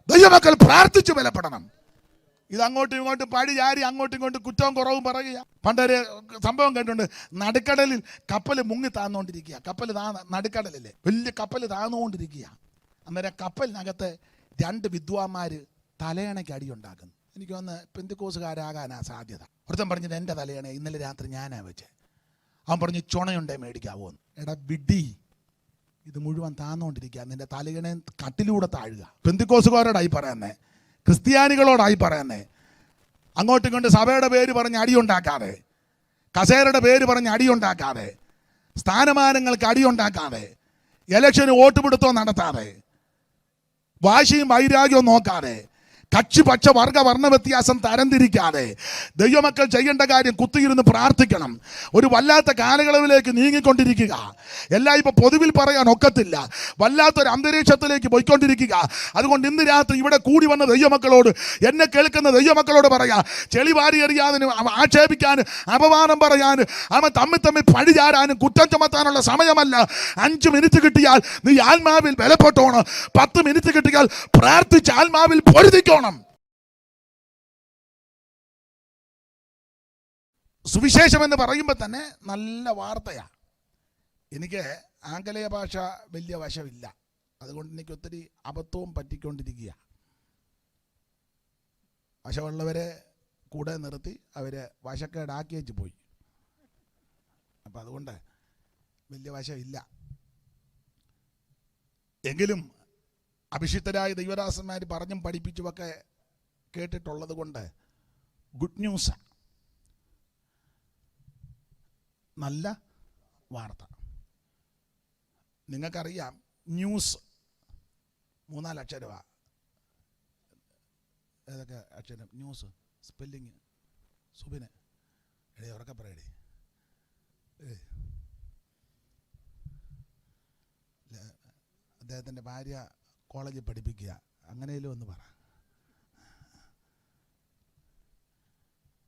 ദൈവമക്കൾ പ്രാർത്ഥിച്ച് ബലപ്പെടണം. ഇത് അങ്ങോട്ടും ഇങ്ങോട്ടും പടി ചാരി അങ്ങോട്ടും ഇങ്ങോട്ടും കുറ്റവും കുറവും പറയുക. പണ്ടൊരു സംഭവം കേട്ടിട്ടുണ്ട്. നടുക്കടലിൽ കപ്പൽ മുങ്ങി താന്നുകൊണ്ടിരിക്കുക. കപ്പൽ നടുക്കടലില്ലേ, വലിയ കപ്പൽ താന്നുകൊണ്ടിരിക്കുക. അന്നേരം കപ്പലിനകത്ത് 2 വിദ്വാന്മാർ തലയണയ്ക്ക് അടിയുണ്ടാക്കുന്നു. എനിക്ക് വന്ന് പെന്തിക്കോസുകാരാകാനാ സാധ്യത. ഒരുത്തൻ പറഞ്ഞത് എൻ്റെ തലയണ ഇന്നലെ രാത്രി ഞാനാ വെച്ചേ. അവൻ പറഞ്ഞു ചുണയുണ്ടേ മേടിക്കാവോ എന്ന്. എടാ വിഡി, ഇത് മുഴുവൻ താന്നുകൊണ്ടിരിക്കുക, നിന്റെ തലയണ കട്ടിലൂടെ താഴുക. പെന്തിക്കോസുകാരോടായി പറയുന്നേ, ക്രിസ്ത്യാനികളോടായി പറയുന്നേ. അങ്ങോട്ടും ഇങ്ങോട്ടും സഭയുടെ പേര് പറഞ്ഞ് അടിയുണ്ടാക്കാതെ, കസേരയുടെ പേര് പറഞ്ഞ് അടിയുണ്ടാക്കാതെ, സ്ഥാനമാനങ്ങൾക്ക് അടിയുണ്ടാക്കാതെ, ഇലക്ഷന് വോട്ടുപിടുത്തവും നടത്താതെ, വാശിയും വൈരാഗ്യവും നോക്കാതെ, കക്ഷി പക്ഷ വർഗ വർണ്ണ വ്യത്യാസം തരംതിരിക്കാതെ ദൈവമക്കൾ ചെയ്യേണ്ട കാര്യം കുത്തിയിരുന്ന് പ്രാർത്ഥിക്കണം. ഒരു വല്ലാത്ത കാലയളവിലേക്ക് നീങ്ങിക്കൊണ്ടിരിക്കുക. എല്ലാം ഇപ്പോൾ പൊതുവിൽ പറയാൻ ഒക്കത്തില്ല. വല്ലാത്തൊരു അന്തരീക്ഷത്തിലേക്ക് പോയിക്കൊണ്ടിരിക്കുക. അതുകൊണ്ട് ഇന്ന് രാത്രി ഇവിടെ കൂടി വന്ന ദൈവമക്കളോട്, എന്നെ കേൾക്കുന്ന ദൈവമക്കളോട് പറയാ, ചെളി വാരി എറിയാനും ആക്ഷേപിക്കാനും അപമാനം പറയാനും അവൻ തമ്മിൽ പഴിചാരാനും കുറ്റം ചുമത്താനുള്ള സമയമല്ല. 5 മിനിറ്റ് കിട്ടിയാൽ നീ ആത്മാവിൽ ബലപ്പെട്ടോണം. 10 മിനിറ്റ് കിട്ടിയാൽ പ്രാർത്ഥിച്ച് ആത്മാവിൽ പൊരുതിക്കോണം. സുവിശേഷം എന്ന് പറയുമ്പോൾ തന്നെ നല്ല വാർത്തയാണ്. എനിക്ക് ആംഗലേയ ഭാഷ വലിയ വശമില്ല. അതുകൊണ്ട് എനിക്ക് ഒത്തിരി അബദ്ധവും പറ്റിക്കൊണ്ടിരിക്കുക. വശമുള്ളവരെ കൂടെ നിർത്തി അവരെ വശക്കേടാക്കി വെച്ച് പോയി. അപ്പം അതുകൊണ്ട് വലിയ വശമില്ല. എങ്കിലും അഭിഷിക്തരായ ദൈവദാസന്മാർ പറഞ്ഞും പഠിപ്പിച്ചുമൊക്കെ കേട്ടിട്ടുള്ളത് കൊണ്ട് ഗുഡ് ന്യൂസ്, നല്ല വാർത്ത. നിങ്ങൾക്കറിയാം, ന്യൂസ് 3-4 അക്ഷരമാണ്. ഏതൊക്കെ അക്ഷരം? ന്യൂസ് സ്പെല്ലിങ് സുബിന് എടേ ഉറക്കെ പറയടേ. അദ്ദേഹത്തിൻ്റെ ഭാര്യ കോളേജിൽ പഠിപ്പിക്കുക, അങ്ങനെയല്ലോ ഒന്ന് പറ.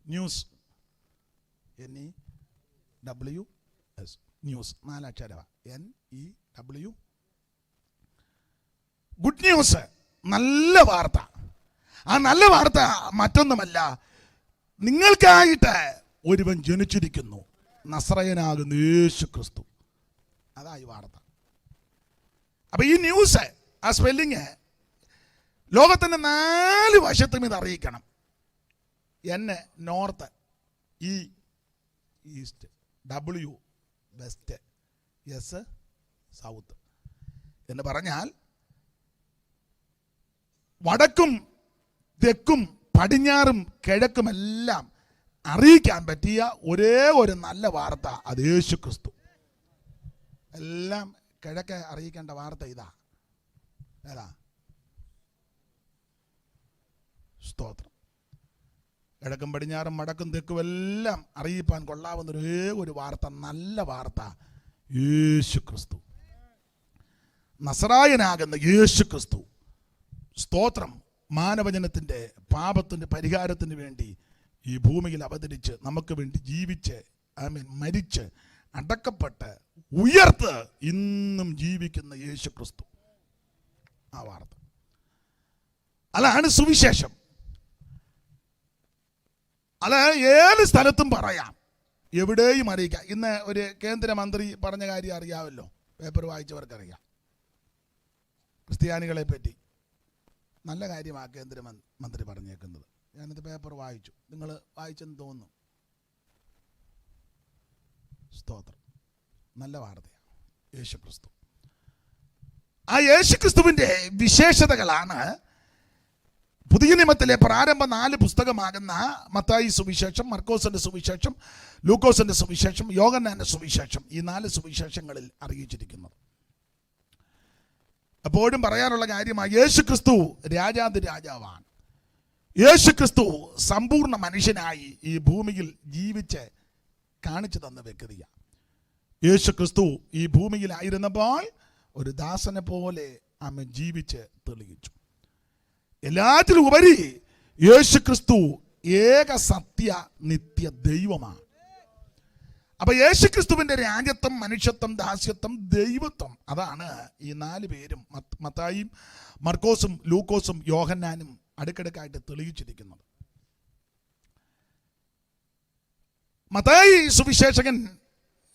ന്യൂസ്, NEWS, ന്യൂസ് 4 അക്ഷരമാണ്. NEW. ഗുഡ് ന്യൂസ്, നല്ല വാർത്ത. ആ നല്ല വാർത്ത മറ്റൊന്നുമല്ല, നിങ്ങൾക്കായിട്ട് ഒരുവൻ ജനിച്ചിരിക്കുന്നു, നസ്രയനാകുന്ന യേശു ക്രിസ്തു. അതായി വാർത്ത. അപ്പൊ ഈ ന്യൂസ്, ആ സ്പെല്ലിങ് ലോകത്തിൻ്റെ 4 വശത്തും ഇത് അറിയിക്കണം. N north, E east, W west, S south എന്ന് പറഞ്ഞാൽ വടക്കും തെക്കും പടിഞ്ഞാറും കിഴക്കുമെല്ലാം അറിയിക്കാൻ പറ്റിയ ഒരേ ഒരു നല്ല വാർത്ത, അത് യേശു ക്രിസ്തു. എല്ലാം കിഴക്ക് അറിയിക്കേണ്ട വാർത്ത ഇതാ. ഏതാ? സ്തോത്രം. കിഴക്കും പടിഞ്ഞാറും വടക്കും തെക്കും എല്ലാം അറിയിപ്പാൻ കൊള്ളാവുന്ന ഒരേ ഒരു വാർത്ത, നല്ല വാർത്ത, യേശു ക്രിസ്തു, നസറായനാകുന്ന യേശു ക്രിസ്തു. സ്തോത്രം. മാനവജനത്തിൻ്റെ പാപത്തിൻ്റെ പരിഹാരത്തിന് വേണ്ടി ഈ ഭൂമിയിൽ അവതരിച്ച് നമുക്ക് വേണ്ടി ജീവിച്ച്, മരിച്ച്, അടക്കപ്പെട്ട്, ഉയർത്ത് ഇന്നും ജീവിക്കുന്ന യേശു ക്രിസ്തു. ആ വാർത്ത, അതാണ് സുവിശേഷം. അത് ഏത് സ്ഥലത്തും പറയാം, എവിടെയും അറിയിക്കാം. ഇന്ന് ഒരു കേന്ദ്രമന്ത്രി പറഞ്ഞ കാര്യം അറിയാമല്ലോ, പേപ്പർ വായിച്ചവർക്കറിയാം. ക്രിസ്ത്യാനികളെ പറ്റി നല്ല കാര്യമാണ് കേന്ദ്രമന്ത്രി പറഞ്ഞേക്കുന്നത്. ഞാനിത് പേപ്പർ വായിച്ചു, നിങ്ങൾ വായിച്ചെന്ന് തോന്നുന്നു. സ്തോത്രം. നല്ല വാർത്തയാണ് യേശു ക്രിസ്തു. ആ യേശു ക്രിസ്തുവിൻ്റെ വിശേഷതകളാണ് പുതിയ നിയമത്തിലെ പ്രാരംഭ 4 പുസ്തകമാകുന്ന മത്തായി സുവിശേഷം, മർക്കോസിൻ്റെ സുവിശേഷം, ലൂക്കോസിൻ്റെ സുവിശേഷം, യോഹന്നാന്റെ സുവിശേഷം, ഈ 4 സുവിശേഷങ്ങളിൽ അറിയിച്ചിരിക്കുന്നത്. എപ്പോഴും പറയാനുള്ള കാര്യമാണ്, യേശു ക്രിസ്തു രാജാതിരാജാവാണ്. യേശു ക്രിസ്തു സമ്പൂർണ്ണ മനുഷ്യനായി ഈ ഭൂമിയിൽ ജീവിച്ച് കാണിച്ചു തന്ന വ്യക്തിയാണ്. യേശു ക്രിസ്തു ഈ ഭൂമിയിലായിരുന്നപ്പോൾ ഒരു ദാസനെ പോലെ അവൻ ജീവിച്ച് തെളിയിച്ചു. എല്ലാത്തിലും ഉപരി യേശു ക്രിസ്തു ഏക സത്യ നിത്യ ദൈവമാണ്. അപ്പൊ യേശുക്രിസ്തുവിന്റെ രാജ്യത്വം, മനുഷ്യത്വം, ദാസ്യത്വം, ദൈവത്വം, അതാണ് ഈ 4 പേരും മത്തായിയും മർക്കോസും ലൂക്കോസും യോഹന്നാനും അടുക്കടുക്കായിട്ട് തെളിയിച്ചിരിക്കുന്നത്. മത്തായി സുവിശേഷകൻ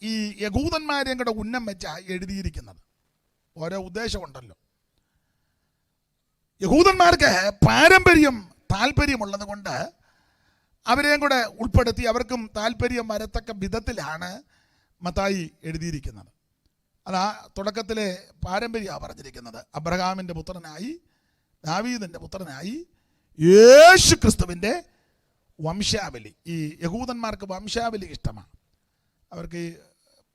ഈ യഹൂദന്മാരെയും കൂടെ ഉന്നം വെച്ച എഴുതിയിരിക്കുന്നത്. ഓരോ ഉദ്ദേശമുണ്ടല്ലോ. യഹൂദന്മാർക്ക് പാരമ്പര്യം താല്പര്യമുള്ളത് കൊണ്ട് അവരെയും കൂടെ ഉൾപ്പെടുത്തി അവർക്കും താല്പര്യം വരത്തക്ക വിധത്തിലാണ് മത്തായി എഴുതിയിരിക്കുന്നത്. അതാ തുടക്കത്തിലെ പാരമ്പര്യമാണ് പറഞ്ഞിരിക്കുന്നത്. അബ്രഹാമിൻ്റെ പുത്രനായി, ദാവീദിൻ്റെ പുത്രനായി, യേശു ക്രിസ്തുവിൻ്റെ വംശാവലി. ഈ യഹൂദന്മാർക്ക് വംശാവലി ഇഷ്ടമാണ്. അവർക്ക് ഈ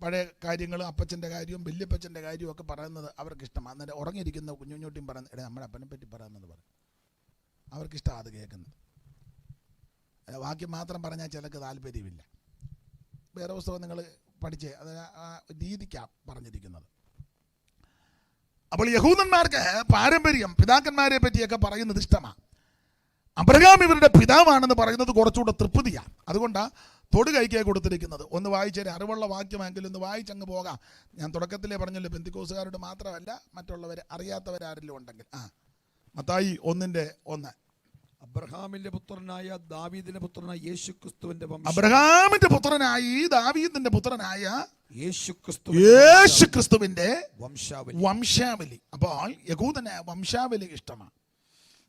പഴയ കാര്യങ്ങളും അപ്പച്ചൻ്റെ കാര്യവും വല്യപ്പച്ചൻ്റെ കാര്യവും ഒക്കെ പറയുന്നത് അവർക്ക് ഇഷ്ടമാണ്. അന്നേരം ഉറങ്ങിയിരിക്കുന്ന കുഞ്ഞുഞ്ഞൂട്ടിയും പറയുന്നത്, എടേ നമ്മുടെ അപ്പനെ പറ്റി പറയുന്നത് പറയും. അവർക്കിഷ്ടമാണ് അത് കേൾക്കുന്നത്. വാക്യം മാത്രം പറഞ്ഞാൽ ചിലക്ക് താല്പര്യമില്ല. വേറെ പുസ്തകം നിങ്ങൾ പഠിച്ചേ, അത് ആ രീതിക്കാണ് പറഞ്ഞിരിക്കുന്നത്. അപ്പോൾ യഹൂദന്മാർക്ക് പാരമ്പര്യം, പിതാക്കന്മാരെ പറ്റിയൊക്കെ പറയുന്നത് ഇഷ്ടമാണ്. അബ്രഹാം ഇവരുടെ പിതാവാണെന്ന് പറയുന്നത് കുറച്ചുകൂടെ തൃപ്തിയാണ്. അതുകൊണ്ടാണ് തൊടു കൈക്കേ കൊടുത്തിരിക്കുന്നത്. ഒന്ന് വായിച്ചേരെ, അറിവുള്ള വാക്യമെങ്കിലും ഒന്ന് വായിച്ചങ്ങ് പോകാം. ഞാൻ തുടക്കത്തിലേ പറഞ്ഞല്ലോ, പെന്തിക്കോസുകാരോട് മാത്രമല്ല, മറ്റുള്ളവർ അറിയാത്തവരാരെങ്കിലും ഉണ്ടെങ്കിൽ. മത്തായി 1:1. അബ്രഹാമിന്റെ പുത്രനായ ദാവീദിന്റെ പുത്രനായ യേശുക്രിസ്തുവിന്റെ അബ്രഹാമിന്റെ പുത്രനായി ദാവീദിന്റെ പുത്രനായ യേശുക്രിസ്തുവിന്റെ വംശാവലി. അപ്പോൾ യഹൂദന് വംശാവലി ഇഷ്ടമാണ്.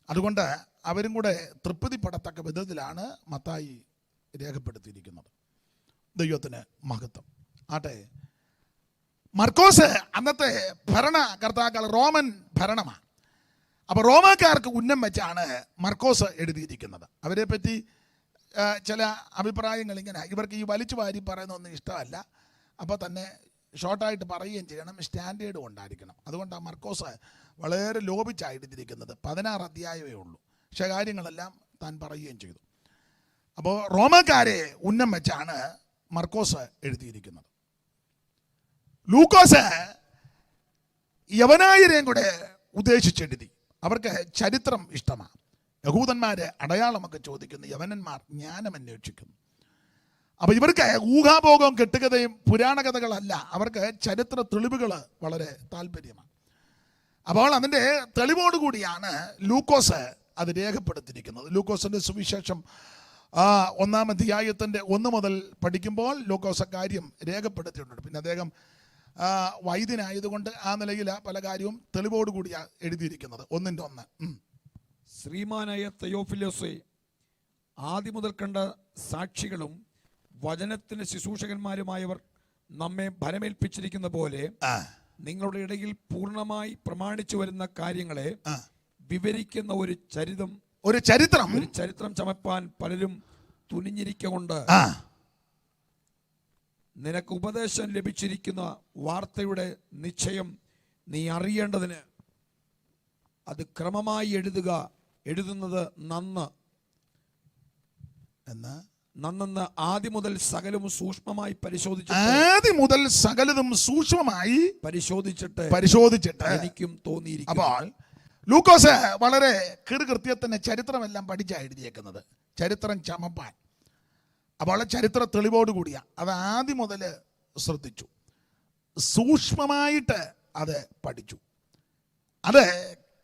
അതുകൊണ്ട് അവരും കൂടെ തൃപ്തിപ്പെടത്തക്ക വിധത്തിലാണ് മത്തായി രേഖപ്പെടുത്തിയിരിക്കുന്നത്. ദൈവത്തിന് മഹത്വം ആട്ടെ. മർക്കോസ് അന്നത്തെ ഭരണകർത്താക്കൾ റോമൻ ഭരണമാണ്. അപ്പോൾ റോമാക്കാർക്ക് ഉന്നം വെച്ചാണ് മർക്കോസ് എഴുതിയിരിക്കുന്നത്. അവരെ പറ്റി ചില അഭിപ്രായങ്ങൾ ഇങ്ങനെ, ഇവർക്ക് ഈ വലിച്ചു വാരി പറയുന്നൊന്നും ഇഷ്ടമല്ല. അപ്പോൾ തന്നെ ഷോർട്ടായിട്ട് പറയുകയും ചെയ്യണം, സ്റ്റാൻഡേർഡും ഉണ്ടായിരിക്കണം. അതുകൊണ്ടാണ് മർക്കോസ് വളരെ ലോപിച്ചാണ് എഴുതിയിരിക്കുന്നത്. 16 അധ്യായമേ ഉള്ളൂ. പക്ഷേ കാര്യങ്ങളെല്ലാം താൻ പറയുകയും ചെയ്തു. അപ്പോൾ റോമാക്കാരെ ഉന്നം വെച്ചാണ് മർക്കോസ് എഴുതിയിരിക്കുന്നത്. ലൂക്കോസ് യവനായരെയും കൂടെ ഉദ്ദേശിച്ചെഴുതി. അവർക്ക് ചരിത്രം ഇഷ്ടമാണ്. യഹൂദന്മാര് അടയാളമൊക്കെ ചോദിക്കുന്നു, യവനന്മാർ ജ്ഞാനം അന്വേഷിക്കുന്നു. അപ്പോൾ ഇവർക്ക് ഊഹാഭോഗവും കെട്ടുകഥയും പുരാണ കഥകളല്ല, അവർക്ക് ചരിത്ര തെളിവുകൾ വളരെ താല്പര്യമാണ്. അപ്പോൾ അതിൻ്റെ തെളിവോടുകൂടിയാണ് ലൂക്കോസ് അത് രേഖപ്പെടുത്തിയിരിക്കുന്നത്. ലൂക്കോസിൻ്റെ സുവിശേഷം 1-ാം അധ്യായത്തിൻ്റെ 1 മുതൽ പഠിക്കുമ്പോൾ ലൂക്കോസ് കാര്യം രേഖപ്പെടുത്തിയിട്ടുണ്ട്. പിന്നെ അദ്ദേഹം വൈദ്യനായതുകൊണ്ട് ആ നിലയിൽ പല കാര്യവും തെളിവോടുകൂടിയാണ് എഴുതിയിരിക്കുന്നത്. 1:1. ശ്രീമാനായ തെയോഫിലോസേ, ആദ്യം മുതൽ കണ്ട സാക്ഷികളും വചനത്തിന് ശുശ്രൂഷകന്മാരുമായവർ നമ്മെ ഫലമേൽപ്പിച്ചിരിക്കുന്ന പോലെ നിങ്ങളുടെ ഇടയിൽ പൂർണ്ണമായി പ്രമാണിച്ചു വരുന്ന കാര്യങ്ങളെ വിവരിക്കുന്ന ഒരു ചരിത്രം ചമപ്പാൻ പലരും തുനിഞ്ഞിരിക്കൊണ്ട് നിനക്ക് ഉപദേശം ലഭിച്ചിരിക്കുന്ന വാർത്തയുടെ നിശ്ചയം നീ അറിയേണ്ടതിന് അത് ക്രമമായി എഴുതുന്നത് നന്നെന്ന് ആദ്യം മുതൽ സകലവും സൂക്ഷ്മമായി പരിശോധിച്ചിട്ട് എനിക്കും തോന്നിയിരിക്കുന്നു. അപ്പോൾ ലൂക്കോസ് വളരെ കൃത്യത്തിന് ചരിത്രമെല്ലാം പഠിച്ചാണ് എഴുതിയേക്കുന്നത്. ചരിത്രം ചമപ്പാൻ. അപ്പോൾ ചരിത്ര തെളിവോടുകൂടിയാണ്. അത് ആദ്യം മുതൽ ശ്രദ്ധിച്ചു, സൂക്ഷ്മമായിട്ട് അത് പഠിച്ചു, അത്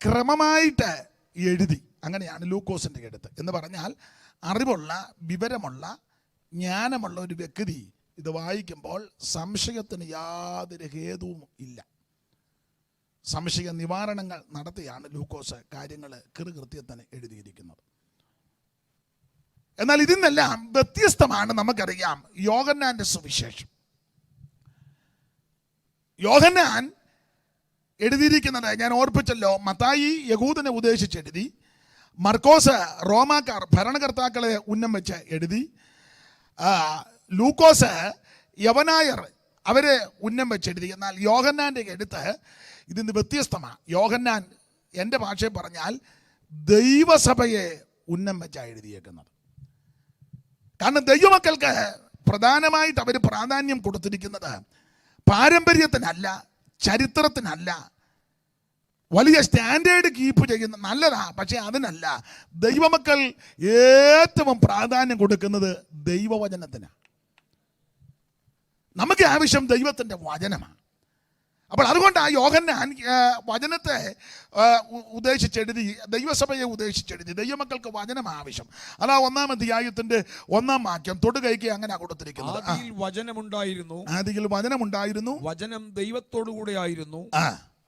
ക്രമമായിട്ട് എഴുതി. അങ്ങനെയാണ് ലൂക്കോസിൻ്റെ എഴുത്ത്. എന്ന് പറഞ്ഞാൽ അറിവുള്ള, വിവരമുള്ള, ജ്ഞാനമുള്ള ഒരു വ്യക്തി ഇത് വായിക്കുമ്പോൾ സംശയത്തിന് യാതൊരു ഹേതുവും ഇല്ല. സംശയ നിവാരണങ്ങൾ നടത്തിയാണ് ലൂക്കോസ് കാര്യങ്ങൾ കൃത്യത്തിന് എഴുതിയിരിക്കുന്നത്. എന്നാൽ ഇതിന്നെല്ലാം വ്യത്യസ്തമാണ് നമുക്കറിയാം യോഹന്നാന്റെ സുവിശേഷം. യോഹന്നാൻ എഴുതിയിരിക്കുന്നത് ഞാൻ ഓർപ്പിച്ചല്ലോ, മത്തായി യഹൂദനെ ഉദ്ദേശിച്ചെഴുതി, മർക്കോസ് റോമാക്കാർ ഭരണകർത്താക്കളെ ഉന്നം വെച്ച് എഴുതി, ലൂക്കോസ് യവനായർ അവരെ ഉന്നം വെച്ചെഴുതി. എന്നാൽ യോഹന്നാൻ്റെ എഴുത്ത് ഇതിന് വ്യത്യസ്തമാണ്. യോഹന്നാൻ എൻ്റെ ഭാഷയിൽ പറഞ്ഞാൽ ദൈവസഭയെ ഉന്നം വെച്ചാണ് എഴുതിയേക്കുന്നത്. കാരണം ദൈവമക്കൾക്ക് പ്രധാനമായിട്ട് അവർ പ്രാധാന്യം കൊടുത്തിരിക്കുന്നത് പാരമ്പര്യത്തിനല്ല, ചരിത്രത്തിനല്ല. വലിയ സ്റ്റാൻഡേർഡ് കീപ്പ് ചെയ്യുന്ന നല്ലതാ, പക്ഷെ അതിനല്ല. ദൈവമക്കൾ ഏറ്റവും പ്രാധാന്യം കൊടുക്കുന്നത് ദൈവവചനത്തിനാണ്. നമുക്ക് ആവശ്യം ദൈവത്തിൻ്റെ വചനമാണ്. അപ്പോൾ അതുകൊണ്ട് ആ യോഹന്നാൻ വചനത്തെ ഉദ്ദേശിച്ചെഴുതി, ദൈവസഭയെ ഉദ്ദേശിച്ചെഴുതി. ദൈവമക്കൾക്ക് വചനം ആവശ്യം. അതാ 1-ാം അധ്യായത്തിന്റെ 1-ാം വാക്യം തൊടുകൈക്ക് അങ്ങനെ കൊടുത്തിരിക്കുന്നത്. ആദിയിൽ വചനമുണ്ടായിരുന്നു, ആദിയിൽ വചനമുണ്ടായിരുന്നു, വചനം ദൈവത്തോടു കൂടെ ആയിരുന്നു,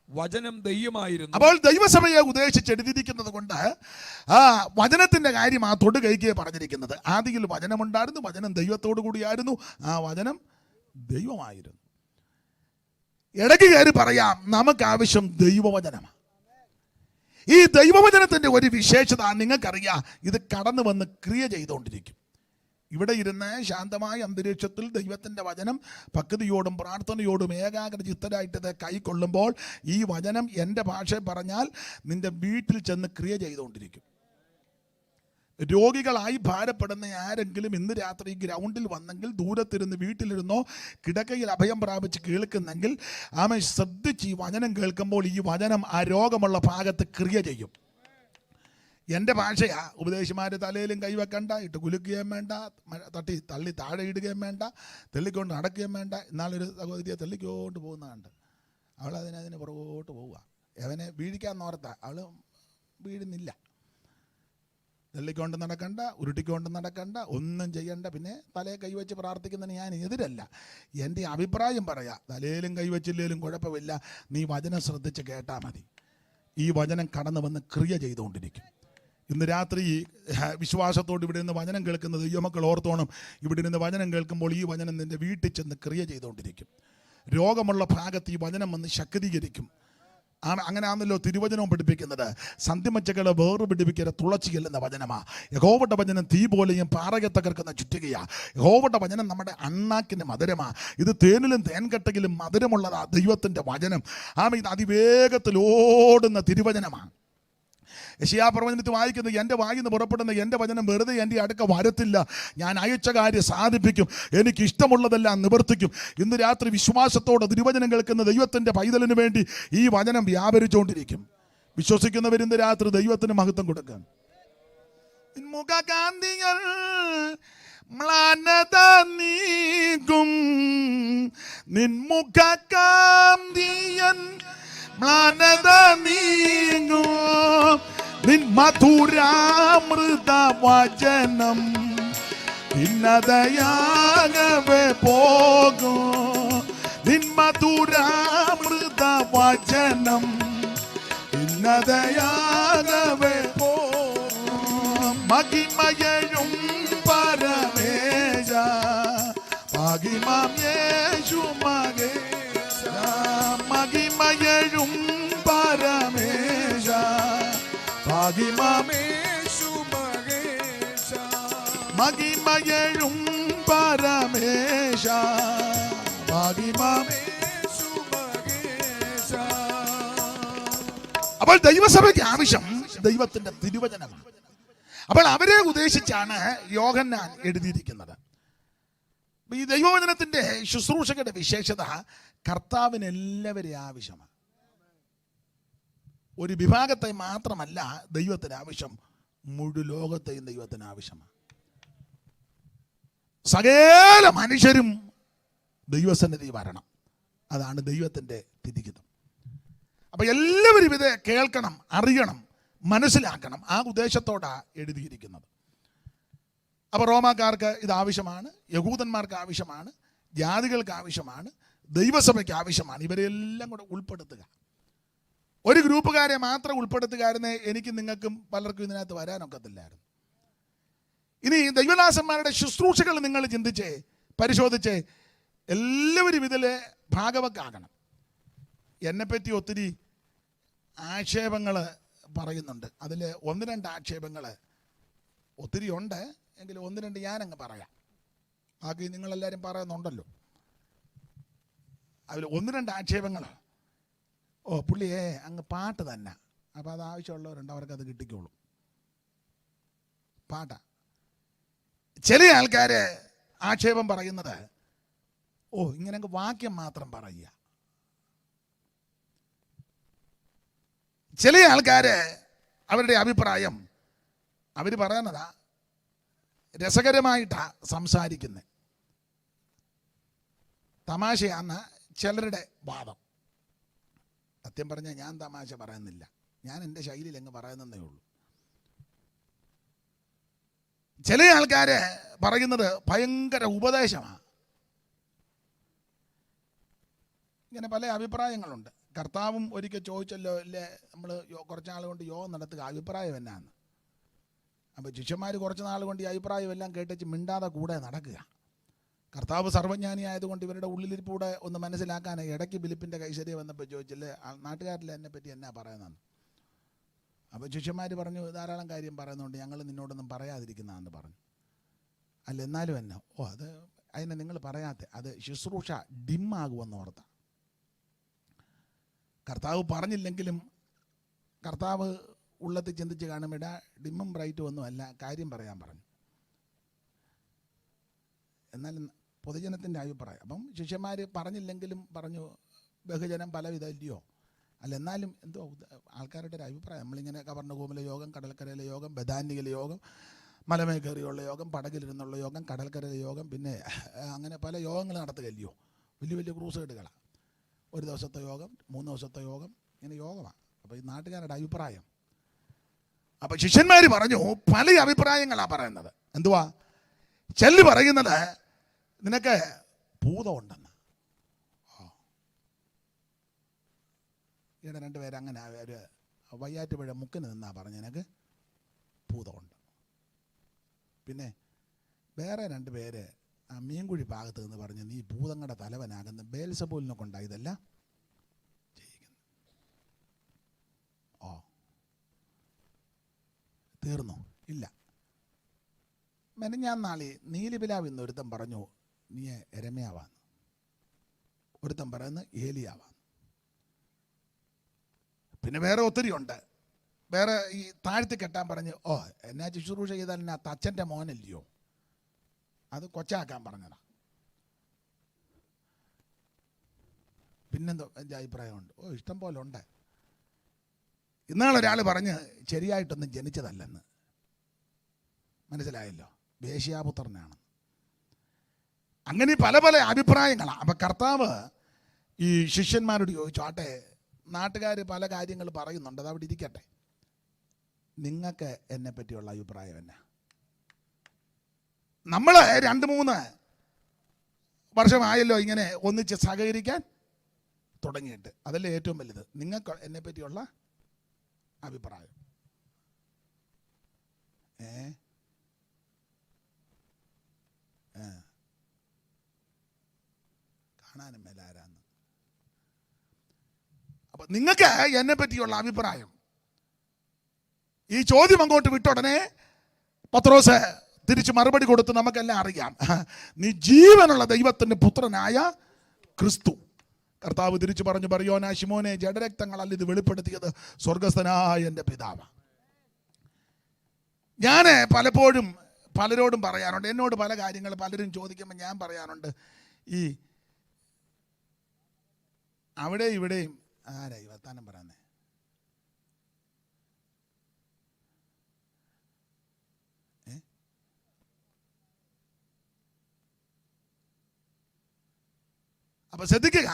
വചനം ദൈവമായിരുന്നു. അപ്പോൾ ദൈവസഭയെ ഉദ്ദേശിച്ചെഴുതിയിരിക്കുന്നത് കൊണ്ട് ആ വചനത്തിന്റെ കാര്യം ആ തൊടുകൈക്ക് പറഞ്ഞിരിക്കുന്നത്. ആദിയിൽ വചനമുണ്ടായിരുന്നു, വചനം ദൈവത്തോടു കൂടിയായിരുന്നു, ആ വചനം ദൈവമായിരുന്നു. ഇടയ്ക്ക് കയറി പറയാം, നമുക്ക് ആവശ്യം ദൈവവചനമാണ്. ഈ ദൈവവചനത്തിന്റെ ഒരു വിശേഷത നിങ്ങൾക്കറിയാം, ഇത് കടന്നു വന്ന് ക്രിയ ചെയ്തുകൊണ്ടിരിക്കും. ഇവിടെ ഇരുന്ന് ശാന്തമായ അന്തരീക്ഷത്തിൽ ദൈവത്തിൻ്റെ വചനം ഭക്തിയോടും പ്രാർത്ഥനയോടും ഏകാഗ്രചിത്തരായിട്ട് ഇത് കൈക്കൊള്ളുമ്പോൾ ഈ വചനം എൻ്റെ ഭാഷയിൽ പറഞ്ഞാൽ നിന്റെ വീട്ടിൽ ചെന്ന് ക്രിയ ചെയ്തുകൊണ്ടിരിക്കും. രോഗികളായി ഭാരപ്പെടുന്ന ആരെങ്കിലും ഇന്ന് രാത്രി ഗ്രൗണ്ടിൽ വന്നെങ്കിൽ, ദൂരത്തിരുന്ന് വീട്ടിലിരുന്നോ കിടക്കയിൽ അഭയം പ്രാപിച്ച് കേൾക്കുന്നെങ്കിൽ ആമേ ശ്രദ്ധിച്ച് ഈ വചനം കേൾക്കുമ്പോൾ ഈ വചനം ആ രോഗമുള്ള ഭാഗത്ത് ക്രിയ ചെയ്യും. എൻ്റെ ഭാഷയാ. ഉപദേശിമാർ തലയിലും കൈവെക്കണ്ട, ഇട്ട് കുലുക്കുകയും വേണ്ട, തള്ളി താഴെ ഇടുകയും വേണ്ട, തെള്ളിക്കൊണ്ട് നടക്കുകയും വേണ്ട. എന്നാലൊരു സഹോദരിയെ തെള്ളിക്കൊണ്ട് പോകുന്ന കണ്ട് അവൾ അതിന് പുറകോട്ട് പോവുക. അവനെ വീഴിക്കാൻ നോർത്ത അവൾ വീഴുന്നില്ല. തെള്ളിക്കൊണ്ട് നടക്കണ്ട, ഉരുട്ടിക്കൊണ്ട് നടക്കണ്ട, ഒന്നും ചെയ്യണ്ട. പിന്നെ തലയെ കൈവച്ച് പ്രാർത്ഥിക്കുന്നതിന് ഞാൻ എതിരല്ല. എൻ്റെ അഭിപ്രായം പറയാം. തലയിലും കൈവച്ചില്ലേലും കുഴപ്പമില്ല, നീ വചനം ശ്രദ്ധിച്ച് കേട്ടാൽ മതി. ഈ വചനം കടന്നു വന്ന് ക്രിയ ചെയ്തുകൊണ്ടിരിക്കും. ഇന്ന് രാത്രി വിശ്വാസത്തോട് ഇവിടെ നിന്ന് വചനം കേൾക്കുന്നത് ദൈവമക്കൾ ഓർത്തോണം. ഇവിടെ നിന്ന് വചനം കേൾക്കുമ്പോൾ ഈ വചനം നിൻ്റെ വീട്ടിൽ ചെന്ന് ക്രിയ ചെയ്തുകൊണ്ടിരിക്കും. രോഗമുള്ള ഭാഗത്ത് ഈ വചനം വന്ന് ശക്തീകരിക്കും. അങ്ങനെയാണല്ലോ തിരുവചനവും പഠിപ്പിക്കുന്നത്. സന്ധ്യമച്ചകളെ വേറെ പിടിപ്പിക്കൽ തുളച്ചിയെല്ലുന്ന വചനമാണ്. യഹോവയുടെ വചനം തീ പോലെയും പാറയെ തകർക്കുന്ന ചുറ്റികയാണ്. യഹോവയുടെ വചനം നമ്മുടെ അണ്ണാക്കിന് മധുരമാണ്. ഇത് തേനിലും തേൻകട്ടയിലും മധുരമുള്ളതാ ദൈവത്തിൻ്റെ വചനം. ഇത് അതിവേഗത്തിൽ ഓടുന്ന തിരുവചനമാണ്. യെശയ്യാപ്രവചനത്തിൽ വായിക്കുന്നത്, എൻ്റെ വായിൽ നിന്ന് പുറപ്പെടുന്ന എൻ്റെ വചനം വെറുതെ എൻ്റെ അടുക്ക വരത്തില്ല, ഞാൻ അയച്ച കാര്യം സാധിപ്പിക്കും, എനിക്ക് ഇഷ്ടമുള്ളതെല്ലാം നിവർത്തിക്കും. ഇന്ന് രാത്രി വിശ്വാസത്തോടെ തിരുവചനം കേൾക്കുന്ന ദൈവത്തിൻ്റെ പൈതലിന് വേണ്ടി ഈ വചനം വ്യാപരിച്ചുകൊണ്ടിരിക്കും. വിശ്വസിക്കുന്നവരിന്ന് രാത്രി ദൈവത്തിന് മഹത്വം കൊടുക്കാൻ. മുഖകാന്തികൾ മ്ലാനത നീക്കും, നിൻമുഖകാന്തിയൻ മ്ലാനത നീങ്ങും, നിൻ മധുരാമൃത വചനം ഭിന്നതയാകവേ പോകും, നിൻ മധുരാമൃത വചനം ഭിന്നതയാകവേ പോകും. മഹിമയും പരമേശ മഹിമം യേശു മഹേശ, മഹിമയും പരമേശ മഹിമേശു മഹേശ, മഹിമയും പരമേശ മഹിമേശു മഹേശ. അപ്പോൾ ദൈവസഭയ്ക്ക് ആവശ്യം ദൈവത്തിന്റെ തിരുവചനമാണ്. അപ്പോൾ അവരെ ഉദ്ദേശിച്ചാണ് യോഹന്നാൻ എഴുതിയിരിക്കുന്നത്. ഈ ദൈവവചനത്തിന്റെ ശുശ്രൂഷകരുടെ വിശേഷത കർത്താവിന് എല്ലാവരെയും ആവശ്യമാണ്. ഒരു വിഭാഗത്തെ മാത്രമല്ല ദൈവത്തിന് ആവശ്യം, മുഴുവൻ ലോകത്തെയും ദൈവത്തിന് ആവശ്യമാണ്. സകല മനുഷ്യരും ദൈവസന്നിധി വരണം, അതാണ് ദൈവത്തിൻ്റെ തിരികിതം. അപ്പം എല്ലാവരും ഇത് കേൾക്കണം, അറിയണം, മനസ്സിലാക്കണം. ആ ഉദ്ദേശത്തോടാണ് എഴുതിയിരിക്കുന്നത്. അപ്പോൾ റോമാക്കാർക്ക് ഇത് ആവശ്യമാണ്, യഹൂദന്മാർക്ക് ആവശ്യമാണ്, ജാതികൾക്ക് ആവശ്യമാണ്, ദൈവസഭയ്ക്ക് ആവശ്യമാണ്. ഇവരെല്ലാം കൂടെ ഉൾപ്പെടുത്തുക. ഒരു ഗ്രൂപ്പുകാരെ മാത്രം ഉൾപ്പെടുത്തുകാരനെ എനിക്കും നിങ്ങൾക്കും പലർക്കും ഇതിനകത്ത് വരാനൊക്കത്തില്ലായിരുന്നു. ഇനി ദൈവദാസന്മാരുടെ ശുശ്രൂഷകൾ നിങ്ങൾ ചിന്തിച്ചേ, പരിശോധിച്ചേ, എല്ലാവരും ഇതിൽ ഭാഗവക്കാകണം. എന്നെപ്പറ്റി ഒത്തിരി ആക്ഷേപങ്ങൾ പറയുന്നുണ്ട്. അതിൽ 1-2 ആക്ഷേപങ്ങൾ ഒത്തിരി ഉണ്ട്, എങ്കിലും 1-2 ഞാനങ്ങ് പറയാം. ബാക്കി നിങ്ങളെല്ലാവരും പറയുന്നുണ്ടല്ലോ. അതിൽ 1-2 ആക്ഷേപങ്ങൾ, പുള്ളിയെ അങ്ങ് പാട്ട് തന്നെ, അപ്പോൾ അത് ആവശ്യമുള്ളവരുണ്ട്, അവർക്കത് കിട്ടിക്കോളും. പാട്ടാ. ചില ആൾക്കാർ ആക്ഷേപം പറയുന്നത്, ഇങ്ങനെ വാക്യം മാത്രം പറയുക. ചില ആൾക്കാർ അവരുടെ അഭിപ്രായം അവർ പറയുന്നതാ രസകരമായിട്ടാണ് സംസാരിക്കുന്നത്. തമാശയാണ് ചിലരുടെ വാദം. സത്യം പറഞ്ഞാൽ ഞാൻ തമാശ പറയുന്നില്ല, ഞാൻ എൻ്റെ ശൈലിയിൽ അങ്ങ് പറയുന്നതേ ഉള്ളൂ. ചില ആൾക്കാര് പറയുന്നത് ഭയങ്കര ഉപദേശമാണ്. ഇങ്ങനെ പല അഭിപ്രായങ്ങളുണ്ട്. കർത്താവും ഒരിക്കൽ ചോദിച്ചല്ലോ, അല്ലേ, നമ്മൾ കുറച്ച് നാൾ കൊണ്ട് യോഗം നടത്തുക, അഭിപ്രായം എന്നാന്ന്. അപ്പോൾ ശിഷ്യന്മാർ കുറച്ച് നാൾ കൊണ്ട് ഈ അഭിപ്രായം എല്ലാം കേട്ടിച്ച് മിണ്ടാതെ കൂടെ നടക്കുക. കർത്താവ് സർവ്വജ്ഞാനി ആയതുകൊണ്ട് ഇവരുടെ ഉള്ളിലിരിപ്പൂടെ ഒന്ന് മനസ്സിലാക്കാനായി ഇടയ്ക്ക് ഫിലിപ്പിൻ്റെ കൈസരിയ വന്നപ്പോൾ ചോദിച്ചില്ലേ, നാട്ടുകാരിൽ എന്നെ പറ്റി എന്നാ പറയുന്നതെന്ന്. അപ്പോൾ ശിഷ്യന്മാർ പറഞ്ഞു, ധാരാളം കാര്യം പറയുന്നുണ്ട്, ഞങ്ങൾ നിന്നോടൊന്നും പറയാതിരിക്കുന്നതെന്ന് പറഞ്ഞു. അല്ല എന്നാലും എന്നാ, അത് അതിനെ നിങ്ങൾ പറയാത്ത, അത് ശുശ്രൂഷ ഡിമ്മാകുമെന്ന് ഓർത്ത. കർത്താവ് പറഞ്ഞില്ലെങ്കിലും കർത്താവ് ഉള്ളത്തിൽ ചിന്തിച്ച് കാണുമ്പോൾ ഡിമ്മും ബ്രൈറ്റും ഒന്നുമല്ല, കാര്യം പറയാൻ പറഞ്ഞു. എന്നാലും പൊതുജനത്തിൻ്റെ അഭിപ്രായം. അപ്പം ശിഷ്യന്മാർ പറഞ്ഞില്ലെങ്കിലും പറഞ്ഞു, ബഹുജനം പലവിധം ഇല്ലയോ. അല്ല എന്നാലും എന്തോ ആൾക്കാരുടെ ഒരു അഭിപ്രായം. നമ്മളിങ്ങനെ കവർണ്ണഭൂമിയിലെ യോഗം, കടൽക്കരയിലെ യോഗം, ബദാനിയിലെ യോഗം, മലമേ കയറിയുള്ള യോഗം, പടകിലിരുന്നുള്ള യോഗം, കടൽക്കരയിലെ യോഗം, പിന്നെ അങ്ങനെ പല യോഗങ്ങൾ നടത്തുകയല്ലയോ. വലിയ വലിയ ക്രൂസൈഡുകളാണ്. ഒരു ദിവസത്തെ യോഗം, 3 ദിവസത്തെ യോഗം, ഇങ്ങനെ യോഗമാണ്. അപ്പോൾ ഈ നാട്ടുകാരുടെ അഭിപ്രായം. അപ്പോൾ ശിഷ്യന്മാർ പറഞ്ഞു, പല അഭിപ്രായങ്ങളാണ് പറയുന്നത്. എന്തുവാ ചെല്ല് പറയുന്നത്, നിനക്ക് ഭൂതമുണ്ടെന്ന്. ഇവിടെ 2 പേര് അങ്ങനെ ഒരു വയ്യാറ്റുപുഴ മുക്കിന് നിന്നാ പറഞ്ഞു, നിനക്ക് ഭൂതമുണ്ട്. പിന്നെ വേറെ 2 പേര് ആ മീൻകുഴി ഭാഗത്ത് നിന്ന് പറഞ്ഞു, നീ ഭൂതങ്ങളുടെ തലവനാകുന്ന ബേൽസബൂലിനെ കൊണ്ടാണ് ഇതെല്ലാം ചെയ്യിക്കുന്നത്. തീർന്നു? ഇല്ല. മെനഞ്ഞാൻ നാളെ നീലിപിലാവ് ഇന്ന് ഒരുത്തൻ പറഞ്ഞു, നീ എരമയാവാന്ന്. ഒരുത്തൻ പറയുന്നത് ഏലിയാവാന്ന്. പിന്നെ വേറെ ഒത്തിരി ഉണ്ട്. വേറെ ഈ താഴ്ത്തി കെട്ടാൻ പറഞ്ഞ്, എന്നാ ശുശ്രൂഷ ചെയ്താൽ എന്നാ തച്ചൻ്റെ മോനല്ലയോ, അത് കൊച്ചാക്കാൻ പറഞ്ഞതാ. പിന്നെന്തോ എൻ്റെ അഭിപ്രായമുണ്ട്. ഇഷ്ടം പോലെ ഉണ്ട്. ഇന്നാളൊരാൾ പറഞ്ഞ് ശരിയായിട്ടൊന്നും ജനിച്ചതല്ലെന്ന്. മനസ്സിലായല്ലോ, വേശ്യാപുത്രനാണ്. അങ്ങനെ പല പല അഭിപ്രായങ്ങളാണ്. അപ്പം കർത്താവ് ഈ ശിഷ്യന്മാരോട് ചോദിച്ചു, ആട്ടെ, നാട്ടുകാർ പല കാര്യങ്ങൾ പറയുന്നുണ്ട്, അത് അവിടെ ഇരിക്കട്ടെ, നിങ്ങൾക്ക് എന്നെ പറ്റിയുള്ള അഭിപ്രായം എന്നാ? നമ്മൾ 2-3 വർഷമായല്ലോ ഇങ്ങനെ ഒന്നിച്ച് സഹകരിക്കാൻ തുടങ്ങിയിട്ട്. അതല്ലേ ഏറ്റവും വലുത്, നിങ്ങൾക്ക് എന്നെ പറ്റിയുള്ള അഭിപ്രായം. കാണാനും മേലാരാന്ന്. അപ്പൊ നിങ്ങൾക്ക് എന്നെ പറ്റിയുള്ള അഭിപ്രായം. ഈ ചോദ്യം അങ്ങോട്ട് വിട്ടുടനെ പത്രോസ് തിരിച്ച് മറുപടി കൊടുത്ത്, നമുക്കെല്ലാം അറിയാം, നീ ജീവനുള്ള ദൈവത്തിന്റെ പുത്രനായ ക്രിസ്തു. കർത്താവ് തിരിച്ചു പറഞ്ഞു, ബർയോനാ ശിമോനെ, ജഡരക്തങ്ങളല്ല ഇത് വെളിപ്പെടുത്തിയത്, സ്വർഗസ്ഥനായ എൻ്റെ പിതാവ്. ഞാൻ പലപ്പോഴും പലരോടും പറയാറുണ്ട്, എന്നോട് പല കാര്യങ്ങൾ പലരും ചോദിക്കുമ്പോൾ ഞാൻ പറയാറുണ്ട്, ഈ അവിടെ ഇവിടെയും ആരായി വർത്താനം പറയുന്നേ? അപ്പൊ ശ്രദ്ധിക്കുക,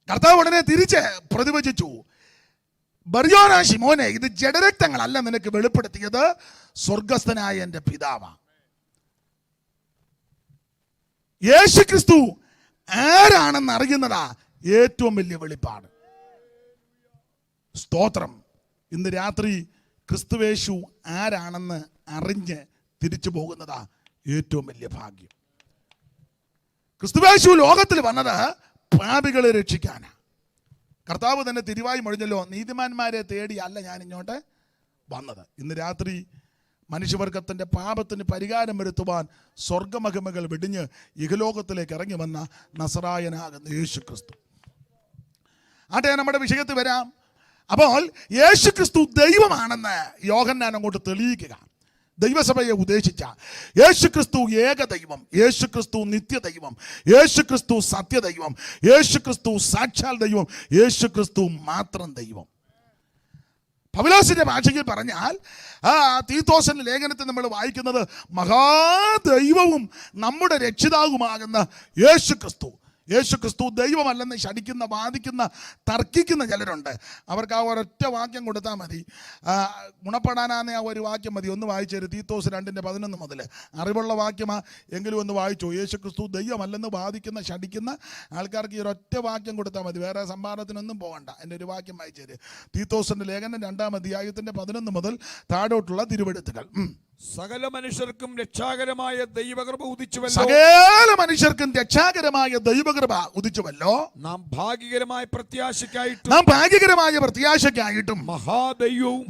കർത്താവ് ഉടനെ തിരിച്ച് പ്രതിവചിച്ചു, ബർയോനാ ശിമോനെ, ഇത് ജഡരക്തങ്ങളല്ല നിനക്ക് വെളിപ്പെടുത്തിയത്, സ്വർഗസ്ഥനായ എൻ്റെ പിതാവാ. യേശുക്രിസ്തു ആരാണെന്ന് അറിയുന്നതാ ഏറ്റവും വലിയ വെളിപ്പാട്. സ്തോത്രം. ഇന്ന് രാത്രി ക്രിസ്തുവേശു ആരാണെന്ന് അറിഞ്ഞ് തിരിച്ചു പോകുന്നതാ ഏറ്റവും വലിയ ഭാഗ്യം. ക്രിസ്തുവേശു ലോകത്തിൽ വന്നത് പാപികളെ രക്ഷിക്കാനാ. കർത്താവ് തന്നെ തിരുവായി മൊഴിഞ്ഞല്ലോ, നീതിമാന്മാരെ തേടി അല്ല ഞാൻ ഇങ്ങോട്ട് വന്നത്. ഇന്ന് രാത്രി മനുഷ്യവർഗത്തിന്റെ പാപത്തിന് പരിഹാരം വരുത്തുവാൻ സ്വർഗമഹിമകൾ വെടിഞ്ഞ് ഇഹലോകത്തിലേക്ക് ഇറങ്ങി വന്ന നസറായനാകുന്ന യേശു ക്രിസ്തു. ആട്ടെ, നമ്മുടെ വിഷയത്തിൽ വരാം. അപ്പോൾ യേശു ക്രിസ്തു ദൈവമാണെന്ന് യോഹന്നാൻ അങ്ങോട്ട് തെളിയിക്കുക. ദൈവസഭയെ ഉദ്ദേശിച്ച യേശുക്രിസ്തു ഏകദൈവം, യേശുക്രിസ്തു നിത്യദൈവം, യേശുക്രിസ്തു സത്യദൈവം, യേശുക്രിസ്തു സാക്ഷാൽ ദൈവം, യേശുക്രിസ്തു മാത്രം ദൈവം. പൗലോസിന്റെ ഭാഷയിൽ പറഞ്ഞാൽ തീത്തോസിന്റെ ലേഖനത്തിൽ നമ്മൾ വായിക്കുന്നത് മഹാദൈവവും നമ്മുടെ രക്ഷിതാവുമാകുന്ന യേശു ക്രിസ്തു ദൈവമല്ലെന്ന് ശടിക്കുന്ന, വാദിക്കുന്ന, തർക്കിക്കുന്ന ചിലരുണ്ട്. അവർക്ക് ആ ഒരൊറ്റ വാക്യം കൊടുത്താൽ മതി, ഗുണപ്പെടാനാന്ന് ആ ഒരു വാക്യം മതി. ഒന്ന് വായിച്ചു തീത്തോസ് 2:11 മുതൽ. അറിവുള്ള വാക്യമാ എങ്കിലും ഒന്ന് വായിച്ചു. യേശു ക്രിസ്തു ദൈവമല്ലെന്ന് വാദിക്കുന്ന, ശടിക്കുന്ന ആൾക്കാർക്ക് ഈ ഒരൊറ്റ വാക്യം കൊടുത്താൽ മതി, വേറെ സംഭാരത്തിനൊന്നും പോകണ്ട. എൻ്റെ ഒരു വാക്യം വായിച്ചു തീത്തോസിന്റെ ലേഖനം 2-ാം അധ്യായത്തിന്റെ 11 മുതൽ താഴോട്ടുള്ള തിരുവെഴുത്തുകൾ. സകല മനുഷ്യർക്കും രക്ഷാകരമായ ദൈവകൃപ ഉദിച്ചുവല്ലോ. സകല മനുഷ്യർക്കും രക്ഷാകരമായ ദൈവകൃപ ഉദിച്ചുവല്ലോ. നാം ഭാഗ്യകരമായ പ്രത്യാശയ്ക്കായിട്ടും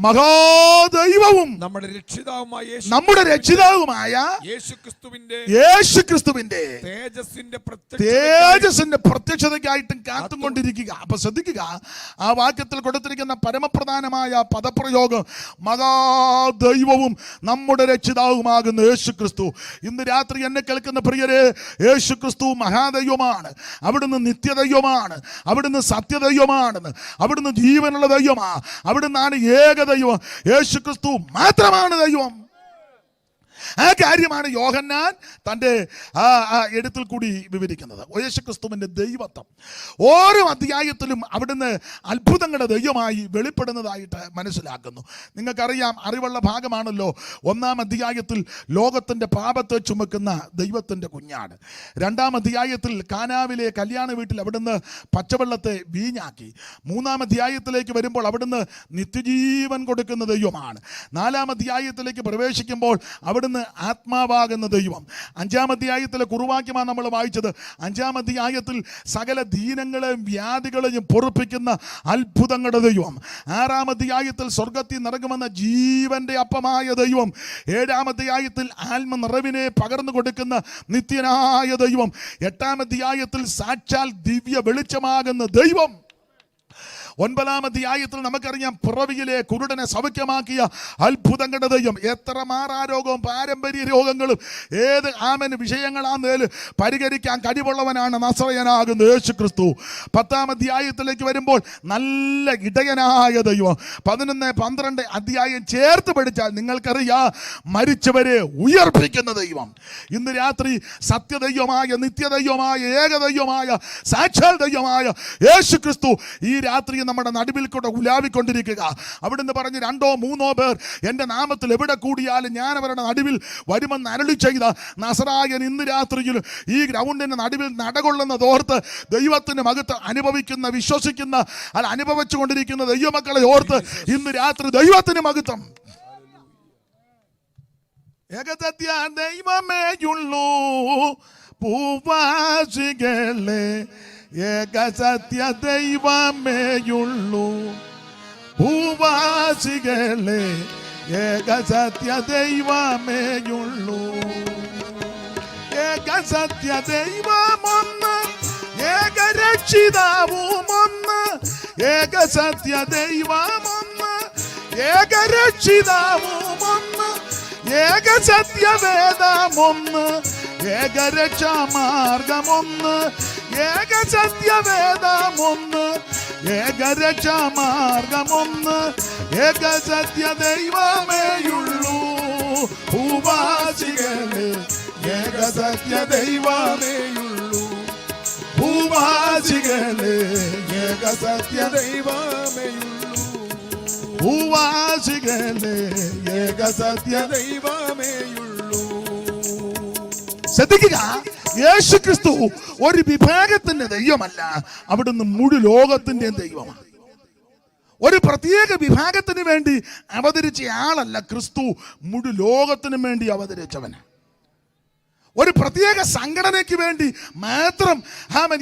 മഹാദൈവവും നമ്മുടെ രക്ഷിതാവുമായ യേശുക്രിസ്തുവിന്റെ തേജസ്സിന്റെ പ്രത്യക്ഷതയ്ക്കായിട്ടും കാത്തുകൊണ്ടിരിക്കുക. അപ്പൊ ശ്രദ്ധിക്കുക, ആ വാക്യത്തിൽ കൊടുത്തിരിക്കുന്ന പരമപ്രധാനമായ പദപ്രയോഗം മഹാദൈവവും നമ്മുടെ രക്ഷിതാവുമാകുന്ന യേശുക്രിസ്തു. ഇന്ന് രാത്രി എന്നെ കേൾക്കുന്ന പ്രിയരെ, യേശുക്രിസ്തു മഹാദൈവമാണ്. അവിടുന്ന് നിത്യദൈവമാണ്, അവിടുന്ന് സത്യദൈവമാണെന്ന്, അവിടുന്ന് ജീവനുള്ള ദൈവമാ, അവിടുന്നാണ് ഏകദൈവം. യേശുക്രിസ്തു മാത്രമാണ് ദൈവം. ആ കാര്യമാണ് യോഹന്നാൻ തൻ്റെ എഴുത്തിൽ കൂടി വിവരിക്കുന്നത്. യേശുക്രിസ്തുവിൻ്റെ ദൈവത്വം ഓരോ അധ്യായത്തിലും അവിടുന്ന് അത്ഭുതങ്ങളുടെ ദൈവമായി വെളിപ്പെടുന്നതായിട്ട് മനസ്സിലാക്കുന്നു. നിങ്ങൾക്കറിയാം, അറിവുള്ള ഭാഗമാണല്ലോ. 1-ാം അധ്യായത്തിൽ ലോകത്തിൻ്റെ പാപത്തെ ചുമക്കുന്ന ദൈവത്തിൻ്റെ കുഞ്ഞാണ്. 2-ാം അധ്യായത്തിൽ കാനാവിലെ കല്യാണ വീട്ടിൽ അവിടുന്ന് പച്ചവെള്ളത്തെ വീഞ്ഞാക്കി. 3-ാം അധ്യായത്തിലേക്ക് വരുമ്പോൾ അവിടുന്ന് നിത്യജീവൻ കൊടുക്കുന്ന ദൈവമാണ്. 4-ാം അധ്യായത്തിലേക്ക് പ്രവേശിക്കുമ്പോൾ അവിടുന്ന് ആത്മാവാകുന്ന ദൈവം. 5-ാം അധ്യായത്തിലെ കുറുവാക്യമാണ് നമ്മൾ വായിച്ചത്. 5-ാം അധ്യായത്തിൽ സകല ദീനങ്ങളെയും വ്യാധികളെയും പൊറുപ്പിക്കുന്ന അത്ഭുതങ്ങളുടെ ദൈവം. 6-ാം അധ്യായത്തിൽ സ്വർഗത്തിൽ നിറങ്ങുമെന്ന ജീവന്റെ അപ്പമായ ദൈവം. 7-ാം അധ്യായത്തിൽ ആത്മനിറവിനെ പകർന്നു കൊടുക്കുന്ന നിത്യനായ ദൈവം. 8-ാം അധ്യായത്തിൽ സാക്ഷാൽ ദിവ്യ വെളിച്ചമാകുന്ന ദൈവം. 9-ാം അധ്യായത്തിൽ നമുക്കറിയാം, പിറവിയിലെ കുരുടനെ സൗഖ്യമാക്കിയ അത്ഭുതങ്ങളുടെ ദൈവം. എത്ര മാറാരോഗവും പാരമ്പര്യ രോഗങ്ങളും ഏത് വിഷയങ്ങളാണെന്ന് പരിഹരിക്കാൻ കഴിവുള്ളവനാണ് നസറയനാകുന്ന യേശുക്രിസ്തു. 10-ാം അധ്യായത്തിലേക്ക് വരുമ്പോൾ നല്ല ഇടയനായ ദൈവം. 11, 12 അധ്യായം ചേർത്ത് പഠിച്ചാൽ നിങ്ങൾക്കറിയാം, മരിച്ചവരെ ഉയർപ്പിക്കുന്ന ദൈവം. ഇന്ന് രാത്രി സത്യദൈവമായ, നിത്യദൈവമായ, ഏകദൈവമായ, സാക്ഷാൽ ദൈവമായ യേശുക്രിസ്തു ഈ രാത്രി നമ്മുടെ നടുവിൽ കൂടെ ഉലാവിക്കൊണ്ടിരിക്കുക. അവിടുന്ന് പറഞ്ഞ് 2-3 പേർ എൻ്റെ നാമത്തിൽ എവിടെ കൂടിയാലും ഞാൻ അവരുടെ നടുവിൽ വരുമെന്ന് അരുളി ചെയ്ത നസറായൻ ഇന്ന് രാത്രിയിൽ ഈ ഗ്രൗണ്ടിന്റെ നടുവിൽ നടകൊള്ളുന്നതോർത്ത് ദൈവത്തിന് മഹത്വം അനുഭവിക്കുന്ന, വിശ്വസിക്കുന്ന, അത് അനുഭവിച്ചു കൊണ്ടിരിക്കുന്ന ദൈവമക്കളെ ഓർത്ത് ഇന്ന് രാത്രി ദൈവത്തിന് മഹത്വം. ഏകസത്യ ദൈവമേയുള്ളൂ ഭൂവാസികളെ, ഏകസത്യ ദൈവമേയുള്ളൂ ഭൂവാസികളെ, ഏകസത്യ ദൈവമേയുള്ളൂ. ഏകസത്യ ദൈവമൊന്ന്, ഏകരക്ഷിതാവുമൊന്ന്. ഏകസത്യ ദൈവമൊന്ന്, ഏകരക്ഷിതാവുമൊന്ന്. ഏകസത്യവേദമൊന്ന്, ഏകരക്ഷാമാർഗമൊന്ന്. ഏകസത്യവേദമൊന്ന്, ഏകരക്ഷാമാർഗമൊന്ന്. ഏകസത്യ ദൈവമേയുള്ളൂ ഭൂവാസികളെ, ഏകസത്യ ദൈവമേയുള്ളൂ ഭൂവാസികളെ. ഏകസത്യ ദൈവമേയുള്ളൂ ഭൂവാസികളെ, ഏകസത്യ ദൈവമേയുള്ളൂ. ശ്രദ്ധിക്കുക, യേശുക്രിസ്തു ഒരു വിഭാഗത്തിന്റെ ദൈവമല്ല, അവിടുന്ന് മുഴു ലോകത്തിന്റെ ദൈവമാണ്. ഒരു പ്രത്യേക വിഭാഗത്തിന് വേണ്ടി അവതരിച്ച ആളല്ല ക്രിസ്തു, മുഴു ലോകത്തിനും വേണ്ടി അവതരിച്ചവനാണ്. ഒരു പ്രത്യേക സംഘടനയ്ക്ക് വേണ്ടി മാത്രം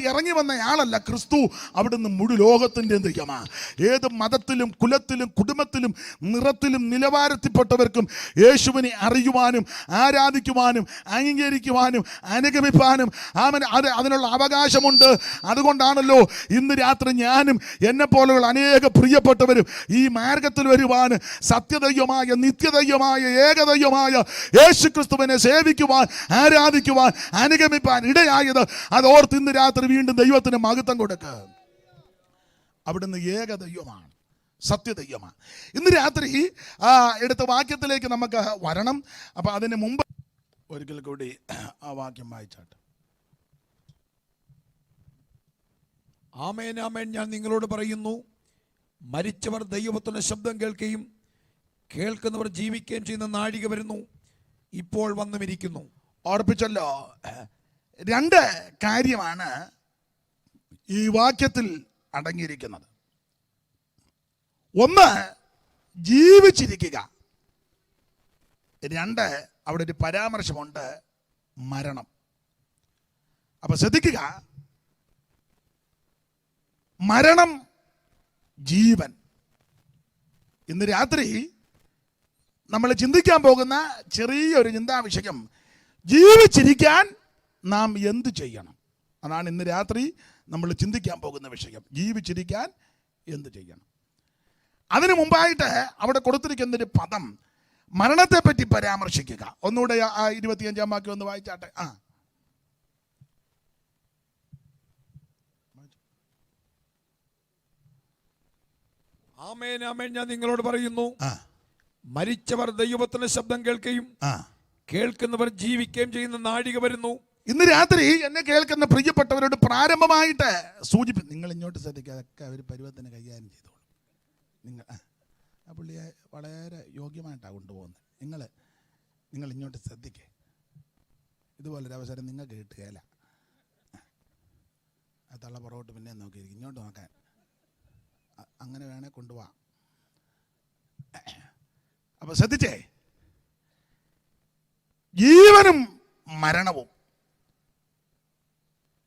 ഇറങ്ങി വന്ന ആളല്ല ക്രിസ്തു, അവിടുന്ന് മുഴു ലോകത്തിൻ്റെ ദൈവമാണ്. ഏത് മതത്തിലും കുലത്തിലും കുടുംബത്തിലും നിറത്തിലും നിലവാരത്തിൽപ്പെട്ടവർക്കും യേശുവിനെ അറിയുവാനും ആരാധിക്കുവാനും അംഗീകരിക്കുവാനും അനുഗമിപ്പാനും അതിനുള്ള അവകാശമുണ്ട്. അതുകൊണ്ടാണല്ലോ ഇന്ന് രാത്രി ഞാനും എന്നെ പോലെയുള്ള അനേക പ്രിയപ്പെട്ടവരും ഈ മാർഗത്തിൽ വരുവാൻ സത്യദൈവമായ, നിത്യദൈവമായ, ഏകദൈവമായ യേശുക്രിസ്തുവിനെ സേവിക്കുവാൻ, ആരാധിക്കുവാൻ, അനുഗമിപ്പാൻ ഇടയായത്. അതോർത്ത് ഇന്ന് രാത്രി വീണ്ടും ദൈവത്തിന് മഹത്വം കൊടുക്കുക. അവിടുന്ന് ഏകദൈവമാണ്, സത്യദൈവമാണ്. ഇന്ന് രാത്രി എടുത്ത വാക്യത്തിലേക്ക് നമുക്ക് വരണം. അപ്പം അതിന് മുമ്പ് ഒരിക്കൽ കൂടി ആ വാക്യം വായിച്ചാട്ടെ. ആമേൻ ആമേൻ, ഞാൻ നിങ്ങളോട് പറയുന്നു, മരിച്ചവർ ദൈവത്തിന്റെ ശബ്ദം കേൾക്കുകയും കേൾക്കുന്നവർ ജീവിക്കുകയും ചെയ്യുന്ന നാഴിക വരുന്നു, ഇപ്പോൾ വന്നുമിരിക്കുന്നു. ഓർപ്പിച്ചല്ലോ, രണ്ട് കാര്യമാണ് ഈ വാക്യത്തിൽ അടങ്ങിയിരിക്കുന്നത്. ഒന്ന്, ജീവിച്ചിരിക്കുക. രണ്ട്, അവിടെ ഒരു പരാമർശമുണ്ട്, മരണം. അപ്പൊ ശ്രദ്ധിക്കുക, മരണം, ജീവൻ. ഇന്ന് രാത്രി നമ്മൾ ചിന്തിക്കാൻ പോകുന്ന ചെറിയൊരു ചിന്താവിഷയം, ജീവിച്ചിരിക്കാൻ നാം എന്ത് ചെയ്യണം? അതാണ് ഇന്ന് രാത്രി നമ്മൾ ചിന്തിക്കാൻ പോകുന്ന വിഷയം. ജീവിച്ചിരിക്കാൻ എന്ത് ചെയ്യണം? അതിനു മുമ്പായിട്ട് അവിടെ കൊടുത്തിരിക്കുന്നൊരു പദം മരണത്തെ പറ്റി പരാമർശിക്കുക. ഒന്നുകൂടെ ആ 25-ാം വാക്യം ഒന്ന് വായിച്ചാട്ടെ. ആമേൻ ആമേൻ, ഞാൻ നിങ്ങളോട് പറയുന്നു, മരിച്ചവർ ദൈവത്തിന്റെ ശബ്ദം കേൾക്കുകയും കേൾക്കുന്നവർ ജീവിക്കുകയും ചെയ്യുന്ന നാഴിക വരുന്നു. ഇന്ന് രാത്രി എന്നെ കേൾക്കുന്ന പ്രിയപ്പെട്ടവരോട് പ്രാരംഭമായിട്ട് നിങ്ങൾ ഇങ്ങോട്ട് ശ്രദ്ധിക്കാതൊക്കെ അവർ പരുവത്തിന് കൈകാര്യം ചെയ്തോളൂ. നിങ്ങൾ ആ പുള്ളിയെ വളരെ യോഗ്യമായിട്ടാണ് കൊണ്ടുപോകുന്നത്. നിങ്ങൾ ഇങ്ങോട്ട് ശ്രദ്ധിക്കേ. ഇതുപോലൊരു അവസരം നിങ്ങൾക്ക് കിട്ടുകയില്ല. ആ തള്ള പുറകോട്ട് പിന്നെ നോക്കിയിരിക്കും, ഇങ്ങോട്ട് നോക്കാൻ. അങ്ങനെ വേണേ കൊണ്ടുപോവാം. അപ്പൊ ശ്രദ്ധിച്ചേ, ജീവനും മരണവും.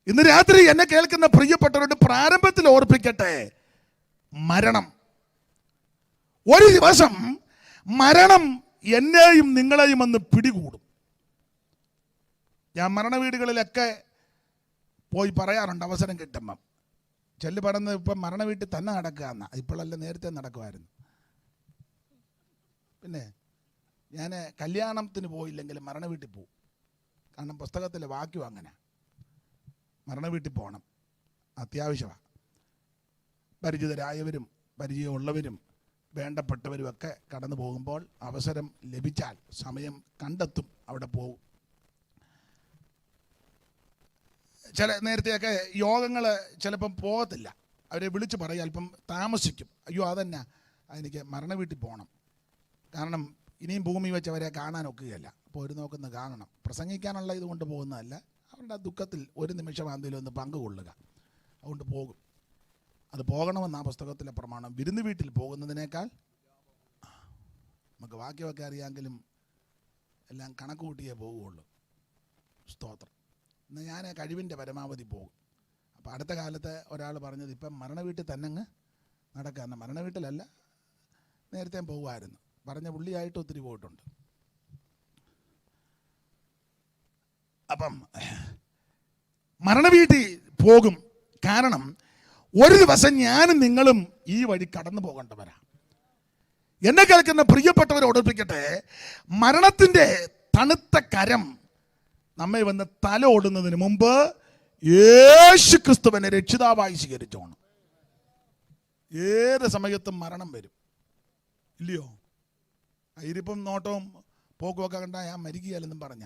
ഇന്ന് രാത്രി എന്നെ കേൾക്കുന്ന പ്രിയപ്പെട്ടവരോട് പ്രാരംഭത്തിൽ ഓർപ്പിക്കട്ടെ, മരണം. ഒരു ദിവസം മരണം എന്നെയും നിങ്ങളെയും ഒന്ന് പിടികൂടും. ഞാൻ മരണ വീടുകളിലൊക്കെ പോയി പറയാറുണ്ട് അവസരം കിട്ടുമ്പം. ചെല്ലു പടന്ന് ഇപ്പം മരണ വീട്ടിൽ തന്നെ നടക്കുക എന്നാ, ഇപ്പോഴല്ല നേരത്തെ നടക്കുമായിരുന്നു. പിന്നെ ഞാൻ കല്യാണത്തിന് പോയില്ലെങ്കിലും മരണ വീട്ടിൽ പോവും. കാരണം പുസ്തകത്തിലെ വാക്യം അങ്ങനെ, മരണ വീട്ടിൽ പോകണം, അത്യാവശ്യമാണ്. പരിചിതരായവരും പരിചയമുള്ളവരും വേണ്ടപ്പെട്ടവരുമൊക്കെ കടന്നു പോകുമ്പോൾ അവസരം ലഭിച്ചാൽ സമയം കണ്ടെത്തും, അവിടെ പോകും. ചില നേരത്തെയൊക്കെ യോഗങ്ങൾ ചിലപ്പം പോകത്തില്ല, അവരെ വിളിച്ച് പറയും, അല്പം താമസിക്കും. അയ്യോ അതെന്നാ, എനിക്ക് മരണ വീട്ടിൽ പോകണം, കാരണം ഇനിയും ഭൂമി വെച്ച് അവരെ കാണാനൊക്കുകയല്ല. അപ്പോൾ ഒരു നോക്കുന്ന കാണണം. പ്രസംഗിക്കാനുള്ള ഇതുകൊണ്ട് പോകുന്നതല്ല, അവരുടെ ദുഃഖത്തിൽ ഒരു നിമിഷം എന്തെങ്കിലും ഒന്ന് പങ്കുകൊള്ളുക, അതുകൊണ്ട് പോകും. അത് പോകണമെന്ന് ആ പുസ്തകത്തിലെ പ്രമാണം. വിരുന്ന് വീട്ടിൽ പോകുന്നതിനേക്കാൾ, നമുക്ക് വാക്യമൊക്കെ അറിയാമെങ്കിലും എല്ലാം കണക്ക് കൂട്ടിയേ പോകുകയുള്ളൂ. സ്തോത്രം. എന്നാൽ ഞാൻ കഴിവിൻ്റെ പരമാവധി പോകും. അപ്പോൾ അടുത്ത കാലത്ത് ഒരാൾ പറഞ്ഞത്, ഇപ്പം മരണ വീട്ടിൽ തന്നെ അങ്ങ് നടക്കുക. മരണ വീട്ടിലല്ല, നേരത്തെ പോകുമായിരുന്നു. പറഞ്ഞ പുള്ളിയായിട്ട് ഒത്തിരി പോയിട്ടുണ്ട്. അപ്പം മരണ വീട്ടിൽ പോകും. കാരണം ഒരു ദിവസം ഞാനും നിങ്ങളും ഈ വഴി കടന്നു പോകേണ്ടവരാ. എന്നെ കേൾക്കുന്ന പ്രിയപ്പെട്ടവരെ ഓർപ്പിക്കട്ടെ, മരണത്തിൻ്റെ തണുത്ത കരം നമ്മെ വന്ന് തല ഓടുന്നതിന് മുമ്പ് യേശു ക്രിസ്തുവിനെ രക്ഷിതാവായി സ്വീകരിച്ചോണം. ഏത് സമയത്തും മരണം വരും, ഇല്ലയോ? ഇരിപ്പം നോട്ടവും പോക്കുമൊക്കെ കണ്ടാൽ ഞാൻ മരിക്കുകയല്ലെന്നും പറഞ്ഞ,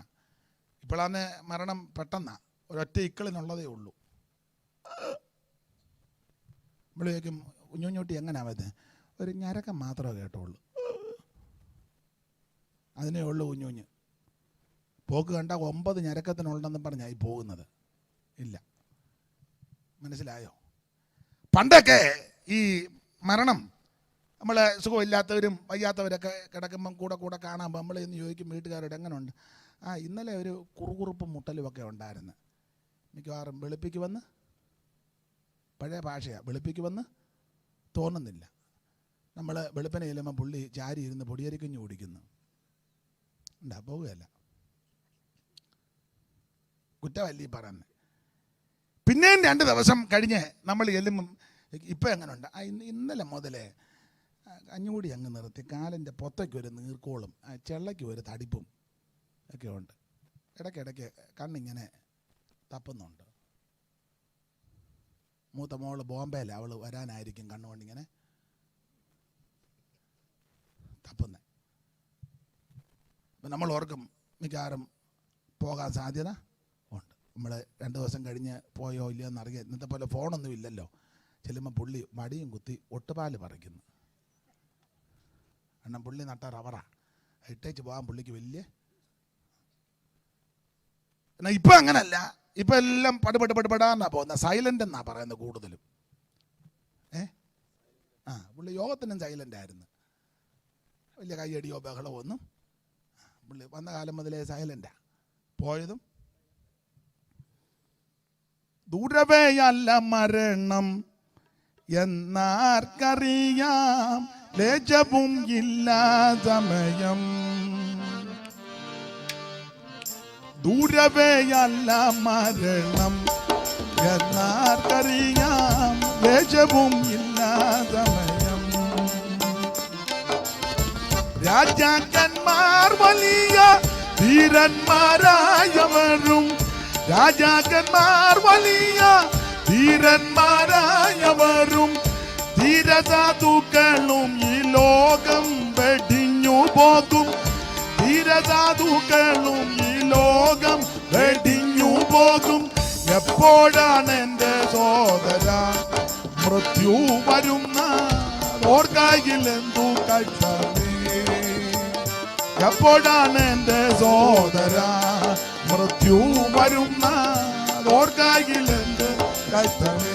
ഇപ്പോഴാണ് മരണം പെട്ടെന്നാ, ഒരൊറ്റ ഇക്കളിനുള്ളതേ ഉള്ളൂ. നമ്മളേക്കും കുഞ്ഞുഞ്ഞൂട്ടി എങ്ങനെയാ വരുന്നത്? ഒരു ഞരക്കം മാത്രമേ കേട്ടുള്ളൂ, അതിനേ ഉള്ളൂ കുഞ്ഞുഞ്ഞ്. പോക്ക് കണ്ടാൽ 9 ഞരക്കത്തിനുണ്ടെന്നും പറഞ്ഞായി പോകുന്നത്. ഇല്ല, മനസ്സിലായോ? പണ്ടൊക്കെ ഈ മരണം, നമ്മൾ സുഖമില്ലാത്തവരും വയ്യാത്തവരൊക്കെ കിടക്കുമ്പം കൂടെ കാണാൻ നമ്മൾ ഇന്ന് ചോദിക്കും വീട്ടുകാരോട്, എങ്ങനെയുണ്ട്? ഇന്നലെ ഒരു കുറുകുറുപ്പും മുട്ടലുമൊക്കെ ഉണ്ടായിരുന്നു. മിക്കവാറും വെളുപ്പിക്ക് വന്ന്, പഴയ ഭാഷയാണ്, വെളുപ്പിക്ക് വന്ന് തോന്നുന്നില്ല. നമ്മൾ വെളുപ്പിനെ ചെല്ലുമ്പം പുള്ളി ചാരി ഇരുന്ന് പൊടിയരിക്കുഞ്ഞ് കുടിക്കുന്നു. പോവുകയല്ല, കുറ്റമല്ലീ പറയുന്നത്. പിന്നെയും 2 ദിവസം കഴിഞ്ഞ് നമ്മൾ ചെല്ലുമ്പം, ഇപ്പം എങ്ങനെയുണ്ട്? ഇന്നലെ മുതലേ കഞ്ഞുകൂടി അങ്ങ് നിർത്തി, കാലിൻ്റെ പൊത്തയ്ക്കൊരു നീർക്കോളും ചെള്ളയ്ക്കും ഒരു തടിപ്പും ഒക്കെ ഉണ്ട്. ഇടയ്ക്കിടയ്ക്ക് കണ്ണിങ്ങനെ തപ്പുന്നുണ്ട്. മൂത്ത മോള് ബോംബെയിൽ, അവൾ വരാനായിരിക്കും കണ്ണുകൊണ്ടിങ്ങനെ. നമ്മൾ ഓർക്കും മിക്കവാറും പോകാൻ സാധ്യത ഉണ്ട്. നമ്മൾ 2 ദിവസം കഴിഞ്ഞ് പോയോ ഇല്ലയോ എന്നറിയാം. ഇന്നത്തെ പോലെ ഫോണൊന്നും ഇല്ലല്ലോ. ചെല്ലുമ്പോൾ പുള്ളി മടിയും കുത്തി ഒട്ടുപാല് പറിക്കുന്നു. കാരണം പുള്ളി നട്ട റവറാ, ഇട്ടേച്ച് പോകാൻ പുള്ളിക്ക് വലിയ. എന്നാൽ ഇപ്പം അങ്ങനല്ല. ഇപ്പം എല്ലാം പടുപെടാന്നാ പോകുന്നത്. സൈലൻ്റ് എന്നാ പറയുന്നത് കൂടുതലും. പുള്ളി യോഗത്തിനും സൈലൻ്റ് ആയിരുന്നു. വലിയ കയ്യടിയോ ബഹളമോ ഒന്നും. പുള്ളി വന്ന കാലം മുതലേ സൈലൻ്റാ. പോയതും ദൂരവേയല്ല മരണം എന്നാർക്കറിയാം, ലേജവും ഇല്ല സമയം. ദൂരവേയല്ല മരണം എന്നാർക്കറിയാം, ലേജവും ഇല്ല സമയം. രാജാക്കന്മാർ വലിയ ധീരന്മാരായവരും, രാജാക്കന്മാർ വലിയ ധീരന്മാരായവരും, ധീരസാധുക്കളും ഈ ലോകം വെടിഞ്ഞു പോകും. ധീരസാധുക്കളും ഈ ലോകം വെടിഞ്ഞു പോകും. എപ്പോഴാണ് എൻ്റെ സോദര മൃത്യു വരുന്ന ഓർക്കായിലെന്തു കഷ്ടമേ. എപ്പോഴാണ് എൻ്റെ സോദര മൃത്യു വരുന്ന ഓർക്കായിലെന്ത് കഷ്ടമേ.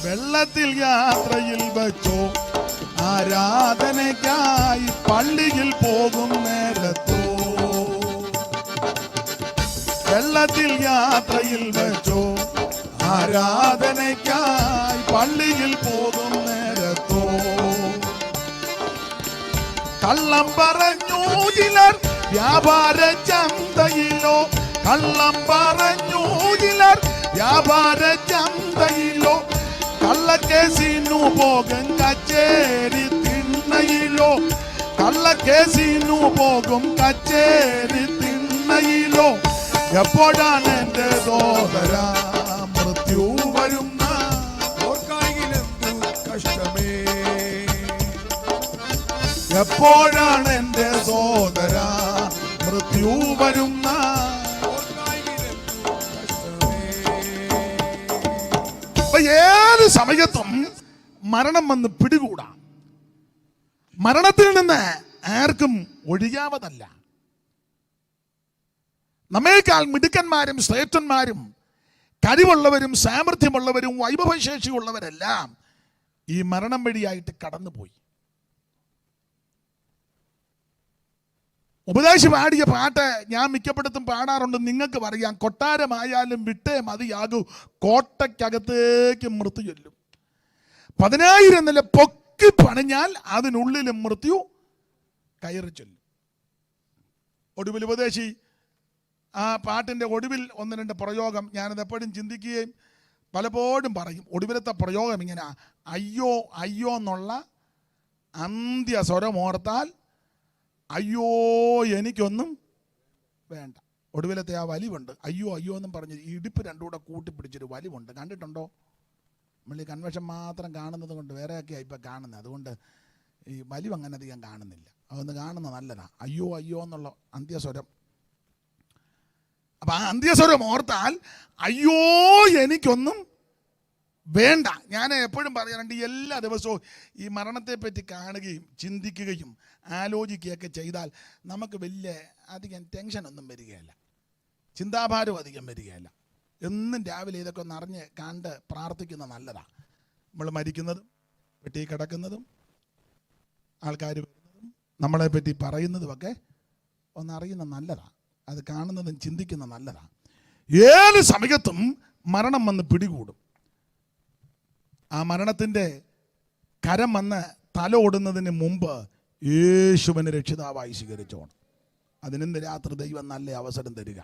വെള്ളത്തിൽ യാത്രയിൽ വെച്ചോ ആരാധനയ്ക്കായി പള്ളിയിൽ പോകും നേരത്തോ. വെള്ളത്തിൽ യാത്രയിൽ വെച്ചോ ആരാധനയ്ക്കായി പള്ളിയിൽ പോകും നേരത്തോ. കള്ളം പറഞ്ഞു ചിലർ വ്യാപാര ചന്തയിലോ, കള്ളം പറഞ്ഞു ചിലർ വ്യാപാര ചന്തയിലോ. കള്ളക്കേസിനു പോകും കച്ചേരി തിണ്ണയിലോ, കള്ളക്കേസിനു പോകും കച്ചേരി തിണ്ണയിലോ. എപ്പോഴാണ് എൻ്റെ സോദര മൃത്യു വരുന്ന ഓർക്കായിലെന്തു കഷ്ടമേ. എപ്പോഴാണ് എൻ്റെ സോദര മൃത്യു വരുന്ന ഓർക്കായിലെന്തു കഷ്ടമേ. ഏത് സമയത്തും മരണം വന്ന് പിടികൂടാം. മരണത്തിൽ നിന്ന് ആർക്കും ഒഴിയാവതല്ല. നമ്മേക്കാൾ മിടുക്കന്മാരും ശ്രേഷ്ഠന്മാരും കഴിവുള്ളവരും സാമർഥ്യമുള്ളവരും വൈഭവശേഷിയുള്ളവരെല്ലാം ഈ മരണം വഴിയായിട്ട് കടന്നുപോയി. ഉപദേശി പാടിയ പാട്ട് ഞാൻ മിക്കപ്പെടുത്തും പാടാറുണ്ട്. നിങ്ങൾക്ക് പറയാം, കൊട്ടാരമായാലും വിട്ടേ മതിയാകൂ, കോട്ടയ്ക്കകത്തേക്ക് മൃത്യു ചൊല്ലും. 10,000 നില പൊക്കി പണിഞ്ഞാൽ അതിനുള്ളിലും മൃത്യു കയറി ചൊല്ലും. ഒടുവിൽ ഉപദേശി ആ പാട്ടിൻ്റെ ഒടുവിൽ 1-2 പ്രയോഗം ഞാനത് എപ്പോഴും ചിന്തിക്കുകയും പലപ്പോഴും പറയും. ഒടുവിലത്തെ പ്രയോഗം ഇങ്ങനെ: അയ്യോ അയ്യോ എന്നുള്ള അന്ത്യസ്വരം ഓർത്താൽ അയ്യോ എനിക്കൊന്നും വേണ്ട. ഒടുവിലത്തെ ആ വലിവുണ്ട്, അയ്യോ അയ്യോ എന്നും പറഞ്ഞ് ഇടുപ്പ് രണ്ടും കൂടെ കൂട്ടിപ്പിടിച്ചൊരു വലിവുണ്ട്. കണ്ടിട്ടുണ്ടോ? നമ്മൾ ഈ കൺവെൻഷൻ മാത്രം കാണുന്നത് കൊണ്ട് വേറെയൊക്കെയാണ് ഇപ്പം കാണുന്നത്. അതുകൊണ്ട് ഈ വലിവ് അങ്ങനെ അധികം കാണുന്നില്ല. അതൊന്ന് കാണുന്നത് നല്ലതാണ്. അയ്യോ അയ്യോ എന്നുള്ള അന്ത്യസ്വരം. അപ്പം ആ അന്ത്യസ്വരം ഓർത്താൽ അയ്യോ എനിക്കൊന്നും വേണ്ട. ഞാൻ എപ്പോഴും പറയാറുണ്ട്, എല്ലാ ദിവസവും ഈ മരണത്തെപ്പറ്റി കാണുകയും ചിന്തിക്കുകയും ആലോചിക്കുകയൊക്കെ ചെയ്താൽ നമുക്ക് വലിയ അധികം ടെൻഷനൊന്നും വരികയില്ല, ചിന്താഭാരം അധികം വരികയില്ല. എന്നും രാവിലെ ഇതൊക്കെ ഒന്ന് അറിഞ്ഞ് കണ്ട് പ്രാർത്ഥിക്കുന്നത് നല്ലതാണ്. നമ്മൾ മരിക്കുന്നതും പെട്ടി കിടക്കുന്നതും ആൾക്കാർ വരുന്നതും നമ്മളെപ്പറ്റി പറയുന്നതുമൊക്കെ ഒന്നറിയുന്നത് നല്ലതാണ്. അത് കാണുന്നതും ചിന്തിക്കുന്നത് നല്ലതാണ്. ഏത് സമയത്തും മരണം വന്ന് പിടികൂടും. ആ മരണത്തിൻ്റെ കരം വന്ന് തല ഓടുന്നതിന് മുമ്പ് യേശുവിനെ രക്ഷിതാവായി സ്വീകരിച്ചോണം. അതിനിന്ന് രാത്രി ദൈവം നല്ല അവസരം തരിക.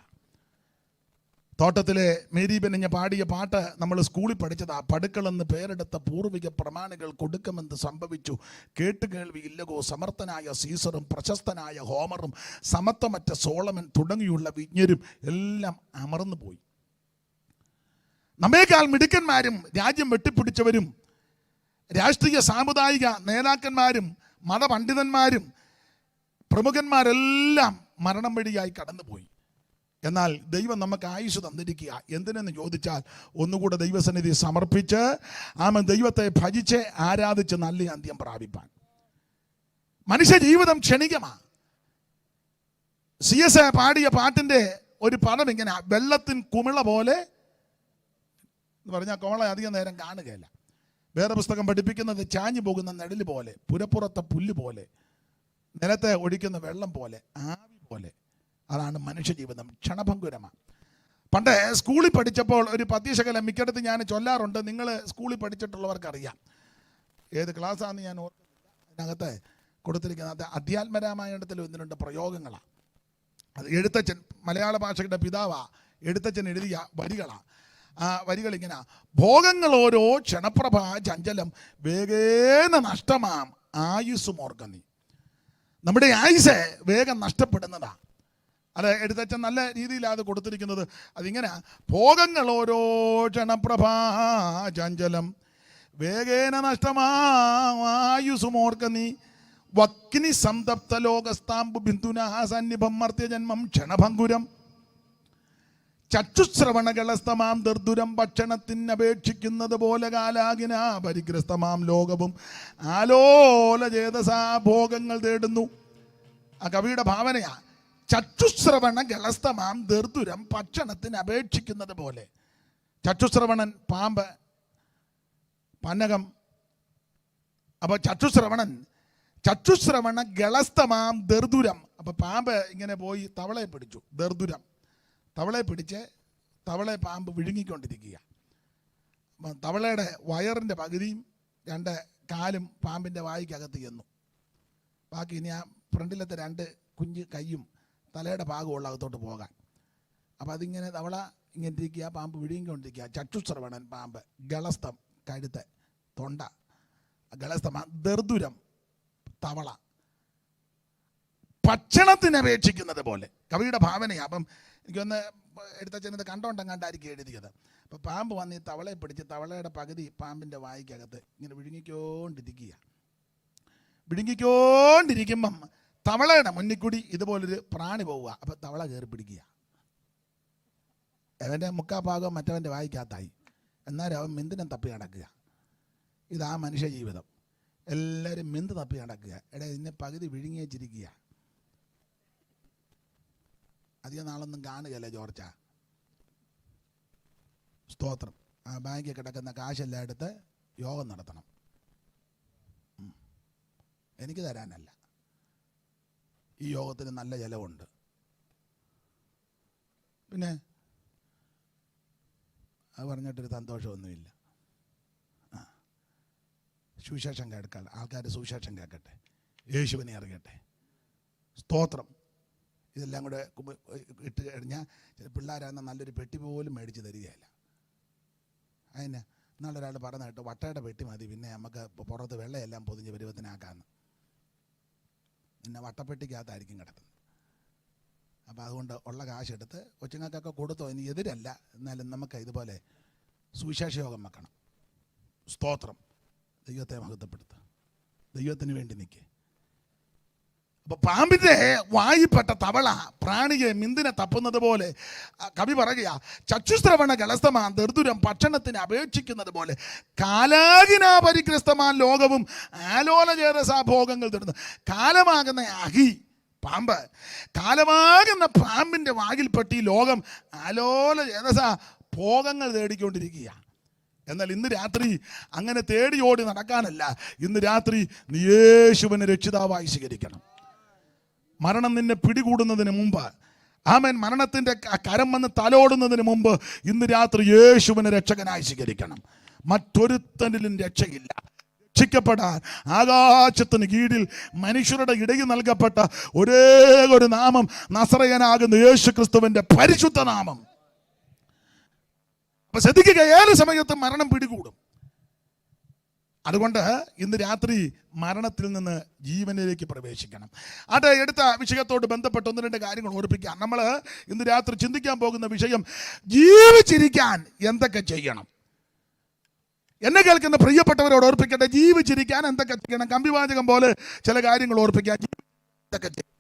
തോട്ടത്തിലെ മേരി ബെന്നിഞ്ഞ പാടിയ പാട്ട് നമ്മൾ സ്കൂളിൽ പഠിച്ചതാ. പടുക്കളെന്ന് പേരെടുത്ത പൂർവിക പ്രമാണികൾ കൊടുക്കുമെന്ന് സംഭവിച്ചു, കേട്ടുകേൾവി ഇല്ലകോ സമർത്ഥനായ സീസറും പ്രശസ്തനായ ഹോമറും സമത്വമറ്റ സോളമൻ തുടങ്ങിയുള്ള വിജ്ഞരും എല്ലാം അമർന്നു പോയി. നമ്മേക്കാൾ മിടുക്കന്മാരും രാജ്യം വെട്ടിപ്പിടിച്ചവരും രാഷ്ട്രീയ സാമുദായിക നേതാക്കന്മാരും മതപണ്ഡിതന്മാരും പ്രമുഖന്മാരെല്ലാം മരണം വഴിയായി കടന്നുപോയി. എന്നാൽ ദൈവം നമുക്ക് ആയുസ് തന്നിരിക്കുക. എന്തിനെന്ന് ചോദിച്ചാൽ ഒന്നുകൂടെ ദൈവസന്നിധി സമർപ്പിച്ച് ആമൻ ദൈവത്തെ ഭജിച്ച് ആരാധിച്ച് നല്ല അന്ത്യം പ്രാപിപ്പാൻ. മനുഷ്യ ജീവിതം ക്ഷണികമാണ്. CS പാടിയ പാട്ടിൻ്റെ ഒരു പദം ഇങ്ങനെ, വെള്ളത്തിൻ കുമിള പോലെ എന്ന് പറഞ്ഞാൽ കുമിള അധികം നേരം കാണുകയില്ല. വേറെ പുസ്തകം പഠിപ്പിക്കുന്നത് ചാഞ്ഞു പോകുന്ന നെടല് പോലെ, പുരപ്പുറത്തെ പുല്ല് പോലെ, നിലത്തെ ഒഴിക്കുന്ന വെള്ളം പോലെ, ആവി പോലെ. അതാണ് മനുഷ്യജീവിതം, ക്ഷണഭങ്കുരമാണ്. പണ്ട് സ്കൂളിൽ പഠിച്ചപ്പോൾ ഒരു പദ്യശകലം മിക്കടത്ത് ഞാൻ ചൊല്ലാറുണ്ട്. നിങ്ങൾ സ്കൂളിൽ പഠിച്ചിട്ടുള്ളവർക്കറിയാം. ഏത് ക്ലാസ്സാണെന്ന് ഞാൻ ഓർക്കുന്നില്ല. അതിനകത്ത് കൊടുത്തിരിക്കുന്നത് അധ്യാത്മരാമായണത്തിൽ 1-2 പ്രയോഗങ്ങളാണ്. അത് എഴുത്തച്ഛൻ, മലയാള ഭാഷയുടെ പിതാവാ, എഴുത്തച്ഛൻ എഴുതിയ വരികളാണ്. ആ വരികൾ ഇങ്ങനെ: ഭോഗങ്ങൾ ഓരോ ക്ഷണപ്രഭ ചഞ്ചലം വേഗേന നഷ്ടമാം ആയുസ്സും ഓർക്കന്നി. നമ്മുടെ ആയുസ് വേഗം നഷ്ടപ്പെടുന്നതാണ്. അത് എഴുത്തച്ഛൻ നല്ല രീതിയിലാണ് അത് കൊടുത്തിരിക്കുന്നത്. അതിങ്ങനെ: ഭോഗങ്ങൾ ഓരോ ക്ഷണപ്രഭാ ചഞ്ചലം വേഗേന നഷ്ടമായുസും ഓർക്കന്നി വക്നി സംതപ്ത ലോകസ്താംബു ബിന്ദുനാ സന്നിഭം മർത്യജന്മം ക്ഷണഭങ്കുരം ചക്ഷുശ്രവണകളസ്തമാം ദർദുരം ഭക്ഷണത്തിനപേക്ഷിക്കുന്നത് പോലെ കാലാകിന പരിഗ്രസ്തമാം ലോകവും ആലോല ചേതസാ ഭോഗങ്ങൾ തേടുന്നു. ആ കവിയുടെ ഭാവനയാ. ചക്ഷുശ്രവണ ഗളസ്തമാം ദർദുരം ഭക്ഷണത്തിന് അപേക്ഷിക്കുന്നത് പോലെ. ചക്ഷുശ്രവണൻ പാമ്പ്, പന്നകം. അപ്പോൾ ചക്ഷുശ്രവണ ഗളസ്തമാം ദർദുരം. അപ്പോൾ പാമ്പ് ഇങ്ങനെ പോയി തവളയെ പിടിച്ചു. ദർദുരം, തവളയെ പിടിച്ച് തവളയെ പാമ്പ് വിഴുങ്ങിക്കൊണ്ടിരിക്കുക. അപ്പം തവളയുടെ വയറിൻ്റെ പകുതിയും 2 കാലും പാമ്പിൻ്റെ വായിക്കകത്ത് ചെന്നു. ബാക്കി ഇനി ആ ഫ്രണ്ടിലത്തെ 2 കുഞ്ഞ് കൈയും തലയുടെ ഭാഗമുള്ള അകത്തോട്ട് പോകാൻ. അപ്പം അതിങ്ങനെ തവള ഇങ്ങനെ ഇരിക്കുക, പാമ്പ് വിഴുങ്ങിക്കൊണ്ടിരിക്കുക. ചക്ഷുശ്രവണൻ പാമ്പ്, ഗളസ്തം കഴുത്ത്, തൊണ്ട, ഗളസ്തം ദർദുരം തവള. ഭക്ഷണത്തിനപേക്ഷിക്കുന്നത് പോലെ കവിയുടെ ഭാവനയാണ്. അപ്പം എനിക്കൊന്ന് എടുത്തച്ഛനത് കണ്ടോണ്ടെങ്ങാണ്ടായിരിക്കും എഴുതിയത്. അപ്പോൾ പാമ്പ് വന്ന് ഈ തവളയെ പിടിച്ച് തവളയുടെ പകുതി പാമ്പിൻ്റെ വായിക്കകത്ത് ഇങ്ങനെ വിഴുങ്ങിക്കൊണ്ടിരിക്കുമ്പം തവളയുടെ മുന്നിൽ കൂടി ഇതുപോലൊരു പ്രാണി പോവുക. അപ്പം തവള കയറി പിടിക്കുക. അവൻ്റെ 3/4 ഭാഗം മറ്റവൻ്റെ വായിക്കകത്തായി. എന്നാലും അവൻ മെന്തിനെ തപ്പി നടക്കുക. ഇതാ മനുഷ്യ ജീവിതം. എല്ലാവരും മെന്ത് തപ്പി നടക്കുക. എടാ ഇതിനെ പകുതി വിഴുങ്ങി വെച്ചിരിക്കുക. അധികം നാളൊന്നും കാണുകയല്ലേ ജോർച്ച. സ്തോത്രം. ആ ബാങ്കിൽ കിടക്കുന്ന കാശെല്ലാം എടുത്ത് യോഗം നടത്തണം. എനിക്ക് തരാനല്ല, ഈ യോഗത്തിന് നല്ല ചെലവുണ്ട്. പിന്നെ അത് പറഞ്ഞിട്ടൊരു സന്തോഷമൊന്നുമില്ല. സുവിശേഷം കേൾക്കാൻ ആൾക്കാർ സുവിശേഷം കേൾക്കട്ടെ, യേശുവിനെ അറിയട്ടെ. സ്തോത്രം. ഇതെല്ലാം കൂടെ ഇട്ട് കഴിഞ്ഞാൽ ചില പിള്ളേരാകുന്ന നല്ലൊരു പെട്ടി പോലും മേടിച്ച് തരികയില്ല. അതിന് ഇന്നാളൊരാൾ പറഞ്ഞ കേട്ടോ, വട്ടയുടെ പെട്ടി മതി, പിന്നെ നമുക്ക് പുറത്ത് വെള്ളയെല്ലാം പൊതിഞ്ഞ് പരുവത്തിനാക്കാമെന്ന്. പിന്നെ വട്ടപ്പെട്ടിക്കകത്തായിരിക്കും കിടക്കുന്നത്. അപ്പോൾ അതുകൊണ്ട് ഉള്ള കാശെടുത്ത് കൊച്ചുങ്ങൾക്കൊക്കെ കൊടുത്തോ, ഇനി എതിരല്ല, എന്നാലും നമുക്ക് ഇതുപോലെ സുവിശേഷ യോഗം വെക്കണം. സ്തോത്രം. ദൈവത്തെ മഹത്വപ്പെടുത്തുക, ദൈവത്തിന് വേണ്ടി നിൽക്കുക. അപ്പോൾ പാമ്പിൻ്റെ വായിപ്പെട്ട തവള പ്രാണിയെ മിന്തിനെ തപ്പുന്നത് പോലെ കവി പറയുക, ചക്ഷുശ്രവണ ഗളസ്തമാൻ ദർദുരം ഭക്ഷണത്തിന് അപേക്ഷിക്കുന്നത് പോലെ കാലാകിനാ പരിഗ്രസ്തമാൻ ലോകവും ആലോല ചേതസാ ഭോഗങ്ങൾ തരുന്നു. കാലമാകുന്ന അഹി പാമ്പ്, കാലമാകുന്ന പാമ്പിൻ്റെ വായിൽപ്പെട്ട് ഈ ലോകം ആലോല ചേതസാ ഭോഗങ്ങൾ തേടിക്കൊണ്ടിരിക്കുക. എന്നാൽ ഇന്ന് രാത്രി അങ്ങനെ തേടി ഓടി നടക്കാനല്ല. ഇന്ന് രാത്രി നീ യേശുവിനെ രക്ഷിതാവായി സ്വീകരിക്കണം. മരണം നിന്നെ പിടികൂടുന്നതിന് മുമ്പ്, ആമേൻ, മരണത്തിൻ്റെ കരം വന്ന് തലോടുന്നതിന് മുമ്പ് ഇന്ന് രാത്രി യേശുവിനെ രക്ഷകനായി സ്വീകരിക്കണം. മറ്റൊരുത്തനിലും രക്ഷയില്ല. രക്ഷിക്കപ്പെടാൻ ആകാശത്തിന് കീഴിൽ മനുഷ്യരുടെ ഇടയിൽ നൽകപ്പെട്ട ഒരേ ഒരു നാമം നസറയനാകുന്ന യേശു ക്രിസ്തുവിൻ്റെ പരിശുദ്ധ നാമം. അപ്പൊ ശ്രദ്ധിക്കുക, ഏത് സമയത്തും മരണം പിടികൂടും. അതുകൊണ്ട് ഇന്ന് രാത്രി മരണത്തിൽ നിന്ന് ജീവനിലേക്ക് പ്രവേശിക്കണം. അത് എടുത്ത വിഷയത്തോട് ബന്ധപ്പെട്ട് ഒന്ന് രണ്ട് കാര്യങ്ങൾ ഓർപ്പിക്കാം. നമ്മൾ ഇന്ന് രാത്രി ചിന്തിക്കാൻ പോകുന്ന വിഷയം, ജീവിച്ചിരിക്കാൻ എന്തൊക്കെ ചെയ്യണം. എന്നെ കേൾക്കുന്ന പ്രിയപ്പെട്ടവരോട് ഓർപ്പിക്കട്ടെ, ജീവിച്ചിരിക്കാൻ എന്തൊക്കെ ചെയ്യണം. കമ്പിവാചകം പോലെ ചില കാര്യങ്ങൾ ഓർപ്പിക്കാം. എന്തൊക്കെ ചെയ്യണം?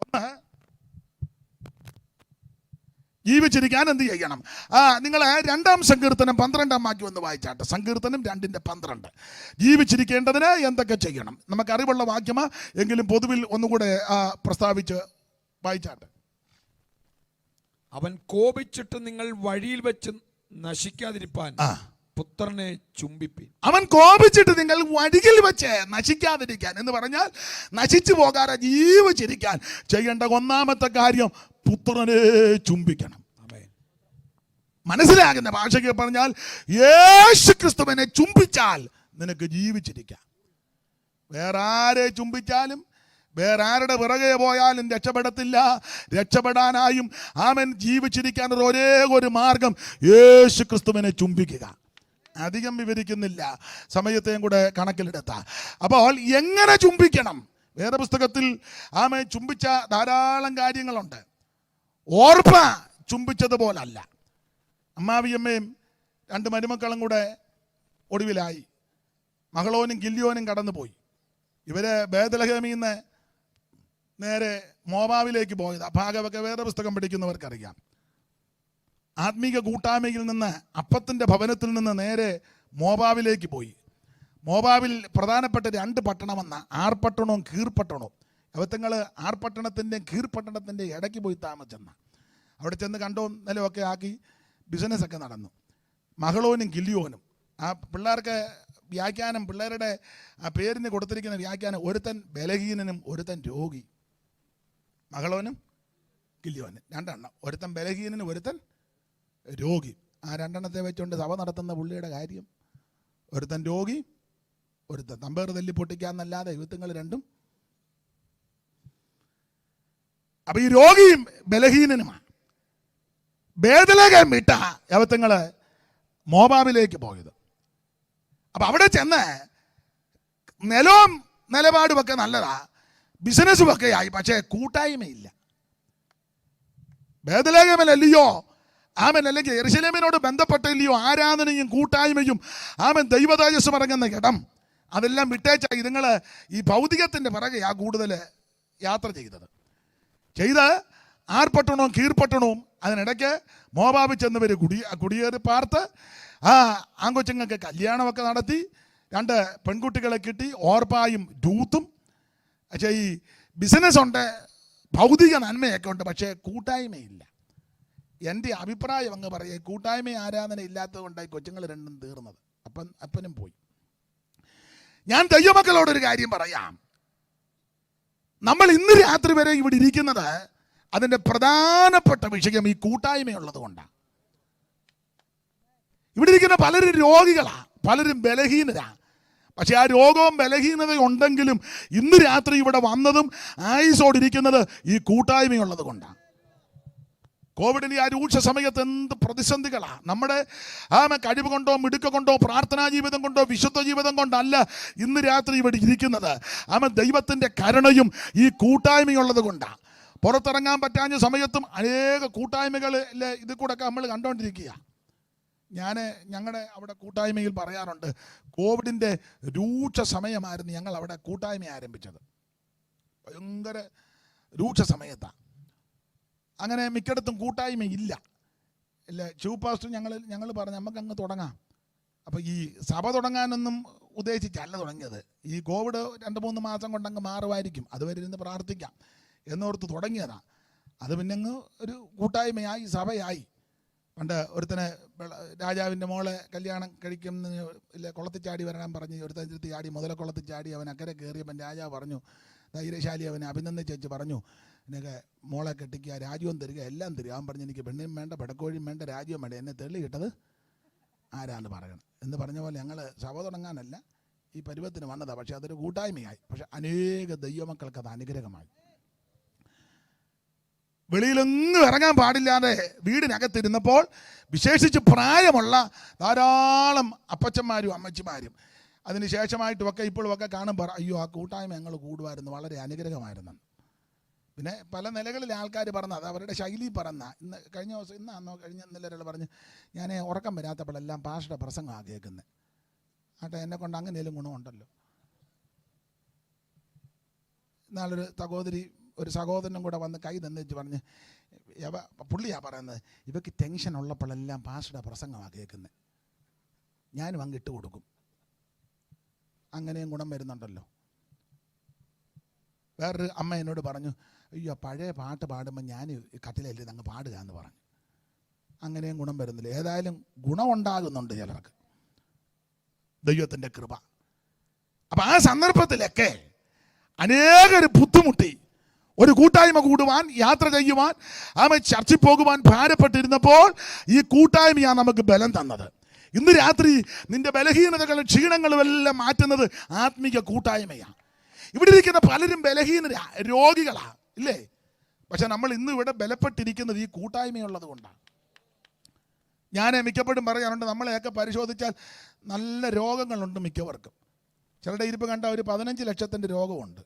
ഒന്ന്, ജീവിച്ചിരിക്കാൻ എന്ത് ചെയ്യണം? നിങ്ങൾ 2-ാം സങ്കീർത്തനം 12-ാം വാക്യം ഒന്ന് വായിച്ചാട്ടെ. സങ്കീർത്തനം 2:12. ജീവിച്ചിരിക്കേണ്ടതിന് എന്തൊക്കെ ചെയ്യണം. നമുക്ക് അറിവുള്ള വാക്യമാ, എങ്കിലും പൊതുവിൽ ഒന്നുകൂടെ പ്രസ്താവിച്ച് വായിച്ചാട്ടെ. അവൻ കോപിച്ചിട്ട് നിങ്ങൾ വഴിയിൽ വെച്ച് നശിക്കാതിരിപ്പാൻ പുത്രനെ ചുംബിപ്പിൻ. അവൻ കോപിച്ചിട്ട് നിങ്ങൾ വഴിയിൽ വെച്ച് നശിക്കാതിരിക്കാൻ എന്ന് പറഞ്ഞാൽ നശിച്ചു പോകാതെ ജീവിച്ചിരിക്കാൻ ചെയ്യേണ്ട ഒന്നാമത്തെ കാര്യം പുത്രനെ ചുംബിക്കണം. മനസ്സിലാകുന്ന ഭാഷയ്ക്ക് പറഞ്ഞാൽ യേശു ക്രിസ്തുവിനെ ചുംബിച്ചാൽ നിനക്ക് ജീവിച്ചിരിക്കാം. വേറെ ആരെ ചുംബിച്ചാലും വേറെ ആരുടെ പിറകെ പോയാലും രക്ഷപ്പെടത്തില്ല. രക്ഷപ്പെടാനായും ആമൻ ജീവിച്ചിരിക്കാൻ ഒരേ ഒരു മാർഗം യേശു ക്രിസ്തുവിനെ ചുംബിക്കുക. അധികം വിവരിക്കുന്നില്ല, സമയത്തെയും കൂടെ കണക്കിലെടുത്ത. അപ്പോൾ എങ്ങനെ ചുംബിക്കണം? വേദപുസ്തകത്തിൽ ആമൻ ചുംബിച്ച ധാരാളം കാര്യങ്ങളുണ്ട്. ഓർപ്പ ചുംബിച്ചതുപോലല്ല. അമ്മാവിയമ്മയും 2 മരുമക്കളും കൂടെ ഒടുവിലായി. മഹളോനും ഗില്യോനും കടന്നുപോയി. ഇവര് ബേത്ലഹേമിൽ നിന്ന് നേരെ മോവാബിലേക്ക് പോയത്. ഭാഗമൊക്കെ വേദപുസ്തകം പഠിക്കുന്നവർക്കറിയാം. ആത്മീക കൂട്ടായ്മയിൽ നിന്ന്, അപ്പത്തിൻ്റെ ഭവനത്തിൽ നിന്ന് നേരെ മോവാബിലേക്ക് പോയി. മോവാബിൽ പ്രധാനപ്പെട്ട 2 പട്ടണമെന്ന ആർപട്ടണവും കീർപട്ടണവും. അവത്തങ്ങൾ ആർപട്ടണത്തിൻ്റെയും കീർപട്ടണത്തിൻ്റെ ഇടയ്ക്ക് പോയി താമസിച്ചെന്ന. അവിടെ ചെന്ന് കണ്ടോ നിലമൊക്കെ ആക്കി ബിസിനസ്സൊക്കെ നടന്നു. മഹളോനും ഗില്യോനും ആ പിള്ളേർക്ക് വ്യാഖ്യാനം, പിള്ളേരുടെ ആ പേരിന് കൊടുത്തിരിക്കുന്ന വ്യാഖ്യാനം, ഒരുത്തൻ ബലഹീനനും ഒരുത്തൻ രോഗി. മഹളോനും ഗില്യോനും 2 എണ്ണം. ഒരുത്തൻ ബലഹീനനും ഒരുത്തൻ രോഗി. ആ 2 എണ്ണത്തെ വെച്ചുകൊണ്ട് സഭ നടത്തുന്ന പുള്ളിയുടെ കാര്യം. ഒരുത്തൻ രോഗി, ഒരുത്തൻ തമ്പേർ തല്ലി പൊട്ടിക്കാന്നല്ലാതെ യുവത്തുങ്ങൾ രണ്ടും. അപ്പൊ ഈ രോഗിയും ബലഹീനനുമാണ്. ബേത്ലഹേം വിട്ട യവത്തങ്ങള് മോവാബിലേക്ക് പോയത്. അപ്പൊ അവിടെ ചെന്ന് നിലവും നിലപാടുമൊക്കെ നല്ലതാ, ബിസിനസ്സും ഒക്കെ ആയി, പക്ഷേ കൂട്ടായ്മയില്ല. ബേത്ലഹേമിലല്ലയോ ആമൻ, അല്ലെങ്കിൽ യെരൂശലേമിനോട് ബന്ധപ്പെട്ടില്ലയോ ആരാധനയും കൂട്ടായ്മയും ആമൻ ദൈവതേജസ്സും ഇറങ്ങുന്ന ഇടം. അതെല്ലാം വിട്ടേച്ചായി നിങ്ങൾ ഈ ഭൗതികത്തിൻ്റെ പിറകെയാ കൂടുതൽ യാത്ര ചെയ്ത് ആർപട്ടണവും കീർപട്ടണവും അതിനിടയ്ക്ക് മോവാബിൽ ചെന്നവർ കുടിയേറി പാർത്ത് ആങ്കൊച്ചുങ്ങൾക്ക് കല്യാണമൊക്കെ നടത്തി. 2 പെൺകുട്ടികളെ കിട്ടി, ഓർപ്പായും രൂത്തും. പക്ഷേ ഈ ബിസിനസ് ഉണ്ട്, ഭൗതിക നന്മയൊക്കെ ഉണ്ട്, പക്ഷേ കൂട്ടായ്മയില്ല. എൻ്റെ അഭിപ്രായം അങ്ങ് പറയുക, കൂട്ടായ്മ ആരാധന ഇല്ലാത്തത് കൊണ്ടായി കൊച്ചുങ്ങൾ 2 തീർന്നത്. അപ്പനും പോയി. ഞാൻ ദൈവമക്കളോടൊരു കാര്യം പറയാം. നമ്മൾ ഇന്ന് രാത്രി വരെ ഇവിടെ ഇരിക്കുന്നത് അതിൻ്റെ പ്രധാനപ്പെട്ട വിഷയം ഈ കൂട്ടായ്മയുള്ളത് കൊണ്ടാണ്. ഇവിടെ ഇരിക്കുന്ന പലരും രോഗികളാണ്, പലരും ബലഹീനരാണ്. പക്ഷെ ആ രോഗവും ബലഹീനതയും ഉണ്ടെങ്കിലും ഇന്ന് രാത്രി ഇവിടെ വന്നതും ആയുസോടിരിക്കുന്നത് ഈ കൂട്ടായ്മയുള്ളത് കൊണ്ടാണ്. കോവിഡിൻ്റെ ആ രൂക്ഷ സമയത്ത് എന്ത് പ്രതിസന്ധികളാണ്. നമ്മുടെ കഴിവ് കൊണ്ടോ മിടുക്ക കൊണ്ടോ പ്രാർത്ഥനാ ജീവിതം കൊണ്ടോ വിശുദ്ധ ജീവിതം കൊണ്ടല്ല ഇന്ന് രാത്രി ഇവിടെ ഇരിക്കുന്നത്. ദൈവത്തിൻ്റെ കരുണയും ഈ കൂട്ടായ്മയുള്ളത് കൊണ്ടാണ്. പുറത്തിറങ്ങാൻ പറ്റാഞ്ഞ സമയത്തും അനേക കൂട്ടായ്മകളിൽ ഇത് കൂടെ ഒക്കെ നമ്മൾ കണ്ടുകൊണ്ടിരിക്കുക. ഞങ്ങളുടെ അവിടെ കൂട്ടായ്മയിൽ പറയാറുണ്ട്, കോവിഡിൻ്റെ രൂക്ഷ സമയമായിരുന്നു ഞങ്ങൾ അവിടെ കൂട്ടായ്മ ആരംഭിച്ചത്. ഭയങ്കര രൂക്ഷ സമയത്താണ്. അങ്ങനെ മിക്കയിടത്തും കൂട്ടായ്മ ഇല്ല. ചൂപ്പാസ്റ്റർ ഞങ്ങൾ പറഞ്ഞു നമുക്ക് അങ്ങ് തുടങ്ങാം. അപ്പോൾ ഈ സഭ തുടങ്ങാനൊന്നും ഉദ്ദേശിച്ചല്ല തുടങ്ങിയത്. ഈ കോവിഡ് 2-3 മാസം കൊണ്ട് അങ്ങ് മാറുമായിരിക്കും, അതുവരെ ഇരുന്ന് പ്രാർത്ഥിക്കാം എന്നോർത്ത് തുടങ്ങിയതാണ്. അത് പിന്നെ അങ്ങ് ഒരു കൂട്ടായ്മയായി, സഭയായി. പണ്ട് ഒരുത്തനെ രാജാവിൻ്റെ മോളെ കല്യാണം കഴിക്കുന്ന കുളത്തിൽ ചാടി വരാൻ പറഞ്ഞ് ഒരുത്തൻ ചാടി, മുതലക്കുളത്തിൽ ചാടി അവൻ അക്കരെ കയറിയപ്പം രാജാവ് പറഞ്ഞു, ധൈര്യശാലി അവനെ അഭിനന്ദിച്ചു പറഞ്ഞു, എനിക്ക് മോളെ കെട്ടിക്കുക, രാജ്യവും തരിക, എല്ലാം തരിക. അവൻ പറഞ്ഞു, എനിക്ക് പെണ്ണിനും വേണ്ട, പടക്കോഴിയും വേണ്ട, രാജ്യവും വേണ്ട, എന്നെ തെളി കിട്ടത് ആരാന്ന് പറയണം എന്ന് പറഞ്ഞ പോലെ ഞങ്ങൾ സഭ തുടങ്ങാനല്ല ഈ പരുവത്തിന് വന്നതാണ്. പക്ഷെ അതൊരു കൂട്ടായ്മയായി. പക്ഷെ അനേക ദൈവമക്കൾക്ക് അത് അനുഗ്രഹമായി. വെളിയിലൊന്നും ഇറങ്ങാൻ പാടില്ലാതെ വീടിനകത്തിരുന്നപ്പോൾ വിശേഷിച്ച് പ്രായമുള്ള ധാരാളം അപ്പച്ചന്മാരും അമ്മച്ചിമാരും അതിനുശേഷമായിട്ടുമൊക്കെ ഇപ്പോഴുമൊക്കെ കാണുമ്പോൾ അയ്യോ ആ കൂട്ടായ്മ ഞങ്ങൾ കൂടുമായിരുന്നു, വളരെ അനുഗ്രഹമായിരുന്നു. പിന്നെ പല നിലകളിൽ ആൾക്കാർ പറഞ്ഞത് അവരുടെ ശൈലി പറഞ്ഞ ഇന്ന് കഴിഞ്ഞ ദിവസം ഇന്നലെ ഒരാൾ പറഞ്ഞ് ഞാൻ ഉറക്കം വരാത്തപ്പോഴെല്ലാം പാസ്റ്ററുടെ പ്രസംഗമാണ് കേൾക്കുന്നത്. ആട്ടെ, എന്നെ കൊണ്ട് അങ്ങനെയും ഗുണമുണ്ടല്ലോ. എന്നാളൊരു ഒരു സഹോദരനും കൂടെ വന്ന് കൈ തന്നിച്ച് പറഞ്ഞ് പുള്ളിയാ പറയുന്നത്, ഇവയ്ക്ക് ടെൻഷൻ ഉള്ളപ്പോഴെല്ലാം പാസ്റ്ററുടെ പ്രസംഗമാണ് കേൾക്കുന്നത്, ഞാനും അങ്ങ് ഇട്ട് കൊടുക്കും, അങ്ങനെയും ഗുണം വരുന്നുണ്ടല്ലോ. വേറൊരു അമ്മ എന്നോട് പറഞ്ഞു, അയ്യോ പഴയ പാട്ട് പാടുമ്പോൾ ഞാൻ കട്ടിലല്ലേ അങ്ങ് പാടുക എന്ന് പറഞ്ഞു. അങ്ങനെയും ഗുണം വരുന്നില്ല. ഏതായാലും ഗുണമുണ്ടാകുന്നുണ്ട് ചിലർക്ക്, ദൈവത്തിൻ്റെ കൃപ. അപ്പം ആ സന്ദർഭത്തിലൊക്കെ അനേകർ ബുദ്ധിമുട്ടി ഒരു കൂട്ടായ്മ കൂടുവാൻ, യാത്ര ചെയ്യുവാൻ, ചർച്ചിൽ പോകുവാൻ ഭാരപ്പെട്ടിരുന്നപ്പോൾ ഈ കൂട്ടായ്മയാണ് നമുക്ക് ബലം തന്നത്. ഇന്ന് രാത്രി നിന്റെ ബലഹീനതകളും ക്ഷീണങ്ങളും എല്ലാം മാറ്റുന്നത് ആത്മീക കൂട്ടായ്മയാണ്. ഇവിടെ ഇരിക്കുന്ന പലരും ബലഹീനരാ, രോഗികളാ, ഇല്ലേ? പക്ഷെ നമ്മൾ ഇന്ന് ഇവിടെ ബലപ്പെട്ടിരിക്കുന്നത് ഈ കൂട്ടായ്മയുള്ളത് കൊണ്ടാണ്. ഞാൻ മിക്കപ്പോഴും പറയാറുണ്ട്, നമ്മളെയൊക്കെ പരിശോധിച്ചാൽ നല്ല രോഗങ്ങളുണ്ട് മിക്കവർക്കും. ചിലരുടെ ഇരിപ്പ് കണ്ട ഒരു 15 ലക്ഷത്തിൻ്റെ രോഗമുണ്ട്.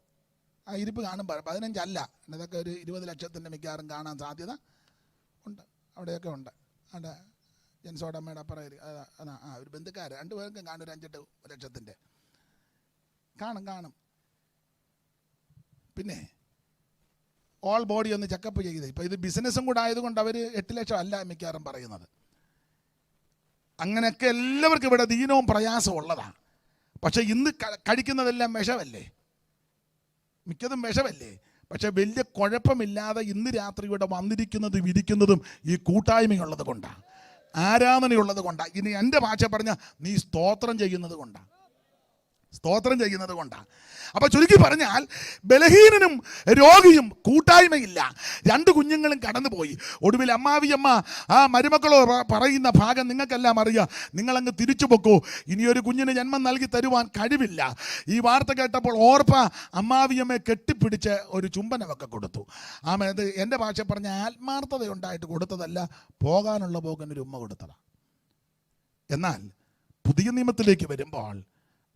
ആ ഇരിപ്പ് കാണുമ്പോൾ 15 അല്ല, ഇതൊക്കെ ഒരു 20 ലക്ഷത്തിൻ്റെ മിക്കവാറും കാണാൻ സാധ്യത ഉണ്ട്. അവിടെയൊക്കെ ഉണ്ട്. അവിടെ ജെൻസോടമ്മയുടെ അപ്പുറം ഒരു ബന്ധുക്കാർ 2 പേർക്കും കാണും, ഒരു 5-8 ലക്ഷത്തിൻ്റെ കാണും. പിന്നെ ഓൾ ബോഡി ഒന്ന് ചെക്കപ്പ് ചെയ്ത്, ഇപ്പോൾ ഇത് ബിസിനസ്സും കൂടെ ആയതുകൊണ്ട് അവർ 8 ലക്ഷം അല്ല മിക്കവാറും പറയുന്നത്. അങ്ങനെയൊക്കെ എല്ലാവർക്കും ഇവിടെ ദീനവും പ്രയാസവും ഉള്ളതാണ്. പക്ഷെ ഇന്ന് കഴിക്കുന്നതെല്ലാം വിഷമല്ലേ, മിക്കതും വിഷമല്ലേ. പക്ഷെ വലിയ കുഴപ്പമില്ലാതെ ഇന്ന് രാത്രി ഇവിടെ വന്നിരിക്കുന്നതും ഇരിക്കുന്നതും ഈ കൂട്ടായ്മയുള്ളത് കൊണ്ടാണ്, ആരാധനയുള്ളത് കൊണ്ടാണ്. ഇനി എൻ്റെ ഭാഷ പറഞ്ഞാൽ നീ സ്തോത്രം ചെയ്യുന്നത് കൊണ്ടാണ്. അപ്പൊ ചുരുക്കി പറഞ്ഞാൽ ബലഹീനനും രോഗിയും കൂട്ടായ്മയില്ല. 2 കുഞ്ഞുങ്ങളും കടന്നുപോയി. ഒടുവിൽ അമ്മാവിയമ്മ ആ മരുമക്കളോ പറയുന്ന ഭാഗം നിങ്ങൾക്കെല്ലാം അറിയാം, നിങ്ങളങ്ങ് തിരിച്ചു പൊക്കോ, ഇനിയൊരു കുഞ്ഞിന് ജന്മം നൽകി തരുവാൻ കഴിവില്ല. ഈ വാർത്ത കേട്ടപ്പോൾ ഓർപ്പ അമ്മാവിയമ്മയെ കെട്ടിപ്പിടിച്ച് ഒരു ചുംബനമൊക്കെ കൊടുത്തു. ഇത് എൻ്റെ ഭാഷ പറഞ്ഞ ആത്മാർത്ഥതയുണ്ടായിട്ട് കൊടുത്തതല്ല, പോകാനുള്ള പോകനൊരു ഉമ്മ കൊടുത്തതാണ്. എന്നാൽ പുതിയ നിയമത്തിലേക്ക് വരുമ്പോൾ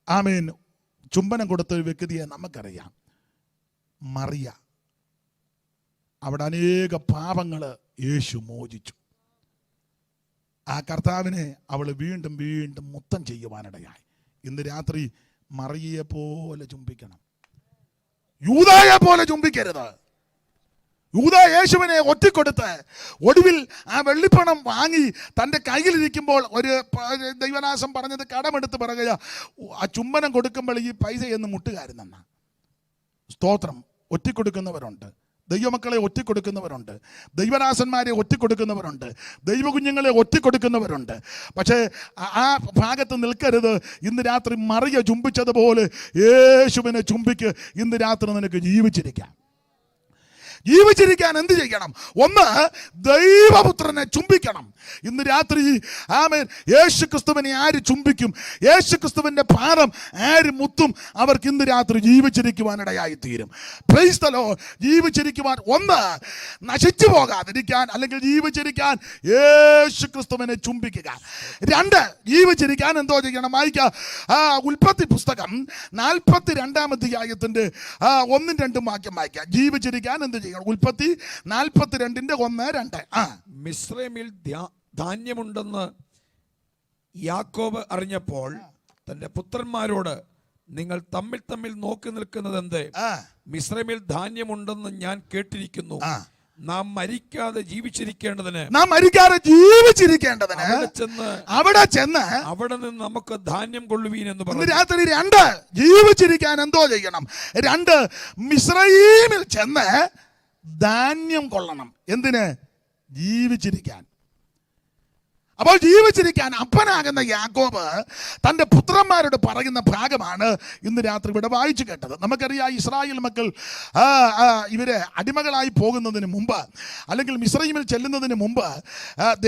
ആമേൻ ചുംബനം കൊടുത്ത ഒരു വ്യക്തിയെ നമുക്കറിയാം, മറിയ. അവിടെ അനേക പാപങ്ങൾ യേശു മോചിച്ചു. ആ കർത്താവിനെ അവൾ വീണ്ടും വീണ്ടും മുത്തം ചെയ്യുവാനിടയായി. ഇന്ന് രാത്രി മറിയയെ പോലെ ചുംബിക്കണം, യൂദായെ പോലെ ചുംബിക്കരുത്. യൂദാ യേശുവിനെ ഒറ്റിക്കൊടുത്ത് ഒടുവിൽ ആ വെള്ളിപ്പണം വാങ്ങി തൻ്റെ കയ്യിലിരിക്കുമ്പോൾ ഒരു ദൈവനാശം പറഞ്ഞത് കടമെടുത്ത് പറയുക, ആ ചുംബനം കൊടുക്കുമ്പോൾ ഈ പൈസ എന്ന് മുട്ടുകാരുന്നെന്ന. സ്തോത്രം. ഒറ്റിക്കൊടുക്കുന്നവരുണ്ട്, ദൈവമക്കളെ ഒറ്റിക്കൊടുക്കുന്നവരുണ്ട്, ദൈവദാസന്മാരെ ഒറ്റിക്കൊടുക്കുന്നവരുണ്ട്, ദൈവകുഞ്ഞുങ്ങളെ ഒറ്റിക്കൊടുക്കുന്നവരുണ്ട്. പക്ഷേ ആ ഭാഗത്ത് നിൽക്കരുത്. ഇന്ന് രാത്രി മറിയ ചുംബിച്ചതുപോലെ യേശുവിനെ ചുംബിക്ക്. ഇന്ന് രാത്രി നിനക്ക് ജീവിച്ചിരിക്കാം. എന്ത് ചെയ്യണം? ഒന്ന്, ദൈവപുത്രനെ ചുംബിക്കണം. ഇന്ന് രാത്രി ആമേൻ യേശു ക്രിസ്തുവിനെ ആര് ചുംബിക്കും, യേശു ക്രിസ്തുവിൻ്റെ പാദം ആര് മുത്തും, അവർക്ക് ഇന്ന് രാത്രി ജീവിച്ചിരിക്കുവാനിടയായി തീരും. Praise the Lord. ജീവിച്ചിരിക്കുവാൻ, ഒന്ന് നശിച്ചു പോകാതിരിക്കാൻ, അല്ലെങ്കിൽ ജീവിച്ചിരിക്കാൻ യേശു ക്രിസ്തുവിനെ ചുംബിക്കുക. 2, ജീവിച്ചിരിക്കാൻ എന്തോ ചെയ്യണം? വായിക്കുക, ഉൽപ്പത്തി പുസ്തകം 42-ാം അധ്യായത്തിൻ്റെ 1-2 വാക്യം വായിക്കുക. ജീവിച്ചിരിക്കാൻ എന്ത് ചെയ്യണം? ഉൽപ്പത്തി 42:1-2. മിസ്രൈമിൽ ധാന്യമുണ്ടെന്ന് യാക്കോബ് അറിഞ്ഞപ്പോൾ തന്റെ പുത്രന്മാരോട്, നിങ്ങൾ തമ്മിൽ തമ്മിൽ നോക്കി നിൽക്കുന്നത് എന്ത്? മിസ്രൈമിൽ ധാന്യമുണ്ടെന്ന് ഞാൻ കേട്ടിരിക്കുന്നു. നാം മരിക്കാതെ ജീവിച്ചിരിക്കേണ്ടതിന് അവിടെ ചെന്ന് അവിടെ നിന്ന് നമുക്ക് ധാന്യം കൊള്ളുവീൻ എന്ന് പറഞ്ഞു. രാത്രി 2, ജീവിച്ചിരിക്കാൻ എന്തോ ചെയ്യണം? 2, മിസ്രയീമിൽ ചെന്ന് ധാന്യം കൊള്ളണം. എന്തിന്? ജീവിച്ചിരിക്കാൻ. അപ്പോൾ ജീവിച്ചിരിക്കാൻ അപ്പനാകുന്ന യാക്കോബ് തൻ്റെ പുത്രന്മാരോട് പറയുന്ന ഭാഗമാണ് ഇന്ന് രാത്രി ഇവിടെ വായിച്ചു കേട്ടത്. നമുക്കറിയാം, ഇസ്രായേൽ മക്കൾ ഇവരെ അടിമകളായി പോകുന്നതിന് മുമ്പ്, അല്ലെങ്കിൽ മിസ്രയീമിൽ ചെല്ലുന്നതിന് മുമ്പ്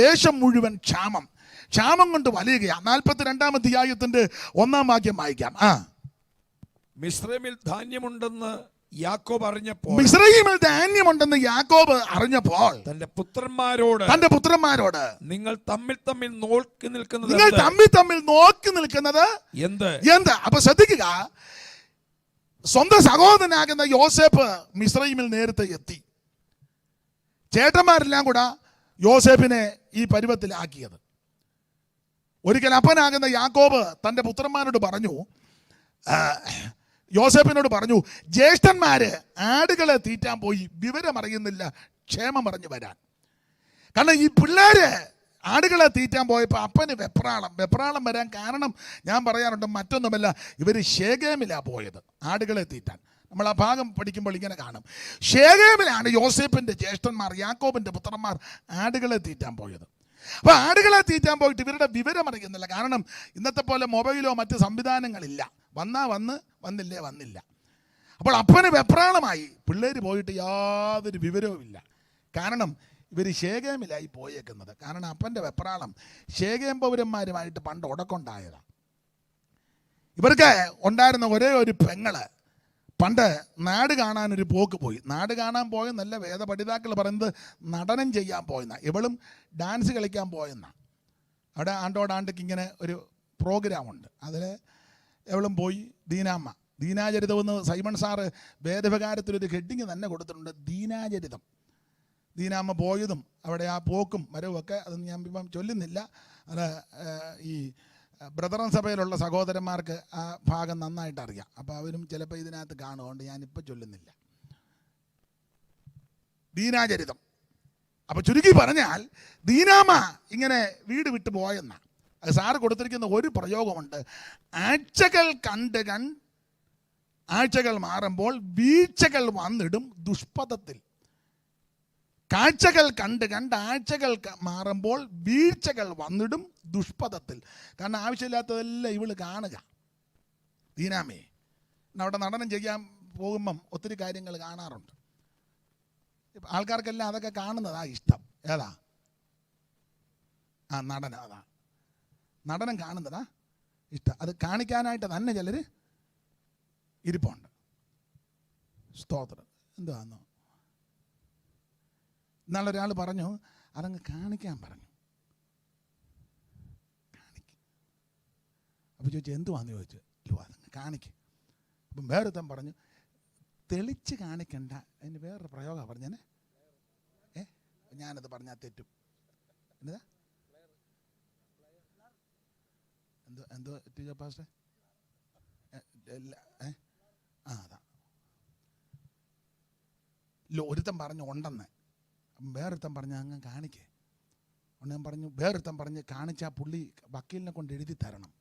ദേശം മുഴുവൻ ക്ഷാമം കൊണ്ട് വലയുകയാണ്. 42-ാം അധ്യായത്തിൻ്റെ 1-ാം വാക്യം വായിക്കാം. മിസ്രൈമിൽ ധാന്യമുണ്ടെന്ന് യാക്കോബ് അറിഞ്ഞപ്പോൾ മിസ്രയീമിൽ ധാന്യമുണ്ടെന്ന് യാക്കോബ് അറിഞ്ഞപ്പോൾ തന്റെ പുത്രന്മാരോട് നിങ്ങൾ തമ്മിൽ തമ്മിൽ നോക്കി നിൽക്കുന്നത് എന്ത്? അപ്പൊ ശ്രദ്ധിക്കുക, സ്വന്തം സഹോദരനാകുന്ന യോസേഫ് മിസ്രയീമിൽ നേരത്തെ എത്തി. ചേട്ടന്മാരെല്ലാം കൂടെ യോസേഫിനെ ഈ പരുവത്തിലാക്കിയത്. ഒരിക്കൽ അപ്പനാകുന്ന യാക്കോബ് തന്റെ പുത്രന്മാരോട് പറഞ്ഞു, യോസേഫിനോട് പറഞ്ഞു, ജ്യേഷ്ഠന്മാര് ആടുകളെ തീറ്റാൻ പോയി, വിവരമറിയുന്നില്ല, ക്ഷേമം പറഞ്ഞു വരാൻ. കാരണം ഈ പിള്ളേര് ആടുകളെ തീറ്റാൻ പോയപ്പോൾ അപ്പന് വെപ്രാളം വരാൻ കാരണം ഞാൻ പറയാറുണ്ട്, മറ്റൊന്നുമല്ല, ഇവർ ശേഖേമിലാ പോയത് ആടുകളെ തീറ്റാൻ. നമ്മൾ ആ ഭാഗം പഠിക്കുമ്പോൾ ഇങ്ങനെ കാണും, ശേഖേമിലാണ് യോസേഫിന്റെ ജ്യേഷ്ഠന്മാർ, യാക്കോബിന്റെ പുത്രന്മാർ ആടുകളെ തീറ്റാൻ പോയത്. അപ്പൊ ആടുകളെ തീറ്റാൻ പോയിട്ട് ഇവരുടെ വിവരം അറിയുന്നില്ല. കാരണം ഇന്നത്തെ പോലെ മൊബൈലോ മറ്റ് സംവിധാനങ്ങളില്ല. വന്നില്ല. അപ്പോൾ അപ്പന് വെപ്രാളമായി, പിള്ളേര് പോയിട്ട് യാതൊരു വിവരവും ഇല്ല. കാരണം ഇവർ ശേഖേമിലായി പോയേക്കുന്നത്. കാരണം അപ്പൻ്റെ വെപ്രാളം ശേഖേം പൗരന്മാരുമായിട്ട് പണ്ട് ഉടക്കുണ്ടായതാണ്. ഇവർക്ക് ഉണ്ടായിരുന്ന ഒരേ ഒരു പെങ്ങള് പണ്ട് നാട് കാണാനൊരു പോക്ക് പോയി. നാട് കാണാൻ പോയെന്നല്ല, വേദപഠിതാക്കൾ പറയുന്നത് നടനം ചെയ്യാൻ പോയെന്ന. ഇവളും ഡാൻസ് കളിക്കാൻ പോയെന്ന. അവിടെ ആണ്ടോടാണ്ടക്ക് ഇങ്ങനെ ഒരു പ്രോഗ്രാമുണ്ട്, അതിൽ എവളും പോയി. ദീനാചരിതമെന്ന് സൈമൺ സാറ് വേദവികാരത്തിലൊരു ഹെഡിങ് തന്നെ കൊടുത്തിട്ടുണ്ട്, ദീനാചരിതം. ദീനാമ്മ പോയതും അവിടെ ആ പോക്കും വരവും ഒക്കെ അതൊന്നും ഞാൻ ഇപ്പം ചൊല്ലുന്നില്ല. അത് ഈ ബ്രദറൻ സഭയിലുള്ള സഹോദരന്മാർക്ക് ആ ഭാഗം നന്നായിട്ട് അറിയാം. അപ്പോൾ അവരും ചിലപ്പോൾ ഇതിനകത്ത് കാണുകൊണ്ട് ഞാനിപ്പോൾ ചൊല്ലുന്നില്ല. ദീനാചരിതം. അപ്പോൾ ചുരുക്കി പറഞ്ഞാൽ ദീനാമ്മ ഇങ്ങനെ വീട് വിട്ടു പോയെന്ന. അത് സാറ് കൊടുത്തിരിക്കുന്ന ഒരു പ്രയോഗമുണ്ട്, ആഴ്ചകൾ മാറുമ്പോൾ വീഴ്ചകൾ വന്നിടും ദുഷ്പഥത്തിൽ. കാഴ്ചകൾ കണ്ട് ആഴ്ചകൾ മാറുമ്പോൾ വീഴ്ചകൾ വന്നിടും ദുഷ്പഥത്തിൽ. കാരണം ആവശ്യമില്ലാത്തതെല്ലാം ഇവള് കാണുക. ദീനാമേ അവിടെ നടനം ചെയ്യാൻ പോകുമ്പം ഒത്തിരി കാര്യങ്ങൾ കാണാറുണ്ട്. ആൾക്കാർക്കെല്ലാം അതൊക്കെ കാണുന്നതാ ഇഷ്ടം. ഏതാ? നടനം കാണുന്നതാ ഇഷ്ടം. അത് കാണിക്കാനായിട്ട് തന്നെ ചിലർ ഇരിപ്പുണ്ട്. സ്തോത്രം. എന്തുവാന്നോ, ഇന്നാളൊരാൾ പറഞ്ഞു, അതങ്ങ് കാണിക്കാൻ പറഞ്ഞു. അപ്പോൾ ചോദിച്ചു എന്തുവാന്ന് ചോദിച്ചു. അതങ്ങ് കാണിക്കും. അപ്പം വേറൊരുത്തൻ പറഞ്ഞു, തെളിച്ച് കാണിക്കണ്ട. അതിന് വേറൊരു പ്രയോഗമാണ് പറഞ്ഞേനെ. ഞാനത് പറഞ്ഞാൽ തെറ്റും. എന്താ എന്തോ ടീച്ചർ പാസ്റ്റേ? അതാ ഒരുത്തൻ പറഞ്ഞു ഉണ്ടെന്ന്. വേറൊരുത്തൻ പറഞ്ഞ് അങ്ങ് കാണിക്കേ. ഞാൻ പറഞ്ഞു, വേറൊരുത്തൻ പറഞ്ഞ് കാണിച്ചാൽ പുള്ളി വക്കീലിനെ കൊണ്ട് എഴുതി തരണം.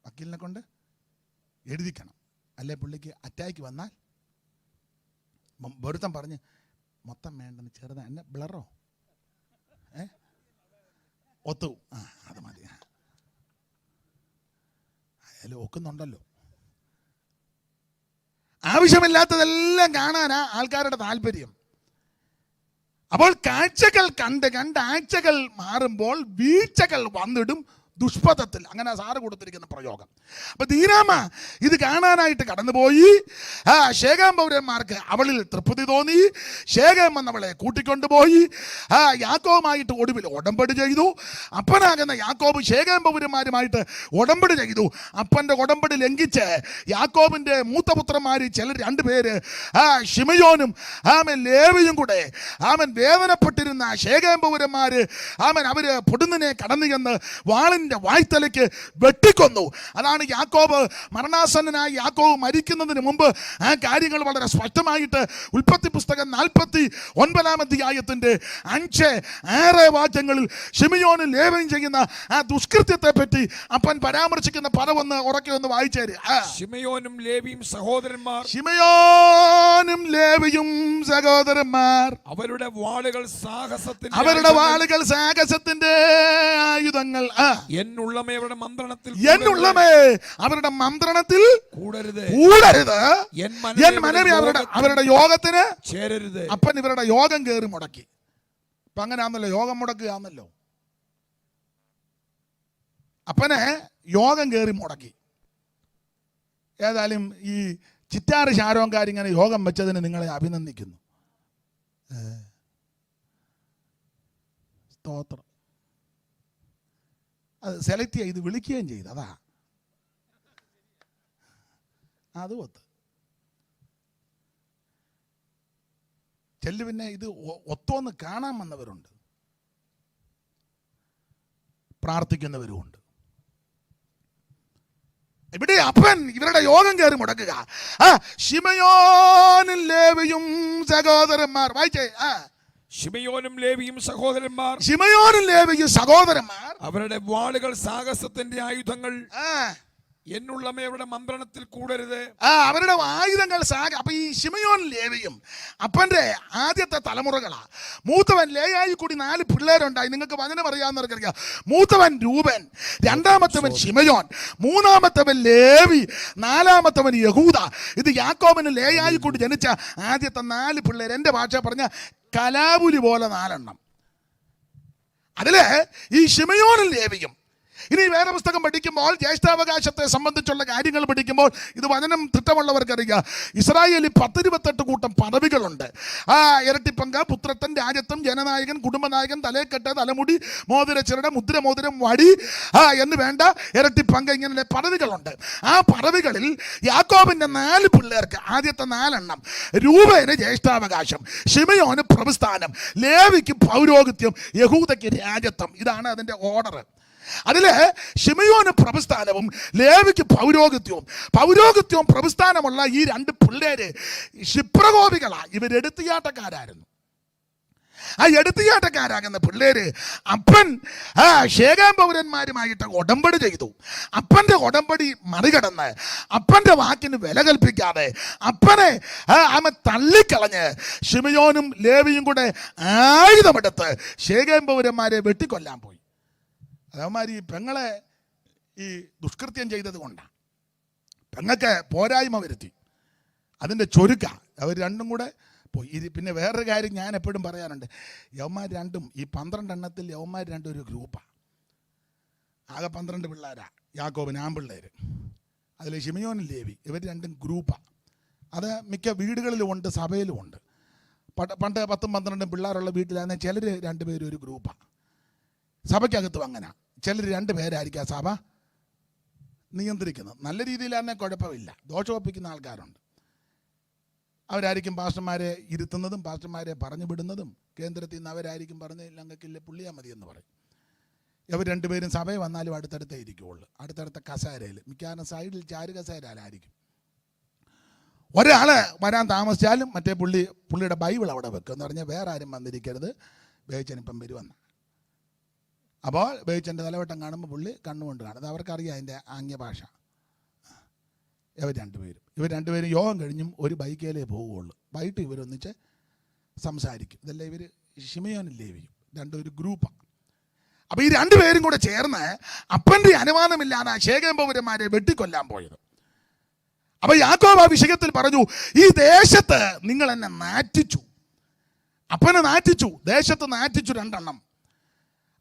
വക്കീലിനെ കൊണ്ട് എഴുതിക്കണം, അല്ലെ പുള്ളിക്ക് അറ്റാക്ക് വന്നാൽ. വേറൊരുത്തൻ പറഞ്ഞ് മൊത്തം വേണ്ടെന്ന്, ചെറുതാ, എന്നെ ബ്ലറോ ഒത്തു, അത് മതി, അയാലും ഒക്കുന്നുണ്ടല്ലോ. ആവശ്യമില്ലാത്തതെല്ലാം കാണാനാ ആൾക്കാരുടെ താല്പര്യം. അപ്പോൾ കാഴ്ചകൾ കണ്ട് ആഴ്ചകൾ മാറുമ്പോൾ വീഴ്ചകൾ വന്നിടും ദുഷ്പഥത്തിൽ. അങ്ങനെ സാറ് കൊടുത്തിരിക്കുന്ന പ്രയോഗം. അപ്പൊ ദീനാമ ഇത് കാണാനായിട്ട് കടന്നുപോയി. ശേഖേം പൗരന്മാർക്ക് അവളിൽ തൃപ്തി തോന്നി. ശേഖേം വന്നവളെ കൂട്ടിക്കൊണ്ടുപോയി യാക്കോബുമായിട്ട് ഒടുവിൽ ഉടമ്പടി ചെയ്തു. അപ്പനാകുന്ന യാക്കോബ് ശേഖേം പൗരന്മാരുമായിട്ട് ഉടമ്പടി ചെയ്തു. അപ്പൻ്റെ ഉടമ്പടി ലംഘിച്ച് യാക്കോബിന്റെ മൂത്തപുത്രന്മാർ ചിലർ 2 പേര്, ശിമയോനും ലേവിയും കൂടെ വേദനപ്പെട്ടിരുന്ന ശേഖേം പൗരന്മാര് അവര് പൊടുന്നിനെ കടന്നു ചെന്ന് വാളിൻ വായ്ത്തലയ്ക്ക് വെട്ടിക്കൊന്നു. അതാണ് യാക്കോബ് മരണാസന്നനായി യാക്കോബ് മരിക്കുന്നതിന് മുമ്പ് ആ കാര്യങ്ങൾ വളരെ സ്പഷ്ടമായിട്ട് ഉൽപ്പത്തി പുസ്തകം 49 അധ്യായത്തിന്റെ 5-6 വാക്യങ്ങളിൽ ശിമയോനും ലേവിയും ചെയ്യുന്ന ആ ദുഷ്കൃത്യത്തെ പറ്റി അപ്പൻ പരാമർശിക്കുന്ന പദമൊന്ന് ഉറക്കെ ഒന്ന് വായിച്ചേര്. ശിമയോനും ലേവിയും സഹോദരന്മാർ, അവരുടെ വാളുകൾ സാഹസത്തിന്റെ ആയുധങ്ങൾ. എന്നുള്ളമേ അവരുടെ മന്ത്രണത്തിൽ കൂടരുത്. എൻ മനമേ അവരുടെ യോഗത്തിന് ചേരരുത്. അപ്പൻ ഇവരുടെ യോഗം കയറി മുടക്കി. അപ്പൊ അങ്ങനെ ആണല്ലോ, യോഗം മുടക്കുകയാണല്ലോ. അപ്പനെ യോഗം കയറി മുടക്കി. ഏതായാലും ഈ ചിറ്റാറ് ഷാരോങ്കാരിങ്ങനെ യോഗം വെച്ചതിന് നിങ്ങളെ അഭിനന്ദിക്കുന്നു. സ്തോത്രം. അത് സെലക്ട് ചെയ്ത് വിളിക്കുകയും ചെയ്തു. അതാ അത് ഒത്ത് ചെല്ലു. പിന്നെ ഇത് ഒത്തോന്ന് കാണാൻ വന്നവരുണ്ട്, പ്രാർത്ഥിക്കുന്നവരുമുണ്ട്. ഇവിടെ അപ്പൻ ഇവരുടെ യോഗം കയറി മുടക്കുക. ശിമയോനും ലേവിയും സഹോദരന്മാർ, വായിച്ചേ. ശിമയോനും ലേവിയും സഹോദരന്മാർ, ശിമയോനും ലേവിയും സഹോദരന്മാർ അവരുടെ വാളുകൾ സാഹസത്തിന്റെ ആയുധങ്ങൾ എന്നുള്ളമയുടെ മന്ത്രണത്തിൽ കൂടരുത്. അവരുടെ ആയുധങ്ങൾ അപ്പൊ ഈ ശിമയോൻ ലേവിയും അപ്പന്റെ ആദ്യത്തെ തലമുറകളാ. മൂത്തവൻ ലേയായി കൂടി 4 പിള്ളേരുണ്ടായി. നിങ്ങൾക്ക് വചനം അറിയാവുന്നവർക്കറിയാം. മൂത്തവൻ രൂപൻ, രണ്ടാമത്തവൻ ശിമയോൻ, മൂന്നാമത്തവൻ ലേവി, നാലാമത്തവൻ യഹൂദ. ഇത് യാക്കോബിന് ലേയായി കൂടി ജനിച്ച ആദ്യത്തെ 4 പിള്ളേർ. എൻ്റെ ഭാഷ പറഞ്ഞ കലാപുലി പോലെ 4 എണ്ണം. അതില് ഈ ശിമയോനും ലേവിയും. ഇനി വേറെ പുസ്തകം പഠിക്കുമ്പോൾ ജ്യേഷ്ഠാവകാശത്തെ സംബന്ധിച്ചുള്ള കാര്യങ്ങൾ പഠിക്കുമ്പോൾ ഇത് വചനം തിട്ടമുള്ളവർക്കറിയാം. ഇസ്രായേലിൽ 10-28 കൂട്ടം പദവികളുണ്ട്. ഇരട്ടിപ്പങ്ക്, പുത്രത്വൻ, രാജത്വം, ജനനായകൻ, കുടുംബനായകൻ, തലേക്കെട്ട്, തലമുടി, മോതിരച്ചിരട, മുദ്രമോതിരം, വടി എന്ന് വേണ്ട ഇരട്ടിപ്പങ്ക്, ഇങ്ങനെ പദവികളുണ്ട്. ആ പദവികളിൽ യാക്കോബിന്റെ 4 പിള്ളേർക്ക് ആദ്യത്തെ 4 എണ്ണം. രൂപേന് ജ്യേഷ്ഠാവകാശം, ശിമയോന് പ്രഭുസ്ഥാനം, ലേവിക്ക് പൗരോഹിത്യം, യഹൂദയ്ക്ക് രാജത്വം. ഇതാണ് അതിന്റെ ഓർഡർ. അതില് ശിമയോന് പ്രഭുസ്ഥാനവും ലേവിക്ക് പൗരോഹിത്യവും പ്രഭുസ്ഥാനമുള്ള ഈ 2 പിള്ളേര് ക്ഷിപ്രകോപികളാ. ഇവരെടുത്തിയാട്ടക്കാരായിരുന്നു. ആ എടുത്തിയാട്ടക്കാരാകുന്ന പിള്ളേര് അപ്പൻ ശേഖാം പൗരന്മാരുമായിട്ട് ഉടമ്പടി ചെയ്തു. അപ്പന്റെ ഉടമ്പടി മറികടന്ന് അപ്പന്റെ വാക്കിന് വില കൽപ്പിക്കാതെ അപ്പനെ തള്ളിക്കളഞ്ഞ് ശിമയോനും ലേവിയും കൂടെ ആയുധമെടുത്ത് ശേഖാം പൗരന്മാരെ വെട്ടിക്കൊല്ലാൻ പോയി. അതേമാതിരി ഈ പെങ്ങളെ ഈ ദുഷ്കൃത്യം ചെയ്തത് കൊണ്ടാണ് പെങ്ങൾക്ക് പോരായ്മ വരുത്തി. അതിൻ്റെ ചൊരുക്ക അവർ രണ്ടും കൂടെ പോയി. പിന്നെ വേറൊരു കാര്യം ഞാൻ എപ്പോഴും പറയാറുണ്ട്. യവന്മാർ രണ്ടും ഈ 12 എണ്ണത്തിൽ യവന്മാർ രണ്ടും ഒരു ഗ്രൂപ്പാണ്. ആകെ 12 പിള്ളേരാ യാക്കോബിന് ആൺപിള്ളേർ. അതിൽ ശിമയോനും ലേവി ഇവർ രണ്ടും ഗ്രൂപ്പാണ്. അത് മിക്ക വീടുകളിലും ഉണ്ട്, സഭയിലും ഉണ്ട്. പണ്ട് 10-12 പിള്ളേരുള്ള വീട്ടിലാണെങ്കിൽ ചിലർ 2 പേരും ഒരു ഗ്രൂപ്പാണ്. സഭയ്ക്കകത്തും അങ്ങനെ ചിലർ 2 പേരായിരിക്കും സഭ നിയന്ത്രിക്കുന്നത്. നല്ല രീതിയിലാണെങ്കിൽ കുഴപ്പമില്ല. ദോഷമൊപ്പിക്കുന്ന ആൾക്കാരുണ്ട്. അവരായിരിക്കും പാസ്റ്റർമാരെ ഇരുത്തുന്നതും പാസ്റ്റർമാരെ പറഞ്ഞു വിടുന്നതും. കേന്ദ്രത്തിൽ നിന്ന് അവരായിരിക്കും പറഞ്ഞ് ഞങ്ങൾക്കില്ല പുള്ളിയാ മതി എന്ന് പറയും. ഇവർ 2 പേരും സഭയിൽ വന്നാലും അടുത്തടുത്തേ ഇരിക്കുകയുള്ളൂ. അടുത്തടുത്ത കസേരയിൽ, മിക്കവാറും സൈഡിൽ ചാരു കസേരയിലായിരിക്കും. ഒരാൾ വരാൻ താമസിച്ചാലും മറ്റേ പുള്ളിയുടെ ബൈബിൾ അവിടെ വെക്കും എന്ന് പറഞ്ഞാൽ വേറെ ആരും വന്നിരിക്കരുത്, ബേച്ചനിപ്പം വരുമെന്ന്. അപ്പോൾ ബേച്ചൻ്റെ തലവട്ടം കാണുമ്പോൾ പുള്ളി കണ്ണുകൊണ്ട് കാണും. അത് അവർക്കറിയാം അതിൻ്റെ ആംഗ്യഭാഷ. ഇവർ 2 പേരും യോഗം കഴിഞ്ഞും ഒരു ബൈക്കേലേ പോവുകയുള്ളൂ. വൈകിട്ട് ഇവരൊന്നിച്ച് സംസാരിക്കും. ഇതല്ല ഇവർ ശിമയോനും ലേവിയും 2 ഒരു ഗ്രൂപ്പാണ്. അപ്പോൾ ഈ 2 പേരും കൂടെ ചേർന്ന് അപ്പൻ്റെ അനുമാനമില്ലാതെ ശേഖാം പൗരന്മാരെ വെട്ടിക്കൊല്ലാൻ പോയത്. അപ്പോൾ യാക്കോബ് ആ വിഷയത്തിൽ പറഞ്ഞു, ഈ ദേശത്ത് നിങ്ങൾ എന്നെ നാറ്റിച്ചു. അപ്പനെ നാറ്റിച്ചു, ദേശത്ത് നാറ്റിച്ചു 2 എണ്ണം.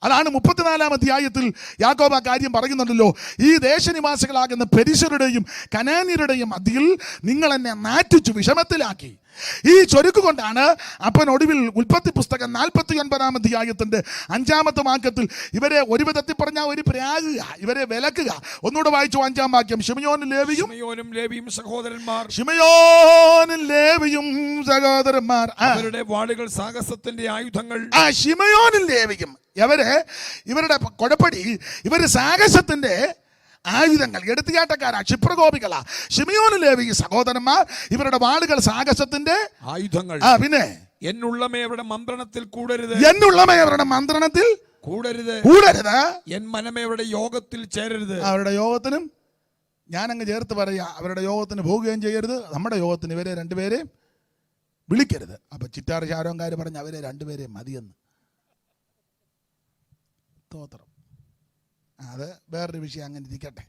അതാണ് 34-ാം അധ്യായത്തിൽ യാക്കോബ് ആ കാര്യം പറയുന്നുണ്ടല്ലോ. ഈ ദേശനിവാസികളാകുന്ന പെരിശരുടെയും കനാന്യരുടെയും മധ്യയിൽ നിങ്ങൾ എന്നെ നാറ്റിച്ചു, വിഷമത്തിലാക്കി. ഈ ചൊരുക്ക് കൊണ്ടാണ് അപ്പൻ ഒടുവിൽ ഉൽപ്പത്തി പുസ്തകം 49-ാം അധ്യായത്തിന്റെ 5-ാമത്തെ വാക്യത്തിൽ ഇവരെ ഒരു വിധത്തിൽ പറഞ്ഞാൽ ഒരു പ്രാകുക, ഇവരെ വിലക്കുക. ഒന്നുകൂടെ വായിച്ചു 5-ാം വാക്യം. ശിമയോനും ലേവിയും സഹോദരന്മാർ, ശിമയോനും ലേവിയും സഹോദരന്മാർ അവരുടെ വാളുകൾ സാഹസത്തിന്റെ ആയുധങ്ങൾ. ശിമയോനും ലേവിയും ഇവരുടെ കുഴപ്പടി, ഇവര് സാഹസത്തിന്റെ ആയുധങ്ങൾ, എടുത്തിയാട്ടക്കാരാ, ക്ഷിപ്രകോപികളാ. ശിമയോനും ലേവിയും സഹോദരന്മാർ, ഇവരുടെ വാളുകൾ സാഹസത്തിന്റെ ആയുധങ്ങൾ. പിന്നെ എന്നുള്ളമയുടെ മന്ത്രണത്തിൽ കൂടരുത്, കൂടരുത്. എൻ മനമയുടെ യോഗത്തിൽ ചേരരുത്. അവരുടെ യോഗത്തിനും ഞാനങ്ങ് ചേർത്ത് പറയാ, അവരുടെ യോഗത്തിന് പോവുകയും ചെയ്യരുത്. നമ്മുടെ യോഗത്തിന് ഇവരെ 2 പേരെയും വിളിക്കരുത്. അപ്പൊ ചിറ്റാർ ശാരോങ്കാർ പറഞ്ഞ് അവരെ 2 പേരെയും മതിയെന്ന്. സ്തോത്രം. അത് വേറൊരു വിഷയം, അങ്ങനെ ഇരിക്കട്ടെ.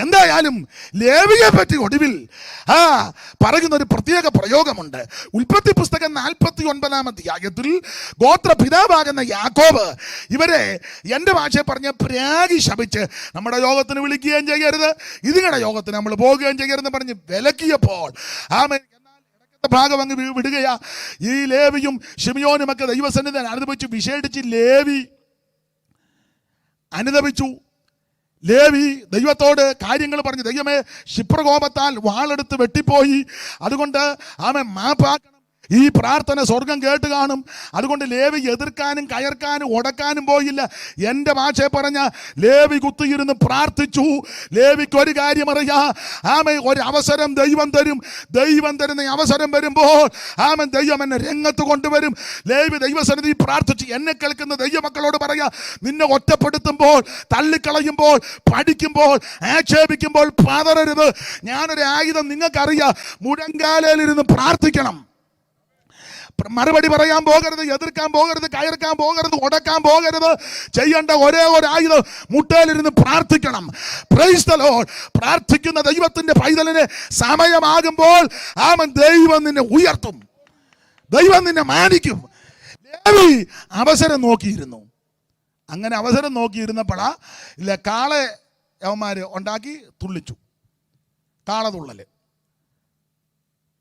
എന്തായാലും ലേവിയെ പറ്റി ഒടുവിൽ പറയുന്ന ഒരു പ്രത്യേക പ്രയോഗമുണ്ട്. ഉൽപ്പത്തി പുസ്തകം 49-ാം അധ്യായത്തിൽ ഗോത്രപിതാവാകുന്ന യാക്കോബ് ഇവരെ എൻ്റെ ഭാഷയെ പറഞ്ഞ് പ്രാഗി ശപിച്ച് നമ്മുടെ യോഗത്തിന് വിളിക്കുകയും ചെയ്യരുത്, ഇതിങ്ങളുടെ യോഗത്തിന് നമ്മൾ പോവുകയും ചെയ്യരുതെന്ന് പറഞ്ഞ് വിലക്കിയപ്പോൾ ഭാഗം അങ്ങ് വിടുകയാ. ഈ ലേവിയും ശിമിയോനും ഒക്കെ ദൈവസന്നിധി അനുദപിച്ചു. വിശേഷിച്ച് ലേവി അനുദപിച്ചു. ലേവി ദൈവത്തോട് കാര്യങ്ങൾ പറഞ്ഞു, ദൈവമേ ക്ഷിപ്രകോപത്താൽ വാളെടുത്ത് വെട്ടിപ്പോയി, അതുകൊണ്ട് ആമേ മാപ്പാക്കണം. ഈ പ്രാർത്ഥന സ്വർഗം കേട്ട് കാണും. അതുകൊണ്ട് ലേവി എതിർക്കാനും കയർക്കാനും ഉടക്കാനും പോയില്ല. എൻ്റെ ഭാഷയെ പറഞ്ഞ ലേവി കുത്തിയിരുന്ന് പ്രാർത്ഥിച്ചു. ലേവിക്ക് ഒരു കാര്യം അറിയാം, ആമേ ഒരു അവസരം ദൈവം തരും. ദൈവം തരുന്ന അവസരം വരുമ്പോൾ ആമൻ ദൈവം എന്നെ രംഗത്ത് കൊണ്ടുവരും. ലേവി ദൈവസന്നിധി പ്രാർത്ഥിച്ചു. എന്നെ കേൾക്കുന്ന ദൈവമക്കളോട് പറയാ, നിന്നെ ഒറ്റപ്പെടുത്തുമ്പോൾ, തള്ളിക്കളയുമ്പോൾ, പഠിക്കുമ്പോൾ, ആക്ഷേപിക്കുമ്പോൾ പതറരുത്. ഞാനൊരു ആയുധം നിങ്ങൾക്കറിയാം, മുഴങ്കാലയിലിരുന്ന് പ്രാർത്ഥിക്കണം. മറുപടി പറയാൻ പോകരുത്, എതിർക്കാൻ പോകരുത്, കയർക്കാൻ പോകരുത്, ഉടക്കാൻ പോകരുത്. ചെയ്യേണ്ട ഒരേ ഒരു ആയുധം മുട്ടയിലിരുന്ന് പ്രാർത്ഥിക്കണം. Praise the Lord. പ്രാർത്ഥിക്കുന്ന ദൈവത്തിന്റെ പൈതലിന് സമയമാകുമ്പോൾ ആമൻ ദൈവം നിന്നെ ഉയർത്തും, ദൈവം നിന്നെ മാനിക്കും. ലേവി അവസരം നോക്കിയിരുന്നു. അങ്ങനെ അവസരം നോക്കിയിരുന്നപ്പോഴാ ഇല്ല കാളെ യവന്മാര് ഉണ്ടാക്കി തുള്ളിച്ചു. കാള തുള്ളല്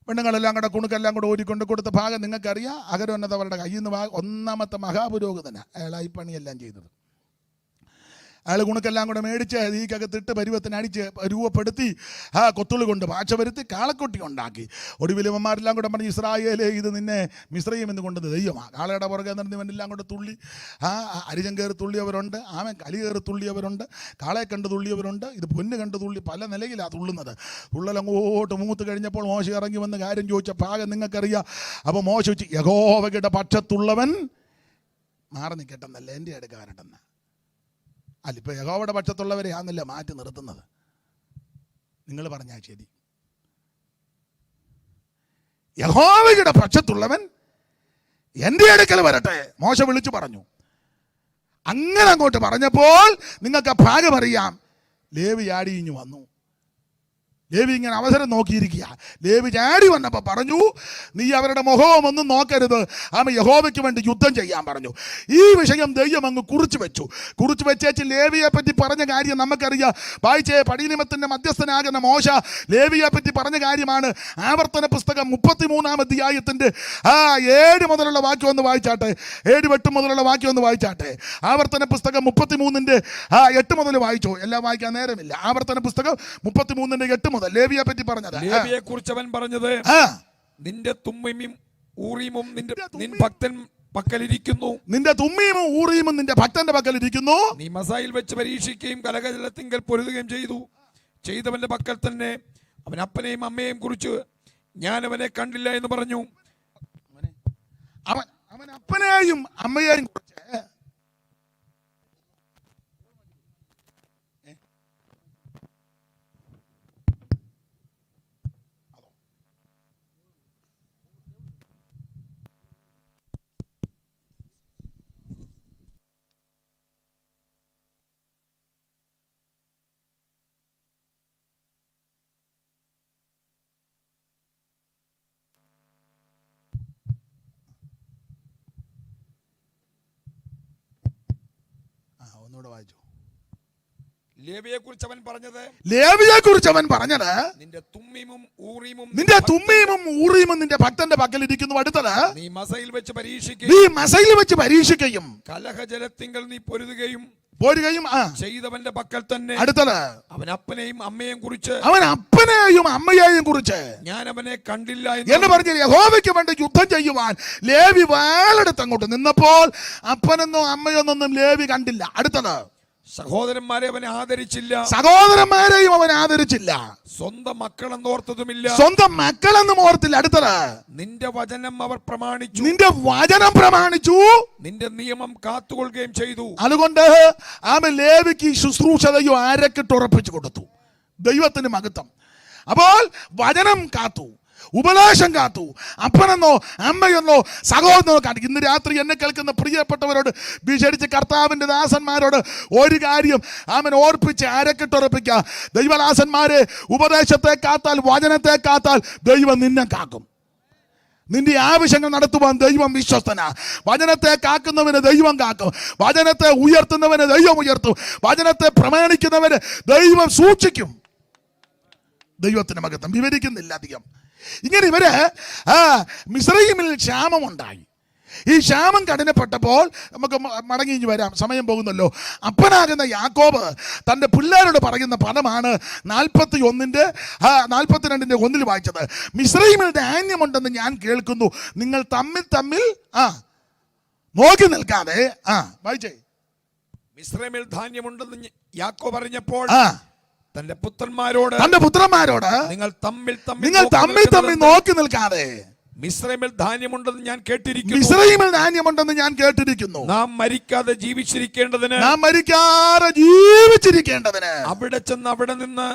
പെണ്ണുങ്ങളെല്ലാം കൂടെ കുണുക്കെല്ലാം കൂടെ ഓടിക്കൊണ്ട് കൊടുത്ത ഭാഗം നിങ്ങൾക്കറിയാം. അകരോന്നതവരുടെ കയ്യിൽ നിന്ന് ഒന്നാമത്തെ മഹാപുരോഹിതനാണ് അയാൾ ഈ പണിയെല്ലാം ചെയ്തത്. അയാൾ കുണുക്കെല്ലാം കൂടെ മേടിച്ച് ഈക്കകത്തിട്ട് പരുവത്തിനടിച്ച് രൂപപ്പെടുത്തി കൊത്തുള്ളി കൊണ്ട് പാച്ച വരുത്തി കാളക്കുട്ടി ഉണ്ടാക്കി. ഒടുവിലുമ്മമാരെല്ലാം കൂടെ പറഞ്ഞ്, ഇസ്രായേലേ ഇത് നിന്നെ മിസ്രൈം എന്ന് കൊണ്ടത് ദൈവമാണ്. കാളയുടെ പുറകെ നിന്നെല്ലാം കൂടെ തുള്ളി അരിജം കയറി തുള്ളിയവരുണ്ട്, ആമൻ കലി കയറി തുള്ളിയവരുണ്ട്, കാളയെ കണ്ട് തുള്ളിയവരുണ്ട്, ഇത് പൊന്ന് കണ്ട് തുള്ളി, പല നിലയിലാണ് തുള്ളുന്നത്. തുള്ളലങ്ങോട്ട് മൂത്ത് കഴിഞ്ഞപ്പോൾ മോശ ഇറങ്ങി വന്ന് കാര്യം ചോദിച്ച ഭാഗം നിങ്ങൾക്കറിയാം. അപ്പോൾ മോശ ചോദിച്ചു, യഹോവയുടെ പക്ഷത്തുള്ളവൻ മാറി നിൽക്കട്ടെന്നല്ല, എൻ്റെ അടുക്ക വരട്ടെന്ന്. അല്ല, ഇപ്പം യഹോവയുടെ പക്ഷത്തുള്ളവരെ ആണെന്നല്ല മാറ്റി നിർത്തുന്നത്. നിങ്ങൾ പറഞ്ഞാൽ ശരി. യഹോവയുടെ പക്ഷത്തുള്ളവൻ എൻ്റെ അടുക്കൽ വരട്ടെ മോശ വിളിച്ചു പറഞ്ഞു. അങ്ങനെ അങ്ങോട്ട് പറഞ്ഞപ്പോൾ നിങ്ങൾക്ക് ഭാഗം അറിയാം. ലേവി ചാടി ഇഞ്ഞു വന്നു. ലേവി ഇങ്ങനെ അവസരം നോക്കിയിരിക്കുക. ലേവി ചാടി വന്നപ്പോൾ പറഞ്ഞു, നീ അവരുടെ മുഖവും ഒന്നും നോക്കരുത്, ആമ യഹോവയ്ക്ക് വേണ്ടി യുദ്ധം ചെയ്യാൻ പറഞ്ഞു. ഈ വിഷയം ദൈവം അങ്ങ് കുറിച്ച് വെച്ചേച്ച് ലേവിയെ പറ്റി പറഞ്ഞ കാര്യം നമുക്കറിയാം. വായിച്ചേ, പടിനിമത്തിന്റെ മധ്യസ്ഥനാകുന്ന മോശ ലേവിയെ പറ്റി പറഞ്ഞ കാര്യമാണ്. ആവർത്തന പുസ്തകം 33-ാം അധ്യായത്തിന്റെ 7 മുതലുള്ള വാക്യം ഒന്ന് വായിച്ചാട്ടെ. 7-8 മുതലുള്ള വാക്യം ഒന്ന് വായിച്ചാട്ടെ. ആവർത്തന പുസ്തകം 33-ന്റെ 8 മുതൽ വായിച്ചോ. എല്ലാം വായിക്കാൻ നേരമില്ല. ആവർത്തന പുസ്തകം 33-ന്റെ 8 മുതൽ ലേവിയെ പറ്റി പറഞ്ഞത്. ലേവിയെ കുറിച്ച് അവൻ പറഞ്ഞത്, നിന്റെ തുമ്മീമും ഊറീമും നിൻ ഭക്തൻ പക്കലിരിക്കുന്നു. നിന്റെ തുമ്മീമും ഊറീമും നിന്റെ ഭക്തന്റെ പക്കലിരിക്കുന്നു. നീ മസായിൽ വെച്ച് പരീക്ഷിക്കുകയും കലകജലത്തിങ്കൽ പൊരുതുകയും ചെയ്തവന്റെ പക്കൽ തന്നെ അവൻ അപ്പനെയും അമ്മയെയും കുറിച്ച് ഞാൻ അവനെ കണ്ടില്ല എന്ന് പറഞ്ഞു. അവൻ അപ്പനെയും അമ്മയെയും കുറിച്ച് വായിച്ചു. ലേവിയെ കുറിച്ച് അവൻ പറഞ്ഞത് നിന്റെ തുമ്മീമും ഊറീമും നിന്റെ ഭക്തന്റെ പക്കലിരിക്കുന്നു. അടുത്തത്, നീ മസയിൽ വെച്ച് പരീക്ഷിക്കുകയും കലഹജലത്തിങ്കൽ നീ പൊരുതുകയും ചെയ്തവന്റെ പക്കൽ തന്നെ. അടുത്തത്, അവൻ അപ്പനെയും അമ്മയെയും കുറിച്ച് ഞാൻ അവനെ കണ്ടില്ല എന്ന് പറഞ്ഞു. യഹോവയ്ക്ക് വേണ്ടി യുദ്ധം ചെയ്യുവാൻ ലേവി വാളെടുത്ത് അങ്ങോട്ട് നിന്നപ്പോൾ അപ്പനെന്നോ അമ്മയൊന്നും ലേവി കണ്ടില്ല. അടുത്തത്, സഹോദരന്മാരെയും അവൻ ആദരിച്ചില്ല. സ്വന്തം മക്കളെന്ന് ഓർത്തില്ല. അടുത്തത്, നിന്റെ വചനം അവർ പ്രമാണിച്ചു, നിന്റെ നിയമം കാത്തുകൊള്ളുകയും ചെയ്തു. അതുകൊണ്ട് ആമൻ ലേവിക്ക് ശുശ്രൂഷതയോ ആരക്കിട്ട് ഉറപ്പിച്ചു കൊടുത്തു. ദൈവത്തിന് മഹത്വം. അപ്പോൾ വചനം കാത്തു, ഉപദേശം കാത്തു. അപ്പനെന്നോ അമ്മയെന്നോ സഹോദരനോ കാണിക്കും. ഇന്ന് രാത്രി എന്നെ കേൾക്കുന്ന പ്രിയപ്പെട്ടവരോട്, വിശേഷിച്ച് കർത്താവിൻ്റെ ദാസന്മാരോട് ഒരു കാര്യം അവൻ ഓർപ്പിച്ച് അരക്കിട്ടുറപ്പിക്കുക. ദൈവദാസന്മാരെ, ഉപദേശത്തെ കാത്താൽ, വചനത്തെ കാത്താൽ ദൈവം നിന്നെ കാക്കും. നിന്റെ ആവശ്യങ്ങൾ നടത്തുവാൻ ദൈവം വിശ്വസ്തനാ. വചനത്തെ കാക്കുന്നവന് ദൈവം കാക്കും. വചനത്തെ ഉയർത്തുന്നവന് ദൈവം ഉയർത്തും. വചനത്തെ പ്രമാണിക്കുന്നവന് ദൈവം സൂക്ഷിക്കും. ദൈവത്തിന് മഹത്വം. വിവരിക്കുന്നില്ല അധികം. ഇങ്ങനെ ഇവര് മിസ്രയീമിൽ ക്ഷാമമുണ്ടായി. ഈ ക്ഷാമം കഠിനപ്പെട്ടപ്പോൾ, നമുക്ക് മടങ്ങി വരാം, സമയം പോകുന്നല്ലോ. അപ്പനാകുന്ന യാക്കോബ് തൻ്റെ പിള്ളേരോട് പറയുന്ന പദമാണ് 42:1 വായിച്ചത്. മിസ്രയീമിൽ ധാന്യമുണ്ടെന്ന് ഞാൻ കേൾക്കുന്നു, നിങ്ങൾ തമ്മിൽ തമ്മിൽ നോക്കി നിൽക്കാതെ. വായിച്ചേ. മിസ്രയീമിൽ ധാന്യമുണ്ടെന്ന് യാക്കോബ് പറഞ്ഞപ്പോൾ തന്റെ പുത്രന്മാരോട് നിങ്ങൾ തമ്മിൽ തമ്മിൽ നോക്കി നിൽക്കാതെ. മിസ്രയീമിൽ ധാന്യമുണ്ടെന്ന് ഞാൻ കേട്ടിരിക്കുന്നു. നാം മരിക്കാതെ ജീവിച്ചിരിക്കേണ്ടതിന് അവിടെ ചെന്ന് അവിടെ നിന്ന്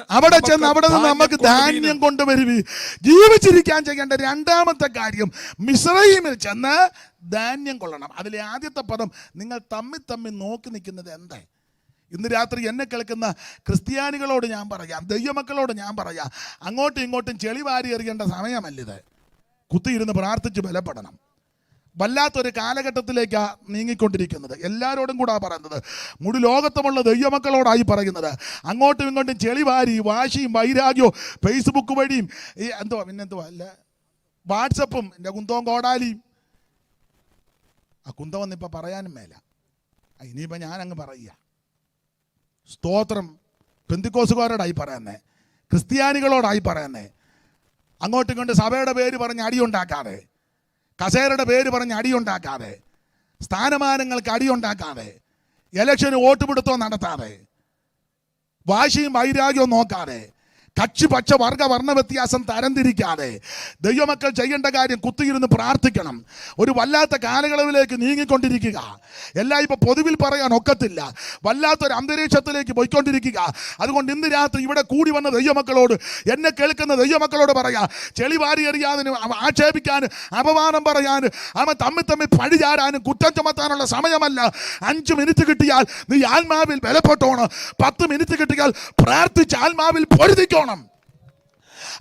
നമുക്ക് ധാന്യം കൊണ്ടുവരുവി. ജീവിച്ചിരിക്കാൻ ചെയ്യേണ്ട രണ്ടാമത്തെ കാര്യം, മിസ്രയീമിൽ ചെന്ന് ധാന്യം കൊള്ളണം. അതിലെ ആദ്യത്തെ പദം, നിങ്ങൾ തമ്മിൽ നോക്കി നിൽക്കുന്നത് എന്താ? ഇന്ന് രാത്രി എന്നെ കേൾക്കുന്ന ക്രിസ്ത്യാനികളോട് ഞാൻ പറയാം, ദൈവമക്കളോട് ഞാൻ പറയാം, അങ്ങോട്ടും ഇങ്ങോട്ടും ചെളി വാരി എറിയേണ്ട സമയമല്ലിത്. കുത്തിയിരുന്ന് പ്രാർത്ഥിച്ച് ബലപ്പെടണം. വല്ലാത്തൊരു കാലഘട്ടത്തിലേക്കാണ് നീങ്ങിക്കൊണ്ടിരിക്കുന്നത്. എല്ലാവരോടും കൂടാ പറയുന്നത്, മുഴു ലോകത്തുമുള്ള ദൈവമക്കളോടായി പറയുന്നത്. അങ്ങോട്ടും ഇങ്ങോട്ടും ചെളി വാരി വാശിയും വൈരാഗ്യവും ഫേസ്ബുക്ക് വഴിയും പിന്നെന്തുവാ വാട്സപ്പും എൻ്റെ കുന്തവും കോടാലിയും. ആ കുന്തമെന്ന് ഇപ്പം പറയാനും മേല, ഇനിയിപ്പോൾ ഞാനങ്ങ് പറയുക. സ്തോത്രം. പെന്തിക്കോസുകാരോടായി പറയുന്നേ, ക്രിസ്ത്യാനികളോടായി പറയുന്നേ. അങ്ങോട്ടും ഇങ്ങോട്ടും സഭയുടെ പേര് പറഞ്ഞ് അടിയുണ്ടാക്കാതെ, കസേരയുടെ പേര് പറഞ്ഞ് അടിയുണ്ടാക്കാതെ, സ്ഥാനമാനങ്ങൾക്ക് അടിയുണ്ടാക്കാതെ, ഇലക്ഷന് വോട്ടുപിടുത്തവും നടത്താതെ, വാശിയും വൈരാഗ്യവും നോക്കാതെ, കക്ഷി പക്ഷ വർഗ വർണ്ണ വ്യത്യാസം തരംതിരിക്കാതെ ദൈവമക്കൾ ചെയ്യേണ്ട കാര്യം കുത്തിയിരുന്ന് പ്രാർത്ഥിക്കണം. ഒരു വല്ലാത്ത കാലയളവിലേക്ക് നീങ്ങിക്കൊണ്ടിരിക്കുക. എല്ലാം ഇപ്പോൾ പൊതുവിൽ പറയാൻ ഒക്കത്തില്ല. വല്ലാത്തൊരു അന്തരീക്ഷത്തിലേക്ക് പോയിക്കൊണ്ടിരിക്കുക. അതുകൊണ്ട് ഇന്ന് രാത്രി ഇവിടെ കൂടി വന്ന ദൈവമക്കളോട്, എന്നെ കേൾക്കുന്ന ദൈവമക്കളോട് പറയാ, ചെളി വാരി എറിയാനും ആക്ഷേപിക്കാനും അപമാനം പറയാനും അവൻ തമ്മിൽ പഴിചാരാനും കുറ്റം ചുമത്താനുള്ള സമയമല്ല. 5 മിനിറ്റ് കിട്ടിയാൽ നീ ആത്മാവിൽ ബലപ്പെട്ടോണം. 10 മിനിറ്റ് കിട്ടിയാൽ പ്രാർത്ഥിച്ച് ആത്മാവിൽ പൊരുതിക്കോണം.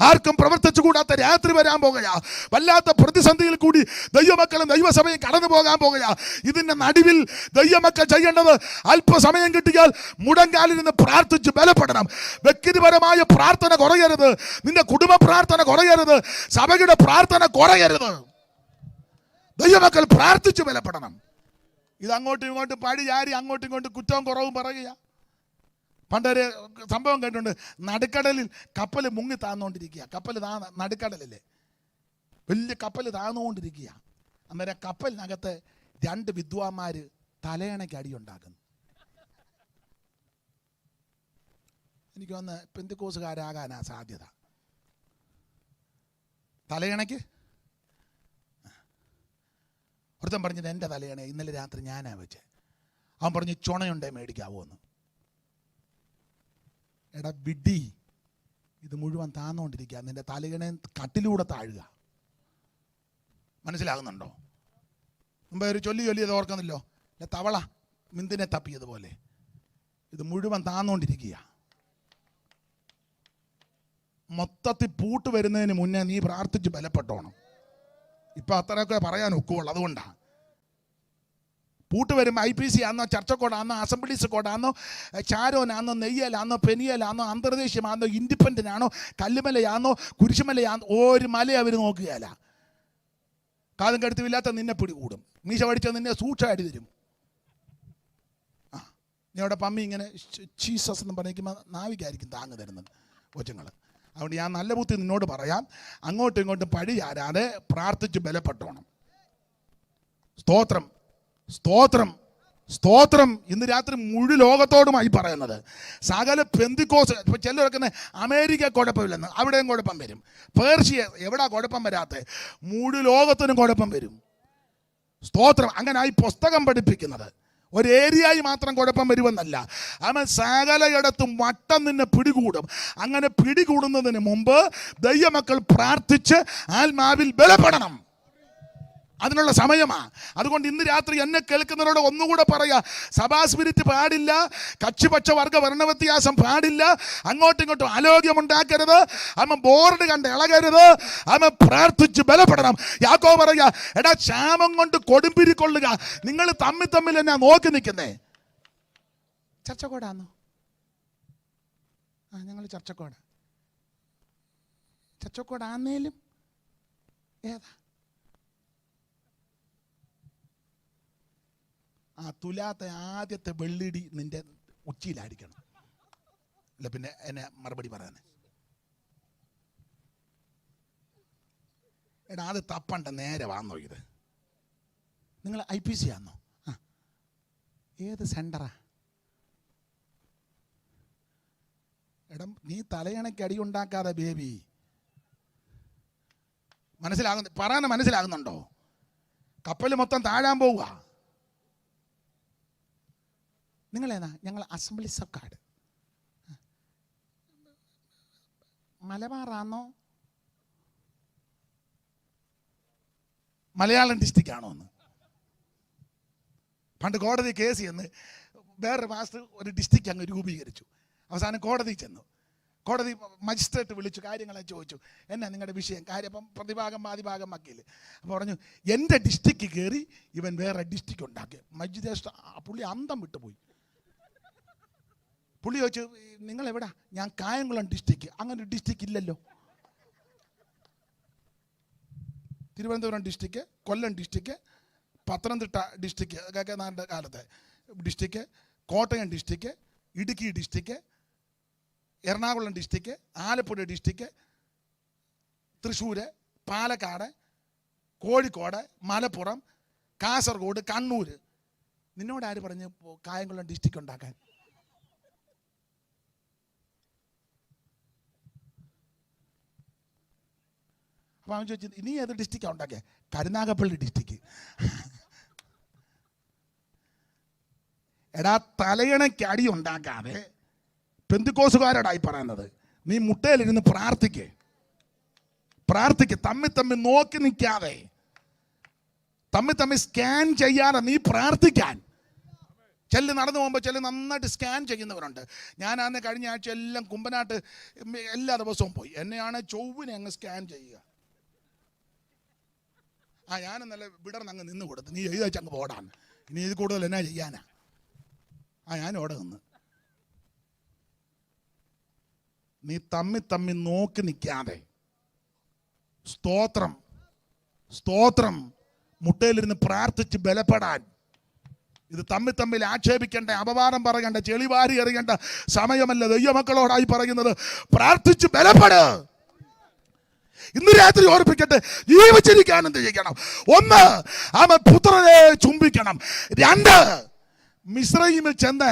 ആർക്കും പ്രവർത്തിച്ചു കൂടാത്ത രാത്രി വരാൻ പോകുക. വല്ലാത്ത പ്രതിസന്ധിയിൽ കൂടി ദൈവമക്കളും ദൈവസഭയും കടന്നു പോകാൻ പോകുക. ഇതിന്റെ നടുവിൽ ദൈവമക്കൾ ചെയ്യേണ്ടത്, അല്പസമയം കിട്ടിയാൽ മുടങ്കാലിൽ നിന്ന് പ്രാർത്ഥിച്ച് ബലപ്പെടണം. വ്യക്തിപരമായ പ്രാർത്ഥന കുറയരുത്, നിന്റെ കുടുംബ പ്രാർത്ഥന കുറയരുത്, സഭയുടെ പ്രാർത്ഥന കുറയരുത്. ദൈവമക്കൾ പ്രാർത്ഥിച്ച് ബലപ്പെടണം. ഇത് അങ്ങോട്ടും ഇങ്ങോട്ടും പഴിചാരി അങ്ങോട്ടും ഇങ്ങോട്ടും കുറ്റവും കുറവും പറയുക. പണ്ടൊരു സംഭവം കേട്ടിട്ടുണ്ട്, നടുക്കടലിൽ കപ്പൽ മുങ്ങി താന്നുകൊണ്ടിരിക്കുക. കപ്പൽ നടുക്കടലല്ലേ, വലിയ കപ്പൽ താന്നുകൊണ്ടിരിക്കുക. അന്നേരം കപ്പലിനകത്ത് 2 വിദ്വാന്മാർ തലയണയ്ക്ക് അടിയുണ്ടാക്കുന്നു. എനിക്ക് വന്ന് പെന്തിക്കോസുകാരാകാനാ സാധ്യത. തലയണയ്ക്ക് ഒരുത്തൻ പറഞ്ഞത് എൻ്റെ തലയണ ഇന്നലെ രാത്രി ഞാനാ വെച്ചേ. അവൻ പറഞ്ഞു ചുണയുണ്ടേ മേടിക്കാവോ എന്ന്. എടാ വിഡി, ഇത് മുഴുവൻ താന്നുകൊണ്ടിരിക്കുക. നിന്റെ തലയണ കട്ടിലൂടെ താഴുക. മനസ്സിലാകുന്നുണ്ടോ? മുമ്പേ ഒരു ചൊല്ലിയത് ഓർക്കുന്നില്ലോ, തവള മിന്തിനെ തപ്പിയതുപോലെ ഇത് മുഴുവൻ താന്നുകൊണ്ടിരിക്കുക. മൊത്തത്തിൽ പൂട്ട് വരുന്നതിന് മുന്നേ നീ പ്രാർത്ഥിച്ച് ബലപ്പെട്ടോണം. ഇപ്പം അത്രയൊക്കെ പറയാൻ ഒക്കുള്ളൂ. അതുകൊണ്ടാണ് പൂട്ട് വരുമ്പോൾ IPC ആണോ, ചർച്ചക്കോടാണോ, അസംബ്ലീസ് കോഡാണോ, ചാരോനാണോ, നെയ്യലാണോ, പെനിയലാണോ, അന്തർദേശീയമാണോ, ഇൻഡിപെൻഡൻ്റ് ആണോ, കല്ലുമലയാണോ, കുരിശുമലയാണോ, ഒരു മല അവർ നോക്കുകയല്ല. കാതും കടുത്തുമില്ലാത്ത നിന്നെ പിടികൂടും. മീശ പഠിച്ച നിന്നെ സൂക്ഷമായിട്ട് തരും. നീ അവിടെ പമ്മി ഇങ്ങനെ ചീസസ് എന്ന് പറഞ്ഞിരിക്കുമ്പോൾ നാവിക്കായിരിക്കും താങ്ങ് തരുന്നത് കൊച്ചുങ്ങൾ. അതുകൊണ്ട് ഞാൻ നല്ല ബുദ്ധി നിന്നോട് പറയാം, അങ്ങോട്ടും ഇങ്ങോട്ടും പഴി ചാരാതെ പ്രാർത്ഥിച്ച് ബലപ്പെട്ടോണം. സ്തോത്രം, സ്തോത്രം, സ്തോത്രം. ഇന്ന് രാത്രി മുഴു ലോകത്തോടുമായി പറയുന്നത്, സകല പെന്തിക്കോസ്. ഇപ്പം ചിലരൊക്കെ അമേരിക്ക കുഴപ്പമില്ലെന്ന്, അവിടെയും കുഴപ്പം വരും. പേർഷ്യ എവിടാ കുഴപ്പം വരാത്ത? മുഴു ലോകത്തിനും കുഴപ്പം വരും. സ്തോത്രം. അങ്ങനെ ഈ പുസ്തകം പഠിപ്പിക്കുന്നത് ഒരു ഏരിയയിൽ മാത്രം കുഴപ്പം വരുമെന്നല്ല, അവൻ സകലയിടത്തും വട്ടം നിന്നെ പിടികൂടും. അങ്ങനെ പിടികൂടുന്നതിന് മുമ്പ് ദൈവമക്കൾ പ്രാർത്ഥിച്ച് ആത്മാവിൽ ബലപ്പെടണം. അതിനുള്ള സമയമാ. അതുകൊണ്ട് ഇന്ന് രാത്രി എന്നെ കേൾക്കുന്നവരോട് ഒന്നുകൂടെ പറയാ, സഭാ സ്പിരിറ്റ് പാടില്ല, കക്ഷിപക്ഷ വർഗ വർണ്ണവ്യത്യാസം പാടില്ല, അങ്ങോട്ടും ഇങ്ങോട്ടും ആലോക്യമുണ്ടാക്കരുത്, അവൻ ബോർഡ് കണ്ട് ഇളകരുത്, അവൻ പ്രാർത്ഥിച്ച് ബലപ്പെടണം. യാക്കോബ് പറയാ, എടാ ക്ഷാമം കൊണ്ട് കൊടുമ്പിരിക്കൊള്ളുക, നിങ്ങൾ തമ്മിൽ എന്നാ നോക്കി നിൽക്കുന്നേ. ചർച്ചക്കോടാന്നോ? ഞങ്ങൾ ചർച്ചക്കോടാന്നേലും ഏതാ? തുലാത്ത ആദ്യത്തെ വെള്ളിടി നിന്റെ ഉച്ചിയിലായിരിക്കണം. അല്ല പിന്നെ എന്നെ മറുപടി പറയാൻ. എടാ അത് തപ്പണ്ട, നേരെ വാന്നോ ഇത്. നിങ്ങൾ IPC ആന്നോ? ഏത് സെന്ററാ? എടാ നീ തലയണയ്ക്ക് അടി ഉണ്ടാക്കാതെ ബേബി. പറയാൻ മനസ്സിലാകുന്നുണ്ടോ? കപ്പൽ മൊത്തം താഴാൻ പോവുക. നിങ്ങളേതാ? ഞങ്ങൾ അസംബ്ലീസ് ഓഫ് ഗോഡ്. മലബാറാണോ മലയാളം ഡിസ്ട്രിക്റ്റ് ആണോ എന്ന്? പണ്ട് കോടതി കേസ് ചെന്ന് വേറൊരു മാസ്റ്റർ ഒരു ഡിസ്ട്രിക്റ്റ് അങ്ങ് രൂപീകരിച്ചു. അവസാനം കോടതി ചെന്നു. കോടതി മജിസ്ട്രേറ്റ് വിളിച്ചു, കാര്യങ്ങളെ ചോദിച്ചു, എന്നാ നിങ്ങളുടെ വിഷയം? കാര്യം അപ്പം പ്രതിഭാഗം വാദിഭാഗം വക്കീൽ. അപ്പോൾ പറഞ്ഞു, എൻ്റെ ഡിസ്ട്രിക്റ്റ് കയറി ഇവൻ വേറെ ഡിസ്ട്രിക്റ്റ് ഉണ്ടാക്കി. മജിസ്ട്രേറ്റ് പുള്ളി അന്തം വിട്ടുപോയി. പുള്ളി ചോദിച്ചു, നിങ്ങൾ എവിടാ? ഞാൻ കായംകുളം ഡിസ്ട്രിക്റ്റ്. അങ്ങനെ ഒരു ഡിസ്ട്രിക്റ്റ് ഇല്ലല്ലോ. തിരുവനന്തപുരം ഡിസ്ട്രിക്റ്റ്, കൊല്ലം ഡിസ്ട്രിക്റ്റ്, പത്തനംതിട്ട ഡിസ്ട്രിക്റ്റ് ഒക്കെ നാളെ കാലത്തെ district, Kottayam district, Idukki district, Ernakulam district, Alappuzha district, Thrissur, Palakkad, Kozhikode, Malappuram, Kasaragod, Kannur. നിന്നോട് ആര് പറഞ്ഞു കായംകുളം ഡിസ്ട്രിക്റ്റ് ഉണ്ടാക്കാൻ? അപ്പോൾ അവൻ ചോദിച്ചു, ഇനി ഏത് ഡിസ്ട്രിക്റ്റാണ് ഉണ്ടാക്കിയ? കരുനാഗപ്പള്ളി ഡിസ്ട്രിക്റ്റ്. എടാ തലയണയ്ക്ക് അടി ഉണ്ടാക്കാതെ പെന്തിക്കോസുകാരോടായി പറയുന്നത്, നീ മുട്ടയിലിരുന്ന് പ്രാർത്ഥിക്ക്. തമ്മിൽ നോക്കി നിൽക്കാതെ, തമ്മിൽ സ്കാൻ ചെയ്യാതെ നീ പ്രാർത്ഥിക്കാൻ. ചെല്ല് നടന്നു പോകുമ്പോൾ ചെല്ല് നന്നായിട്ട് സ്കാൻ ചെയ്യുന്നവരുണ്ട്. ഞാനാന്ന് കഴിഞ്ഞ ആഴ്ച എല്ലാം കുമ്പനാട്ട് എല്ലാ ദിവസവും പോയി. എന്നെയാണ് ചൊവ്വിനെ അങ്ങ് സ്കാൻ ചെയ്യുക. ഞാനും നല്ല വിടർന്ന് അങ്ങ് നിന്ന് കൊടുത്ത്, നീ എഴുതി വെച്ച് അങ്ങ് പോടാൻ, ഇനി ഇത് കൂടുതൽ എന്നാ ചെയ്യാനാ? ഞാൻ ഓടെ നിന്ന്. നീ തമ്മിൽ നോക്കി നിൽക്കാതെ സ്തോത്രം മുട്ടയിലിരുന്ന് പ്രാർത്ഥിച്ച് ബലപ്പെടാൻ. ഇത് തമ്മിൽ ആക്ഷേപിക്കേണ്ട, അപവാദം പറയേണ്ട, ചെളിവാരി എറിയേണ്ട സമയമല്ല. ദൈവമക്കളോടായി പറയുന്നത്, പ്രാർത്ഥിച്ച് ബലപ്പെട്. ഇന്ന് രാത്രി ഓർപ്പിക്കട്ടെ, ജീവിച്ചിരിക്കാൻ എന്ത് ചെയ്യണം? 1, അവൻ പുത്രനെ ചുംബിക്കണം. 2, മിസ്രയീമിൽ ചെന്ന്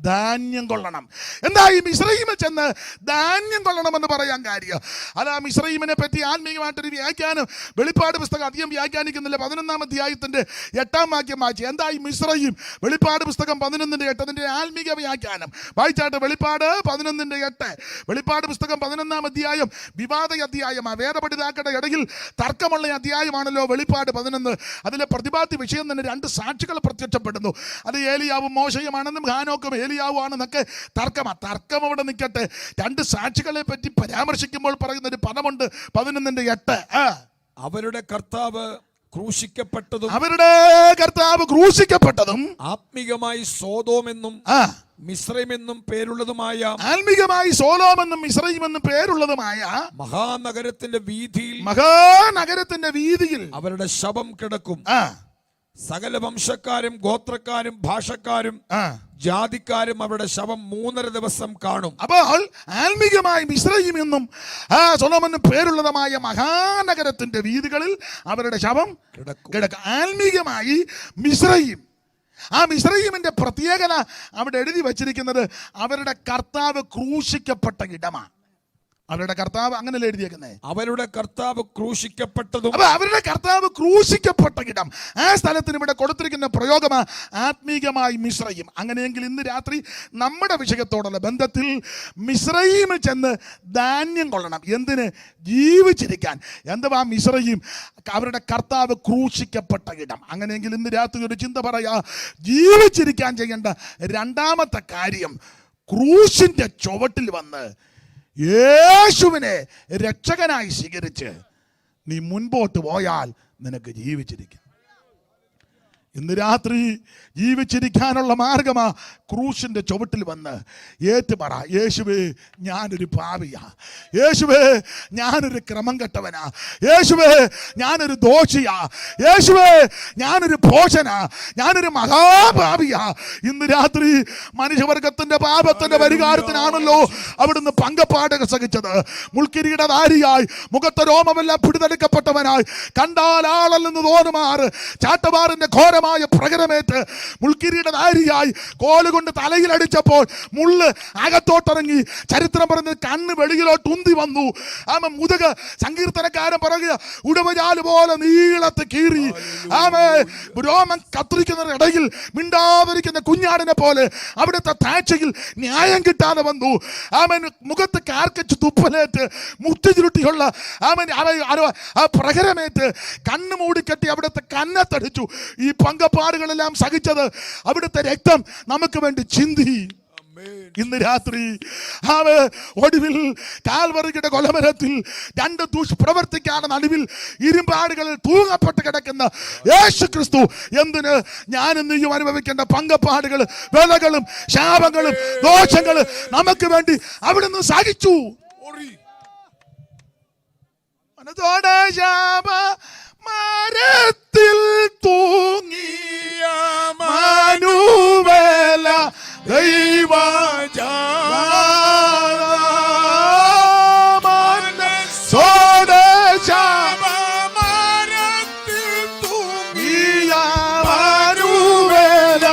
ധാന്യം കൊള്ളണം. എന്താ ഈ മിസ്രയീമിൽ ചെന്ന് ധാന്യം കൊള്ളണമെന്ന് പറയാൻ കാര്യം? അതാ മിസ്രയീമിനെ പറ്റി ആത്മീയമായിട്ടൊരു വ്യാഖ്യാനം വെളിപ്പാട് പുസ്തകം അധികം വ്യാഖ്യാനിക്കുന്നില്ല. 11-ാം അധ്യായത്തിന്റെ 8-ാം വാക്യം വായിച്ചു. എന്താ ഈ മിസ്രയീം? വെളിപ്പാട് പുസ്തകം 11-ന്റെ 8 അതിന്റെ ആത്മീയ വ്യാഖ്യാനം വായിച്ചാട്ട്. വെളിപ്പാട് 11-ന്റെ 8. വെളിപ്പാട് പുസ്തകം 11-ാം അധ്യായം വിവാദ അധ്യായമാണ്. വേദപഠിതാക്കളുടെ ഇടയിൽ തർക്കമുള്ള അധ്യായമാണല്ലോ വെളിപ്പാട് 11. അതിലെ പ്രതിപാദ്യ വിഷയം തന്നെ 2 സാക്ഷികൾ പ്രത്യക്ഷപ്പെടുന്നു. അത് ഏലിയാവും മോശയുമാണെന്നും ഹാനോക്കും ഏലിയാവുമാണെന്നൊക്കെ തർക്കം അവിടെ നിൽക്കട്ടെ. 2 സാക്ഷികളെ പറ്റി പരാമർശിക്കുമ്പോൾ പറയുന്ന ഒരു പദമുണ്ട് 11-ന്റെ 8. അവരുടെ കർത്താവ് ക്രൂശിക്കപ്പെട്ടതും ആത്മീകമായി സോദോമെന്നും മിസ്രൈമെന്നും പേരുള്ളതുമായ മഹാനഗരത്തിന്റെ വീതിയിൽ അവരുടെ ശവം കിടക്കും. സകല വംശക്കാരും ഗോത്രക്കാരും ഭാഷക്കാരും ജാതിക്കാരും അവരുടെ ശവം 3.5 ദിവസം കാണും. അപ്പോൾ ആത്മീകമായി മിസ്രയീം എന്നും സൊലോമോനും പേരുള്ളതുമായ മഹാനഗരത്തിന്റെ വീതികളിൽ അവരുടെ ശവം കിടക്കും. ആത്മീകമായി മിസ്രയീം. ആ മിസ്രയീമിന്റെ പ്രത്യേകത അവിടെ എഴുതി വച്ചിരിക്കുന്നത് അവരുടെ കർത്താവ് ക്രൂശിക്കപ്പെട്ട ഇടമാണ്. അവരുടെ കർത്താവ് അങ്ങനല്ലേ എഴുതിയേക്കുന്നേ. അവരുടെ കർത്താവ് ക്രൂശിക്കപ്പെട്ടതും. അപ്പൊ അവരുടെ കർത്താവ് ക്രൂശിക്കപ്പെട്ട ഇടം, ആ സ്ഥലത്തിന് ഇവിടെ കൊടുത്തിരിക്കുന്ന പ്രയോഗമാണ് ആത്മീകമായി മിസ്രയീം. അങ്ങനെയെങ്കിൽ ഇന്ന് രാത്രി നമ്മുടെ വിഷയത്തോടുള്ള ബന്ധത്തിൽ മിസ്രയീമിൽ ചെന്ന് ധാന്യം കൊള്ളണം. എന്തിന്? ജീവിച്ചിരിക്കാൻ. എന്തുവാ മിസ്രയീം? അവരുടെ കർത്താവ് ക്രൂശിക്കപ്പെട്ട ഇടം. അങ്ങനെയെങ്കിൽ ഇന്ന് രാത്രി ഒരു ചിന്ത പറയാ, ജീവിച്ചിരിക്കാൻ ചെയ്യേണ്ട രണ്ടാമത്തെ കാര്യം, ക്രൂശിന്റെ ചുവട്ടിൽ വന്ന് യേശുവിനെ രക്ഷകനായി സ്വീകരിച്ച് നീ മുൻപോട്ട് പോയാൽ നിനക്ക് ജീവിച്ചിരിക്കാം. ഇന്ന് രാത്രി ജീവിച്ചിരിക്കാനുള്ള മാർഗമാ ക്രൂശിന്റെ ചുവട്ടിൽ വന്ന് ഏറ്റുപറ, യേശുവേ ഞാനൊരു പാപിയാ, യേശുവേ ഞാനൊരു ക്രമം കെട്ടവനാ, യേശുവേ ഞാനൊരു ദോഷിയാ, യേശുവേ ഞാനൊരു ഭോഷനാ, ഞാനൊരു മഹാപാപിയാ. ഇന്ന് രാത്രി മനുഷ്യവർഗത്തിന്റെ പാപത്തിന്റെ പരിഹാരത്തിനാണല്ലോ അവിടുന്ന് പങ്കപ്പാട് സഹിച്ചത്. മുൾക്കിരീടധാരിയായി, മുഖത്തെ രോമമെല്ലാം പിടിതെടുക്കപ്പെട്ടവനായി, കണ്ടാൽ ആളല്ലെന്ന് തോന്നുമാറ് ചാട്ടവാറിന്റെ ഘോരമായ പ്രകടമേറ്റ് മുൾക്കിരീടധാരിയായി കോലുകൊണ്ട് തലയിൽ അടിച്ചപ്പോൾ മുള്ള് അകത്തോട്ടിറങ്ങി. ചരിത്രം പറഞ്ഞ് കണ്ണ് വെളിയിലോട്ട് ഉന്തി വന്നു. ആമ മുതുക സങ്കീർത്തനക്കാരൻ പറയുക ഉടവചാല് പോലെ നീളത്ത് കീറി. ആമേ രോമൻ കത്തിരിക്കുന്ന ഇടയിൽ മിണ്ടാതിരിക്കുന്ന കുഞ്ഞാടിനെ പോലെ അവിടുത്തെ താഴ്ചയിൽ ന്യായം കിട്ടാതെ വന്നു. ആമൻ മുഖത്ത് കാർക്കച്ച് തുപ്പലേറ്റ് മുത്തി ചുരുട്ടിയുള്ള ആമൻ പ്രഹരമേറ്റ് കണ്ണ് മൂടിക്കെട്ടി അവിടുത്തെ കന്നത്തടിച്ചു. ഈ പങ്കപ്പാടുകളെല്ലാം സഹിച്ചത് അവിടുത്തെ രക്തം നമുക്ക് വേണ്ടി ചിന്തി. ഇന്ന് രാത്രി ഒടുവിൽ കാൽവറിയുടെ കൊലമരത്തിൽ രണ്ട് ദുഷ്പ്രവർത്തിക്കാണ് നടുവിൽ ഇരുമ്പാടുകളിൽ തൂങ്ങപ്പെട്ട് കിടക്കുന്ന യേശു ക്രിസ്തു എന്തിന് ഞാനും നീയും അനുഭവിക്കേണ്ട പങ്കപ്പാടുകൾ, വേദനകളും ശാപങ്ങളും ദോഷങ്ങളും നമുക്ക് വേണ്ടി അവിടുന്ന് സഹിച്ചു. മനത്തോടെ ശാപ മരത്തിൽ തൂങ്ങിയ മാനുവേല ദൈവജാ മനസ്സോടെ ശാപ മരത്തിൽ തൂങ്ങിയ മാനുവേല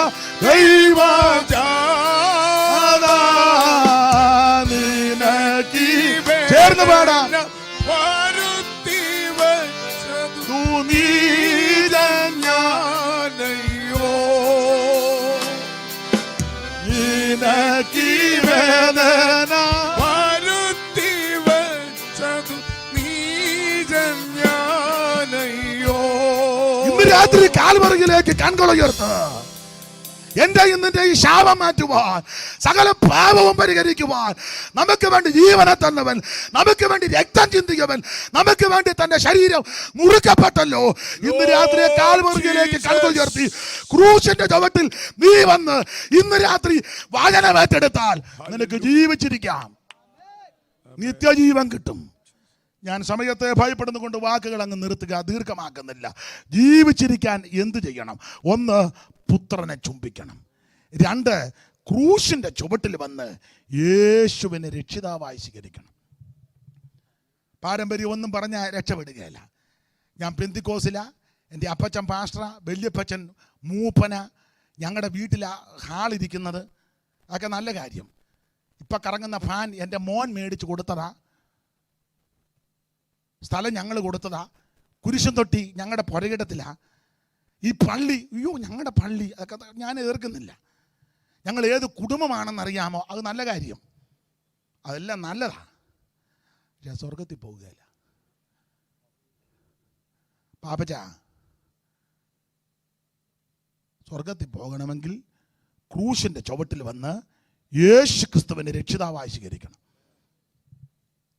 ദൈവജാ നിനക്ക് ചേർന്ന് പാടാം. ഇന്ന് രാത്രി കാൽവറിയിലേക്ക് കൺകളുയർത്ത് എന്റെ ഇന്നിന്റെ ഈ ശാപം മാറ്റുവാൻ, സകല പാപവും പരിഹരിക്കുവാൻ, നമുക്ക് വേണ്ടി ജീവനെ തന്നവൻ, നമുക്ക് വേണ്ടി രക്തം ചിന്തിക്കവൻ, നമുക്ക് വേണ്ടി തന്റെ ശരീരം മുറിക്കപ്പെട്ടല്ലോ. ഇന്ന് രാത്രി കാൽവറിയിലേക്ക് കൺകളുയർത്തി ക്രൂശിന്റെ ചുവട്ടിൽ നീ വന്ന് ഇന്ന് രാത്രി വചനമേറ്റെടുത്താൽ നിനക്ക് ജീവിച്ചിരിക്കാം, നിത്യജീവൻ കിട്ടും. ഞാൻ സമയത്തെ ഭയപ്പെടുന്ന കൊണ്ട് വാക്കുകൾ അങ്ങ് നിർത്തുക, ദീർഘമാക്കുന്നില്ല. ജീവിച്ചിരിക്കാൻ എന്ത് ചെയ്യണം? ഒന്ന്, പുത്രനെ ചുംബിക്കണം. രണ്ട്, ക്രൂശിന്റെ ചുവട്ടിൽ വന്ന് യേശുവിനെ രക്ഷിതാവായി സ്വീകരിക്കണം. പാരമ്പര്യം ഒന്നും പറഞ്ഞാൽ രക്ഷപ്പെടുകയല്ല. ഞാൻ പെന്തിക്കോസില, എൻ്റെ അപ്പച്ചൻ പാസ്റ്റർ, വല്യപ്പച്ചൻ മൂപ്പന, ഞങ്ങളുടെ വീട്ടിൽ ഹാളിരിക്കുന്നത് അതൊക്കെ നല്ല കാര്യം. ഇപ്പം കറങ്ങുന്ന ഫാൻ എൻ്റെ മോൻ മേടിച്ച് കൊടുത്തതാ, സ്ഥലം ഞങ്ങൾ കൊടുത്തതാ, കുരിശും തൊട്ടി ഞങ്ങളുടെ പുരകിടത്തിലാ, ഈ പള്ളി അയ്യോ ഞങ്ങളുടെ പള്ളി, അതൊക്കെ ഞാൻ എതിർക്കുന്നില്ല. ഞങ്ങൾ ഏത് കുടുംബമാണെന്നറിയാമോ? അത് നല്ല കാര്യം, അതെല്ലാം നല്ലതാണ്. പക്ഷേ സ്വർഗത്തിൽ പോവുകയില്ല. പാപ്പച്ച, സ്വർഗത്തിൽ പോകണമെങ്കിൽ ക്രൂശിൻ്റെ ചുവട്ടിൽ വന്ന് യേശു ക്രിസ്തുവിനെ രക്ഷിതാവായി സ്വീകരിക്കണം.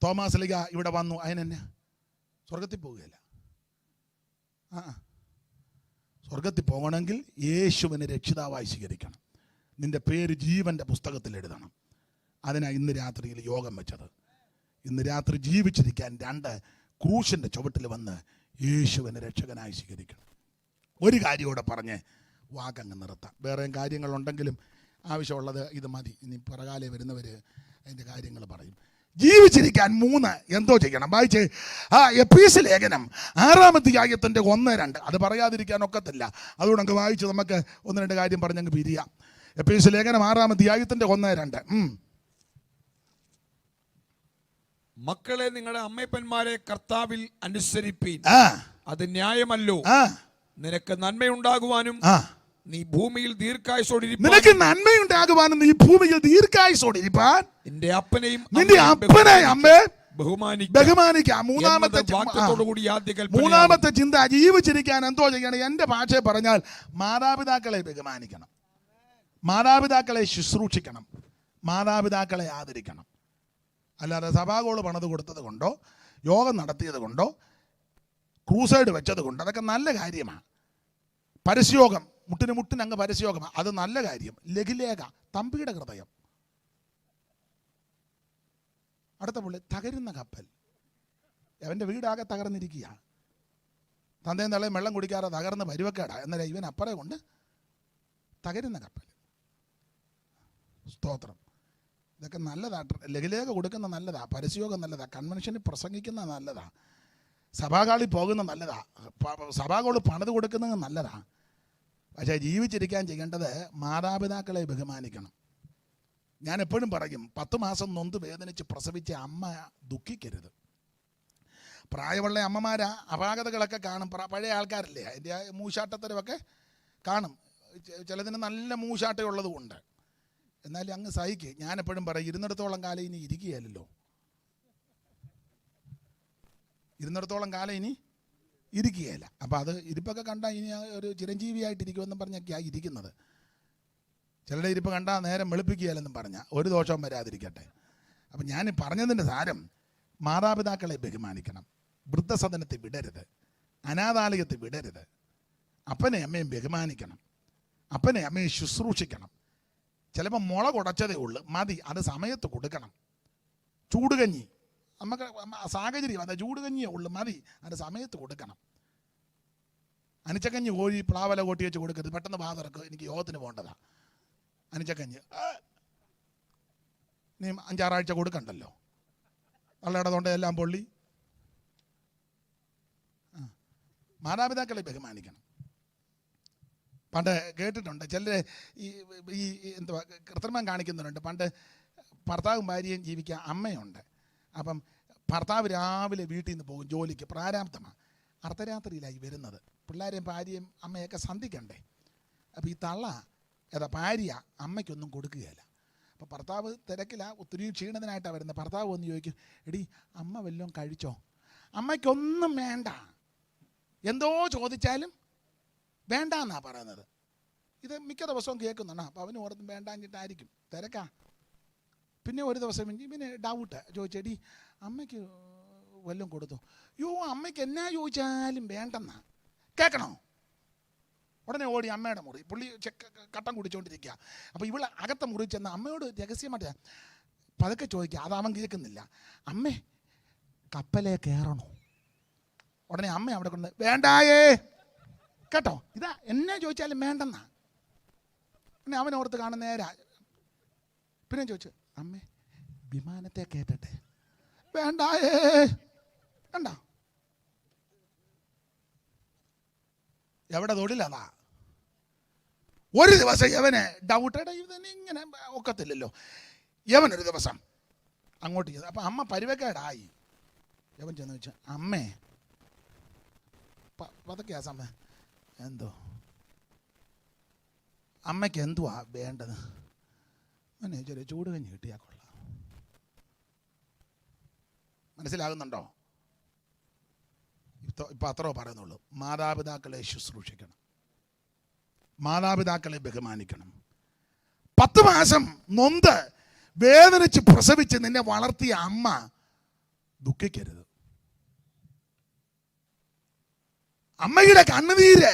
തോമാസ് ലീഗ ഇവിടെ വന്നു, അതിനെന്നെ സ്വർഗത്തിൽ പോവുകയില്ല. സ്വർഗത്തിൽ പോകണമെങ്കിൽ യേശുവിനെ രക്ഷിതാവായി സ്വീകരിക്കണം. നിന്റെ പേര് ജീവൻ്റെ പുസ്തകത്തിൽ എഴുതണം. അതിനാണ് ഇന്ന് രാത്രിയിൽ യോഗം വെച്ചത്. ഇന്ന് രാത്രി ജീവിച്ചിരിക്കാൻ രണ്ട്, ക്രൂശിൻ്റെ ചുവട്ടിൽ വന്ന് യേശുവിനെ രക്ഷകനായി സ്വീകരിക്കണം. ഒരു കാര്യത്തോടെ പറഞ്ഞ് വാക്കങ്ങ് നിർത്താം. വേറെയും കാര്യങ്ങളുണ്ടെങ്കിലും ആവശ്യമുള്ളത് ഇത് മതി. ഇനി പിറകാലെ വരുന്നവർ അതിൻ്റെ കാര്യങ്ങൾ പറയും. ജീവിച്ചിരിക്കാൻ മൂന്ന് എന്തോ ചെയ്യണം. വായിച്ച് എഫീസ്യ ലേഖനം 6-ാം അധ്യായത്തിൻ്റെ 1-2. അത് പറയാതിരിക്കാൻ ഒക്കത്തില്ല. അതുകൊണ്ട് അങ്ങ് വായിച്ച് നമുക്ക് 1-2 കാര്യം പറഞ്ഞങ്ങ് പിരിയാം. എഫീസ്യ ലേഖനം 6-ാം അധ്യായത്തിൻ്റെ 1-2. മക്കളെ നിങ്ങളുടെ അമ്മയപ്പന്മാരെ കർത്താവിൽ അനുസരിപ്പീൻ, ആ അത് ന്യായമല്ലോ. ആ നിനക്ക് നന്മയുണ്ടാകുവാനും ആ നീ ഭൂമിയിൽ ദീർഘായുസോടിരിപ്പാൻ നിനക്ക് നന്മയുണ്ടാകുവാനും നീ ഭൂമിയിൽ ദീർഘായുസോടിരിപ്പാൻ നിന്റെ അപ്പനെയും നിന്റെ അപ്പനെ അമ്മയെ ബഹുമാനിക്കാം. മൂന്നാമത്തെ ചിന്ത, ജീവിച്ചിരിക്കാൻ എന്തോ ചെയ്യണം? എൻ്റെ ഭാഷയെ പറഞ്ഞാൽ മാതാപിതാക്കളെ ബഹുമാനിക്കണം, മാതാപിതാക്കളെ ശുശ്രൂഷിക്കണം, മാതാപിതാക്കളെ ആദരിക്കണം. അല്ലാതെ സഭാഗോള് പണിത് കൊടുത്തത് കൊണ്ടോ യോഗം നടത്തിയത് കൊണ്ടോ ക്രൂസൈഡ് വെച്ചത് കൊണ്ടോ അതൊക്കെ നല്ല കാര്യമാണ്. പരസ്യോഗം, മുട്ടിനങ്ങ് പരസ്യോഗമാണ്, അത് നല്ല കാര്യം. ലഘുലേഖ, തമ്പിയുടെ ഹൃദയം. അടുത്ത പുള്ളി തകരുന്ന കപ്പൽ. അവൻ്റെ വീടാകെ തകർന്നിരിക്കുക, തന്തയും തള്ളയും വെള്ളം കുടിക്കാതെ തകർന്ന് പരുവക്കേടാ. എന്നാലും ഇവൻ അപ്പറെ കൊണ്ട് തകരുന്ന കപ്പൽ. സ്തോത്രം. ഇതൊക്കെ നല്ലതാ. ലഘുലേഖ കൊടുക്കുന്ന നല്ലതാ, പരസ്യോഗം നല്ലതാ, കൺവെൻഷനിൽ പ്രസംഗിക്കുന്ന നല്ലതാ, സഭാകാളിൽ പോകുന്ന നല്ലതാ, സഭാകോള് പണിത് കൊടുക്കുന്നത് നല്ലതാ. പക്ഷേ ജീവിച്ചിരിക്കാൻ ചെയ്യേണ്ടത് മാതാപിതാക്കളെ ബഹുമാനിക്കണം. ഞാൻ എപ്പോഴും പറയും, 10 മാസം നൊന്ത് വേദനിച്ച് പ്രസവിച്ച അമ്മ ദുഃഖിക്കരുത്. പ്രായമുള്ള അമ്മമാരാ അപാകതകളൊക്കെ കാണും. പഴയ ആൾക്കാരല്ലേ, അതിൻ്റെ മൂശാട്ടത്തരമൊക്കെ കാണും. ചിലതിന് നല്ല മൂശാട്ടമുള്ളത് കൊണ്ട്. എന്നാലും അങ്ങ് സഹിക്ക്. ഞാനെപ്പോഴും പറയും, ഇരുന്നിടത്തോളം കാലം ഇനി ഇരിക്കുകയല്ലോ, ഇരുന്നിടത്തോളം കാലം ഇനി ഇരിക്കുകയില്ല. അപ്പോൾ അത് ഇരിപ്പൊക്കെ കണ്ടാൽ ഇനി ഒരു ചിരഞ്ജീവിയായിട്ടിരിക്കുമെന്നും പറഞ്ഞൊക്കെയാണ് ഇരിക്കുന്നത്. ചിലരുടെ ഇരിപ്പ് കണ്ടാൽ നേരം വെളുപ്പിക്കുകയില്ലെന്നും പറഞ്ഞാൽ ഒരു ദോഷവും വരാതിരിക്കട്ടെ. അപ്പം ഞാൻ പറഞ്ഞതിൻ്റെ സാരം, മാതാപിതാക്കളെ ബഹുമാനിക്കണം, വൃദ്ധസദനത്തെ വിടരുത്, അനാഥാലയത്തെ വിടരുത്, അപ്പനെ അമ്മയും ബഹുമാനിക്കണം, അപ്പനെ അമ്മയെ ശുശ്രൂഷിക്കണം. ചിലപ്പോൾ മുള കുടച്ചതേ ഉള്ളൂ, മതി, അത് സമയത്ത് കൊടുക്കണം. ചൂടുകഞ്ഞി നമുക്ക് സാഹചര്യം അതെ, ചൂടുകഞ്ഞിയേ ഉള്ളൂ, മതി, അത് സമയത്ത് കൊടുക്കണം. അനിച്ചക്കഞ്ഞി കോഴി പ്ലാവല കൊട്ടി വെച്ച് കൊടുക്കരുത്, പെട്ടെന്ന് ബാധർക്ക് എനിക്ക് യോഗത്തിന് പോകേണ്ടതാണ്. അനിച്ചക്കഞ്ഞി നീ 5-6 ആഴ്ച കൊടുക്കണ്ടല്ലോ, തള്ളയുടെ തൊണ്ടയെല്ലാം പൊള്ളി. മാതാപിതാക്കളെ ബഹുമാനിക്കണം. പണ്ട് കേട്ടിട്ടുണ്ട് ചിലർ ഈ എന്തുവാ കൃത്രിമം കാണിക്കുന്നുണ്ട്. പണ്ട് ഭർത്താവും ഭാര്യയും ജീവിക്കാൻ അമ്മയുണ്ട്. അപ്പം ഭർത്താവ് രാവിലെ വീട്ടിൽ നിന്ന് പോകും ജോലിക്ക്, പ്രാരാബ്ധമാണ്. അർദ്ധരാത്രിയിലായി വരുന്നത്. പിള്ളേരെയും ഭാര്യയും അമ്മയൊക്കെ സന്ധിക്കണ്ടേ. അപ്പോൾ ഈ തള്ള ഭാര്യ അമ്മയ്ക്കൊന്നും കൊടുക്കുകയില്ല. അപ്പോൾ ഭർത്താവ് തിരക്കില്ല, ഒത്തിരി ക്ഷീണിതനായിട്ടാണ് വരുന്നത്. ഭർത്താവ് വന്ന് ചോദിക്കും, എടി അമ്മ വല്ലതും കഴിച്ചോ? അമ്മയ്ക്കൊന്നും വേണ്ട, എന്തോ ചോദിച്ചാലും വേണ്ട എന്നാണ് പറയുന്നത്. ഇത് മിക്ക ദിവസവും കേൾക്കുന്നുണ്ട്. അപ്പോൾ അവന് ഓർത്തും വേണ്ടാഞ്ഞിട്ടായിരിക്കും, തിരക്കാ. പിന്നെ ഒരു ദിവസം പിന്നെ ഡൗട്ട് ചോദിച്ചെടി അമ്മയ്ക്ക് വല്ലതും കൊടുത്തോ? യോ അമ്മയ്ക്ക് എന്നാ ചോദിച്ചാലും വേണ്ടെന്നാ. കേൾക്കണോ? ഉടനെ ഓടി അമ്മയുടെ മുറി. പുള്ളി കട്ടം കുടിച്ചുകൊണ്ടിരിക്കുക. അപ്പോൾ ഇവൾ അകത്തെ മുറി ചെന്ന് അമ്മയോട് രഹസ്യമായിട്ട് പതുക്കെ ചോദിക്കുക. അത് അവൻ കേൾക്കുന്നില്ല. അമ്മേ കപ്പലേ കയറണോ? ഉടനെ അമ്മ അവിടെ കൊണ്ട് വേണ്ടായേ, കേട്ടോ, ഇതാ എന്നെ ചോദിച്ചാലും വേണ്ടെന്നാ. പിന്നെ അവനോർത്ത് കാണുന്ന നേരാ. പിന്നെ ചോദിച്ചു, അമ്മേ വിമാനത്തെ കയറ്റട്ടെ? വേണ്ടായേ, വേണ്ട. എവിടെ തൊഴിലതാ. ഒരു ദിവസം യവന് ഡൗട്ടേടാ, ഇവന് ഇങ്ങനെ ഒക്കത്തില്ലല്ലോ. യവനൊരു ദിവസം അങ്ങോട്ട് ചെയ്തു. അപ്പം അമ്മ പരിവക്കേടായി. യവൻ ചെന്ന് വെച്ചു, അമ്മേ പതൊക്കെയാ സമയം, എന്തോ അമ്മയ്ക്ക് എന്തുവാ വേണ്ടത്? അങ്ങനെ ചെറിയ ചൂട് കഞ്ഞി കിട്ടിയാൽ കൊള്ളാം. മനസ്സിലാകുന്നുണ്ടോ? ഇപ്പം അത്രയോ പറയുന്നുള്ളൂ. മാതാപിതാക്കളെ ശുശ്രൂഷിക്കണം, മാതാപിതാക്കളെ ബഹുമാനിക്കണം. 10 മാസം നൊന്ത് വേദനിച്ച് പ്രസവിച്ച് നിന്നെ വളർത്തിയ അമ്മ ദുഃഖിക്കരുത്. അമ്മയുടെ കണ്ണുനീര്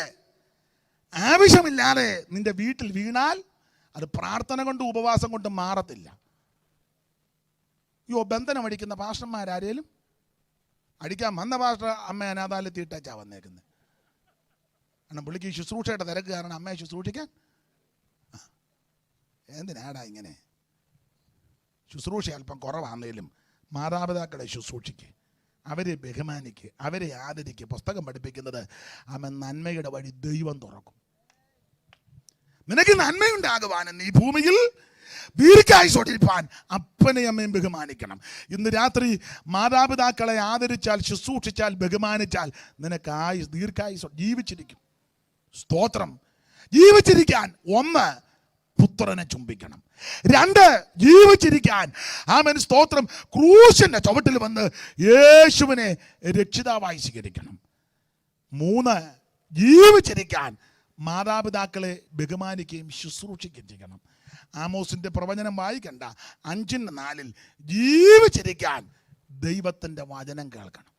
ആവശ്യമില്ലാതെ നിന്റെ വീട്ടിൽ വീണാൽ അത് പ്രാർത്ഥന കൊണ്ടും ഉപവാസം കൊണ്ടും മാറത്തില്ല. ബന്ധനം അടിക്കുന്ന പാസ്റ്റർമാരാരേലും അടിക്കാൻ വന്ന പാസ്റ്റർ അമ്മ അനാഥാലയത്തിൽ ഇട്ടാച്ചാ വന്നേക്കുന്നത്. കാരണം പുള്ളിക്ക് ഈ ശുശ്രൂഷയുടെ തിരക്ക് കാരണം അമ്മയെ ശുശ്രൂഷിക്കാൻ. എന്തിനാടാ ഇങ്ങനെ? ശുശ്രൂഷ അല്പം കുറവാണെങ്കിലും മാതാപിതാക്കളെ ശുശ്രൂഷിക്ക്, അവരെ ബഹുമാനിക്ക്, അവരെ ആദരിക്ക്. പുസ്തകം പഠിപ്പിക്കുന്നത് അവൻ നന്മയുടെ വഴി ദൈവം തുറക്കും. നിനക്ക് നന്മയുണ്ടാകുവാനും നീ ഭൂമിയിൽ ദീർഘായുസ്സോടിരിപ്പാൻ അപ്പനെയും അമ്മയും ബഹുമാനിക്കണം. ഇന്ന് രാത്രി മാതാപിതാക്കളെ ആദരിച്ചാൽ, ശുശ്രൂഷിച്ചാൽ, ബഹുമാനിച്ചാൽ നിനക്ക് ദീർഘായുസ് ജീവിച്ചിരിക്കും. സ്തോത്രം. ജീവിച്ചിരിക്കാൻ 1 പുത്രനെ ചുംബിക്കണം. 2 ജീവിച്ചിരിക്കാൻ ആമേൻ സ്തോത്രം ക്രൂശിന്റെ ചുവട്ടിൽ വന്ന് യേശുവിനെ രക്ഷിതാവായി സ്വീകരിക്കണം. 3 ജീവിച്ചിരിക്കാൻ മാതാപിതാക്കളെ ബഹുമാനിക്കുകയും ശുശ്രൂഷിക്കുകയും ചെയ്യണം. ആമോസിന്റെ പ്രവചനം വായിക്കണ്ട, 5:4 ജീവിച്ചിരിക്കാൻ ദൈവത്തിന്റെ വചനം കേൾക്കണം.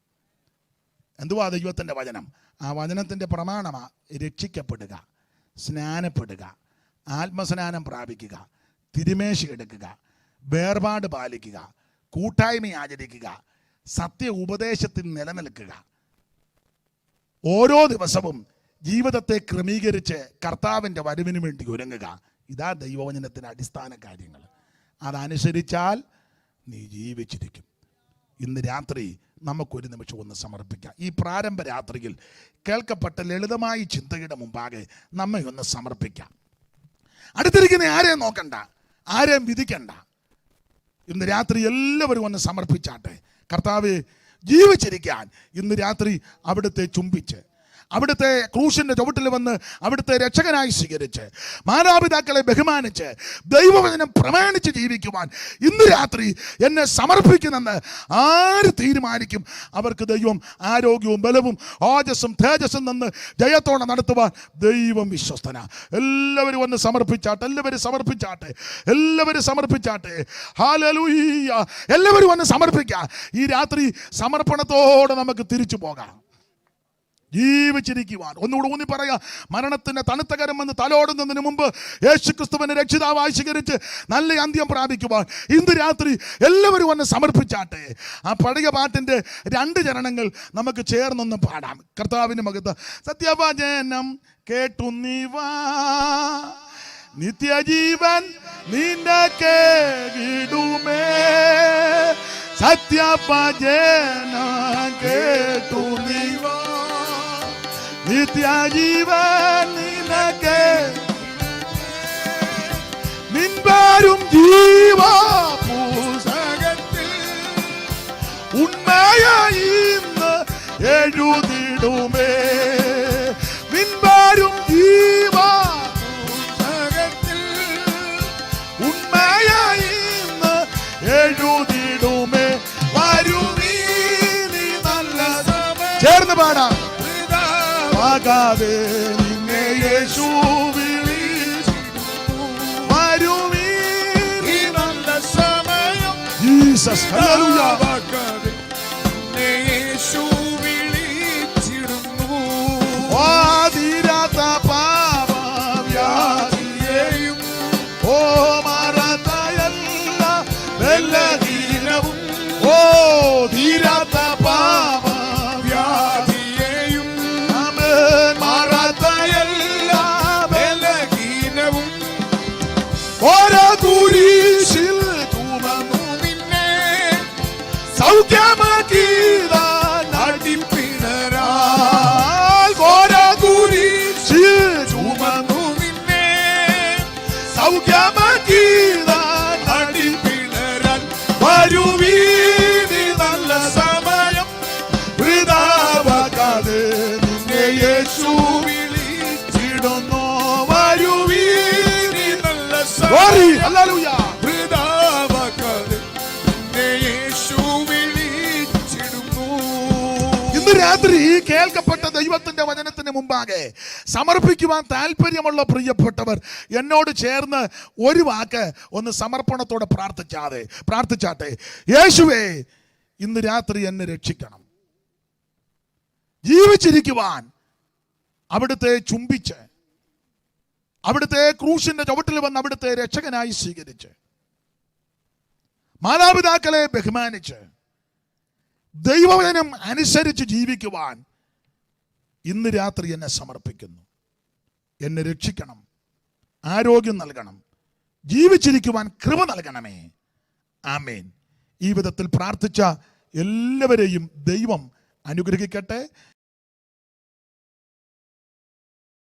എന്തുവാ ദൈവത്തിന്റെ വചനം? ആ വചനത്തിന്റെ പ്രമാണമാ രക്ഷിക്കപ്പെടുക, സ്നാനപ്പെടുക, ആത്മസ്നാനം പ്രാപിക്കുക, തിരുമേശ എടുക്കുക, വേർപാട് പാലിക്കുക, കൂട്ടായ്മ ആചരിക്കുക, സത്യ ഉപദേശത്തിൽ നിലനിൽക്കുക, ഓരോ ദിവസവും ജീവിതത്തെ ക്രമീകരിച്ച് കർത്താവിൻ്റെ വരവിന് വേണ്ടി ഒരുങ്ങുക. ഇതാ ദൈവവചനത്തിൻ്റെ അടിസ്ഥാന കാര്യങ്ങൾ. അതനുസരിച്ചാൽ നീ ജീവിച്ചിരിക്കും. ഇന്ന് രാത്രി നമുക്കൊരു നിമിഷം ഒന്ന് സമർപ്പിക്കാം. ഈ പ്രാരംഭ രാത്രിയിൽ കേൾക്കപ്പെട്ട ലളിതമായ ചിന്തയുടെ മുമ്പാകെ നമ്മെ ഒന്ന് സമർപ്പിക്കാം. അടുത്തിരിക്കുന്ന ആരെയും നോക്കണ്ട, ആരെയും വിധിക്കണ്ട. ഇന്ന് രാത്രി എല്ലാവരും ഒന്ന് സമർപ്പിച്ചാട്ടെ. കർത്താവേ, ജീവിച്ചിരിക്കാൻ ഇന്ന് രാത്രി അവിടുത്തെ ചുംബിച്ച്, അവിടുത്തെ ക്രൂശിന്റെ ചുവട്ടിൽ വന്ന് അവിടുത്തെ രക്ഷകനായി സ്വീകരിച്ച്, മാതാപിതാക്കളെ ബഹുമാനിച്ച്, ദൈവവചനം പ്രമാണിച്ച് ജീവിക്കുവാൻ ഇന്ന് രാത്രി എന്നെ സമർപ്പിക്കുന്നെന്ന് ആര് തീരുമാനിക്കും, അവർക്ക് ദൈവം ആരോഗ്യവും ബലവും ഓജസ്സും തേജസ്സും നിന്ന് ജയത്തോടെ നടത്തുവാൻ ദൈവം വിശ്വസ്തന. എല്ലാവരും ഒന്ന് സമർപ്പിച്ചാട്ടെ, എല്ലാവരും സമർപ്പിച്ചാട്ടെ. ഹല്ലേലൂയ. എല്ലാവരും ഒന്ന് സമർപ്പിക്കാം. ഈ രാത്രി സമർപ്പണത്തോടെ നമുക്ക് തിരിച്ചു പോകാം. ജീവിച്ചിരിക്കുവാൻ ഒന്നുകൂടെ ഊന്നി പറയാ. മരണത്തിന്റെ തണുത്ത കരം വന്ന് തലോടുന്നതിന് മുമ്പ് യേശുക്രിസ്തുവിനെ രക്ഷിതാവായി സ്വീകരിച്ച് നല്ല അന്ത്യം പ്രാപിക്കുവാൻ ഇന്ന് രാത്രി എല്ലാവരും ഒന്ന് സമർപ്പിച്ചാട്ടെ. ആ പഴയ പാട്ടിന്റെ 2 ചരണങ്ങൾ നമുക്ക് ചേർന്നൊന്ന് പാടാം. കർത്താവിന് മഹത്വം. സത്യവചനം കേട്ടു നീവാ, നിത്യജീവൻ നിന്റെ കേടുമേ. സത്യവചനം കേട്ടു നീവാ, നിത്യജീവൻ നിനക്ക്. നിൻപാരും ജീവപുസ്തകത്തിൽ ഉണ്മയായി ഇന്ന് എഴുതിടുമേ. നിൻപാരും ജീവപുസ്തകത്തിൽ ഉണ്മയായി ഇന്ന് എഴുതിടുമേ. വരുവീ നീ നല്ല സമയം. ചേർന്ന് പാടാം. നിന്നെ യേശു വിളിച്ചിടുന്നു. വരുവീ നീ നല്ല സമയം. ജീസസ്. ഹല്ലേലൂയ. നിന്നെ യേശു വിളിച്ചിടുന്നു. തീരാത്ത പാപവ്യാധിയെയും മാറാത്ത എല്ലാ ബലഹീനവും തീരാത്ത പാപവ്യാധിയെയും മാറാത്ത എല്ലാ ബലഹീനവും ഓരോ കുരിശിൽ ചുമന്നു നിന്നെ സൗഖ്യമാക്കിയ നടിപ്പിണരാൽ. ഓരോ കുരിശിൽ ചുമന്നു നിന്നെ സൗഖ്യമാക്കിയ നടിപ്പിണരാൽ. വരുവീ നീ നല്ല സമയം. വൃഥാവാക്കാതെ നിന്നെ യേശു വിളിച്ചിടുന്നു. വരുവീ നീ നല്ല സമയം. ഹല്ലേലൂയ. വൃഥാവാക്കാതെ നിന്നെ യേശു വിളിച്ചിടുന്നു. ഇന്ന് രാത്രി കേൾക്കപ്പെട്ട ദൈവത്തിന്റെ വചനത്തിന് മുമ്പാകെ സമർപ്പിക്കുവാൻ താല്പര്യമുള്ള പ്രിയപ്പെട്ടവർ എന്നോട് ചേർന്ന് ഒരു വാക്ക് ഒന്ന് സമർപ്പണത്തോടെ പ്രാർത്ഥിച്ചാട്ടെ. യേശുവേ, ഇന്ന് രാത്രി എന്നെ രക്ഷിക്കണം. ജീവിച്ചിരിക്കുവാൻ അവിടുത്തെ ചുംബിച്ച്, അവിടുത്തെ ക്രൂശിന്റെ ചുവട്ടിൽ വന്ന് അവിടുത്തെ രക്ഷകനായി സ്വീകരിച്ച്, മാതാപിതാക്കളെ ബഹുമാനിച്ച്, ദൈവവചനം അനുസരിച്ച് ജീവിക്കുവാൻ ഇന്ന് രാത്രി എന്നെ സമർപ്പിക്കുന്നു. എന്നെ രക്ഷിക്കണം, ആരോഗ്യം നൽകണം, ജീവിച്ചിരിക്കുവാൻ കൃപ നൽകണമേ. ആമേൻ. ഈ വിധത്തിൽ പ്രാർത്ഥിച്ച എല്ലാവരെയും ദൈവം അനുഗ്രഹിക്കട്ടെ.